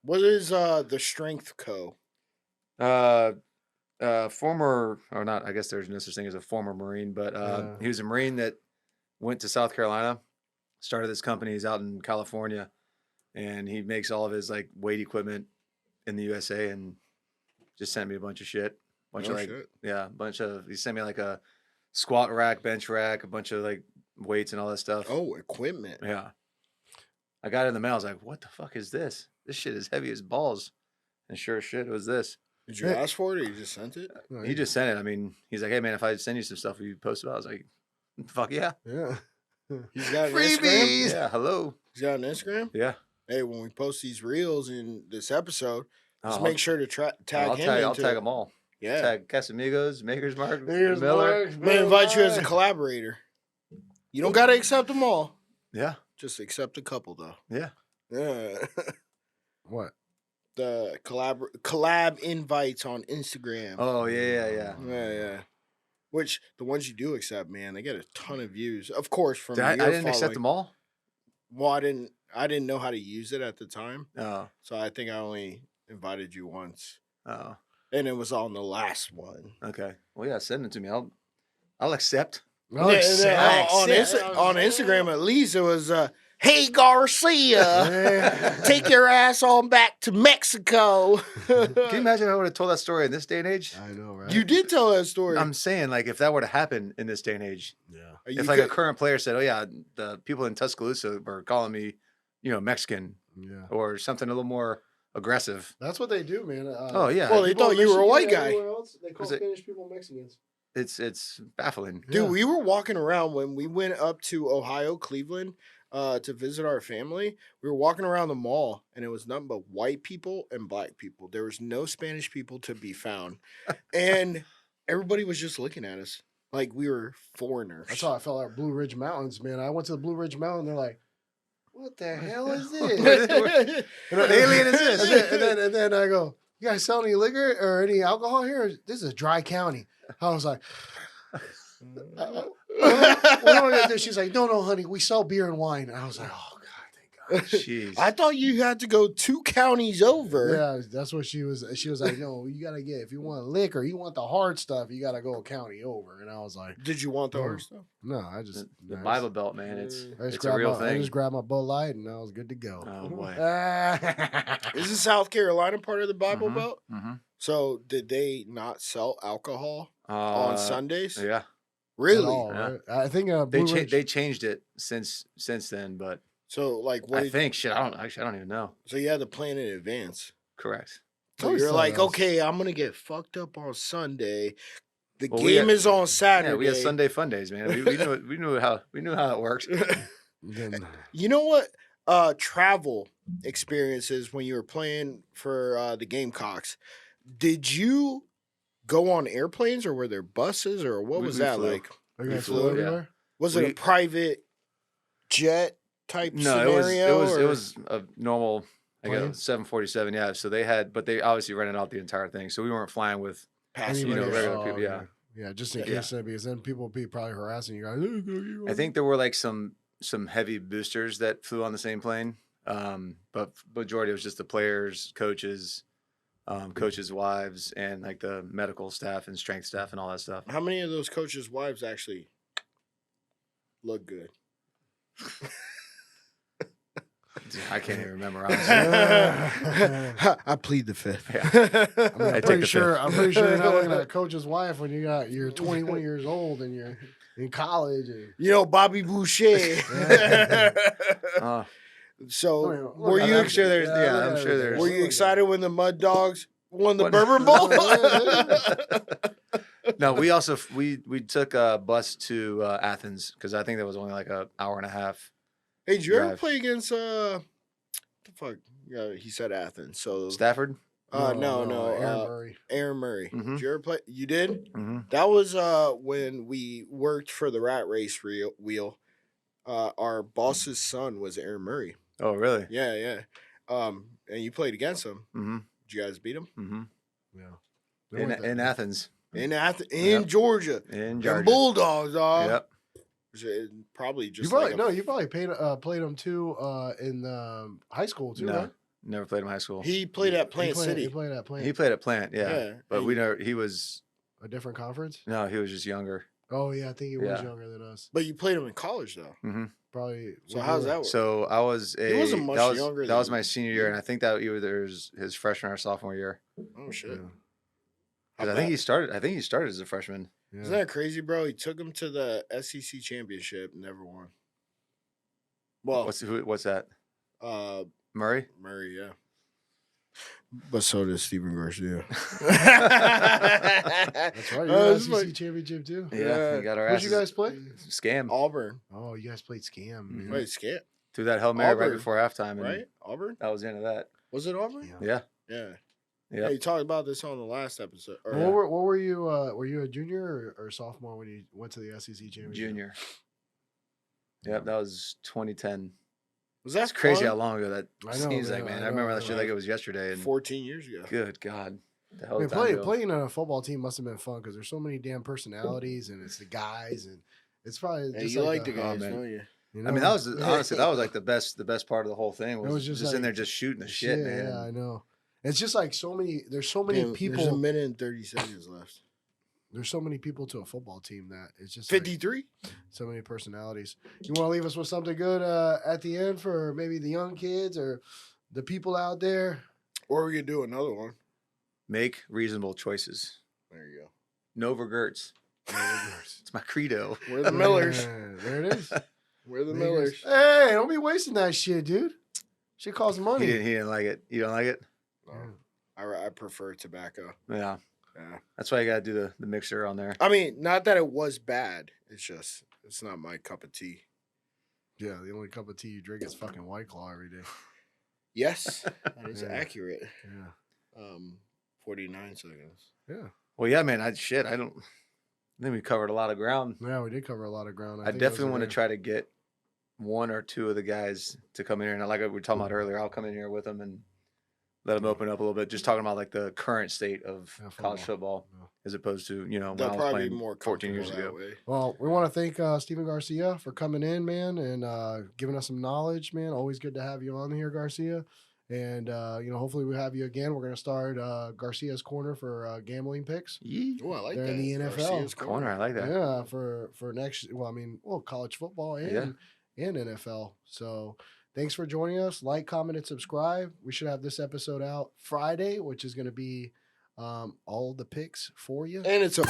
What is the Strength Co? Former or not? I guess there's no such thing as a former Marine, but Yeah. he was a Marine that went to South Carolina, started this company. He's out in California, and he makes all of his like weight equipment in the USA, and just sent me a bunch of shit. Bunch No of like shit. he sent me like a squat rack, bench rack, a bunch of like weights and all that stuff. Oh, equipment. Yeah. I got it in the mail. I was like, what the fuck is this? This shit is heavy as balls. And sure as shit, it was this. Did you Yeah. ask for it or you just sent it? No, He just sent it. I mean, he's like, hey, man, if I send you some stuff, will you post it? I was like, fuck yeah. Yeah. He's got an Freebies. Instagram. Yeah, hello. He's got an Instagram. Yeah. Hey, when we post these reels in this episode, just I'll- make sure to tag I'll him tag, into I'll tag it. them all. Yeah. Tag Casamigos, Maker's Mark, Here's Miller. Mark. I'm gonna invite you as a collaborator. You don't gotta accept them all. Yeah. Just accept a couple though. Yeah. Yeah. What? The collab invites on Instagram. Oh, yeah. Yeah. Which the ones you do accept, man, they get a ton of views. Of course, from I your didn't accept following. them all. Well, I didn't know how to use it at the time, Oh. so I think I only invited you once, Oh. and it was on the last one. Okay. Well, yeah, send it to me. I'll accept. No, And then on on Instagram, at least, it was, hey, Garcia, Yeah. take your ass on back to Mexico. Can you imagine if I would have told that story in this day and age? I know, right? You did tell that story. I'm saying, like, if that were to happen in this day and age, Yeah. if like a current player said, "Oh yeah, the people in Tuscaloosa were calling me, Mexican Yeah. or something a little more aggressive," That's what they do, man. oh yeah, Well, they people thought in you were a Michigan, white guy. everywhere else, they call Was it- Spanish people Mexicans. it's baffling. Dude, Yeah. we were walking around when we went up to Ohio, Cleveland, to visit our family. We were walking around the mall, and it was nothing but white people and black people. There was no Spanish people to be found, and everybody was just looking at us like we were foreigners. That's how I felt at Blue Ridge Mountains, man. I went to the Blue Ridge Mountain. They're like, "What the hell is this?" What alien is this? And then I go, "You guys sell any liquor or any alcohol here? This is a dry county." I was like, what am I gonna do? She's like, no, honey, we sell beer and wine. And I was like, oh God, thank God. Jeez. I thought you had to go 2 counties over. Yeah, that's what she was. She was like, no, you gotta get, if you want liquor, you want the hard stuff, you gotta go a county over. And I was like, Did you want the Oh. hard stuff? no, I just the I Bible Belt, man. It's just it's a real I thing. just grabbed my Bud Light and I was good to go. Oh boy. Isn't South Carolina part of the Bible Mhm. Belt? Mm-hmm. So did they not sell alcohol on Sundays? Yeah, At Really? all, Yeah. right? I think they Blue Ridge, they changed it since then, but So like what? I think shit. I don't even know. So you had to plan in advance. Correct. So Always you're thought like, that was- okay, I'm gonna get fucked up on Sunday. The Well, we game had- is on Saturday. Yeah, we had Sunday fun days, man. We knew how it worked. then, You know what? Travel experiences when you were playing for the Gamecocks. Did you go on airplanes or were there buses or what We- was we that flew. like? you We guys flew, flew yeah. everywhere? Was it a We- private jet type No, scenario? it or- was a normal. I Plane? guess 747. Yeah, so they obviously rented out the entire thing, so we weren't flying with. passengers. regular Oh, people, yeah. okay. Yeah, just in Yeah. case, because then people would be probably harassing you guys. "Hey, go get your I think there were like some heavy boosters that flew on the same plane, but majority was just the players, coaches, coaches' wives, and like the medical staff and strength staff and all that stuff. How many of those coaches' wives actually look good? I can't even remember honestly. I plead the fifth. Yeah. I mean, I I'm take pretty the sure. fifth. I'm pretty sure you're not looking at a coach's wife when you're 21 years old and you're in college. And, You know, Bobby Boucher. Uh, So, I mean, look, were I'm you I'm sure there's Yeah, yeah, look I'm at sure it. there's. were you excited when the Mud Dogs won the What? Bourbon Bowl? No, we also we took a bus to Athens because I think that was only like an hour and a half. Hey, did you ever Drive. play against what the fuck? Yeah, he said Athens. So Stafford. no, Aaron Murray. Aaron Murray. Mhm. Did you ever play? You did? Mm-hmm. That was when we worked for the Rat Race wheel. Our boss's son was Aaron Murray. Oh, really? Yeah. And you played against him. Mm-hmm. Did you guys beat him? Mm-hmm. Yeah. In Athens, In in Yep. Georgia. in And Georgia. Bulldogs, dog. Yep. Probably You just probably like you probably played him too in high school too, No, right? never played in high school. he played at He Plant played- City. He played at Plant. He played at Plant, yeah. Yeah, But and- we know he was a different conference. no, he was just younger. Oh yeah, I think he was Yeah. younger than us. But you played him in college though. Mm-hmm. Probably. So how's that work? So I was He wasn't much that was, younger That was than my senior year, and I think that either was his freshman or sophomore year. Oh shit. Yeah. Because I think he started. I think he started as a freshman. Yeah. Isn't that crazy, bro? He took him to the SEC championship, never won. Well, What's that? Murray. Murray, yeah. But so does Stephen Garcia. That's right. You're in it's the SEC like- championship too. Yeah, Yeah. we got our Where'd asses you guys play? scam Auburn. Oh, you guys played Scam. Mhm. Wait, Scant, through that Hail Mary right Auburn, before halftime, and right? Auburn? that was the end of that. Was it Auburn? Yeah. Yeah, Yeah. yeah. Hey, you talked about this on the last episode. Or, What were you? Were you a junior or sophomore when you went to the SEC championship? Junior. Yep, that was 2010. was that That's crazy fun? how long ago that I know, seems like, man, man. I I remember know, that shit man. like it was yesterday. And 14 years ago. good God, the hell I mean, did time go? playing on a football team must have been fun because there's so many damn personalities and it's the guys and it's probably Hey, just you like like the a- guys, man. don't you? you I mean, know? that was honestly that was like the best part of the whole thing was, was just just in like there just shooting the shit, man. Yeah, I know. It's just like so many. There's so many Damn, people. There's a minute and 30 seconds left. There's so many people to a football team that it's just 53. so many personalities. You want to leave us with something good at the end for maybe the young kids or the people out there? Or we could do another one. Make reasonable choices. There you go. No regrets. It's my credo. We're the Millers. There it is. We're the Millers. Hey, don't be wasting that shit, dude. Shit costs money. He didn't like it. You don't like it? No. I prefer tobacco. Yeah. Yeah. That's why you got to do the mixer on there. I mean, not that it was bad. It's just, it's not my cup of tea. Yeah, the only cup of tea you drink is fucking White Claw every day. Yes, that is Yeah. accurate. Yeah. 49 seconds. Yeah. Well, yeah, man. I think we covered a lot of ground. Yeah, we did cover a lot of ground. I definitely want to try to get one or two of the guys to come in here. And like we were talking about earlier, I'll come in here with them and let them open up a little bit. Just talking about like the current state of college football as opposed to, when They'll I was probably be playing more 14 years comfortable ago. that way. Well, we want to thank Stephen Garcia for coming in, man, and giving us some knowledge, man. Always good to have you on here, Garcia. And, hopefully we have you again. We're going to start Garcia's Corner for gambling picks. Oh, I like They're that. in the NFL. Garcia's Corner, I like that. Yeah, for next, college football and NFL. So thanks for joining us. Like, comment, and subscribe. We should have this episode out Friday, which is going to be all the picks for you. And it's a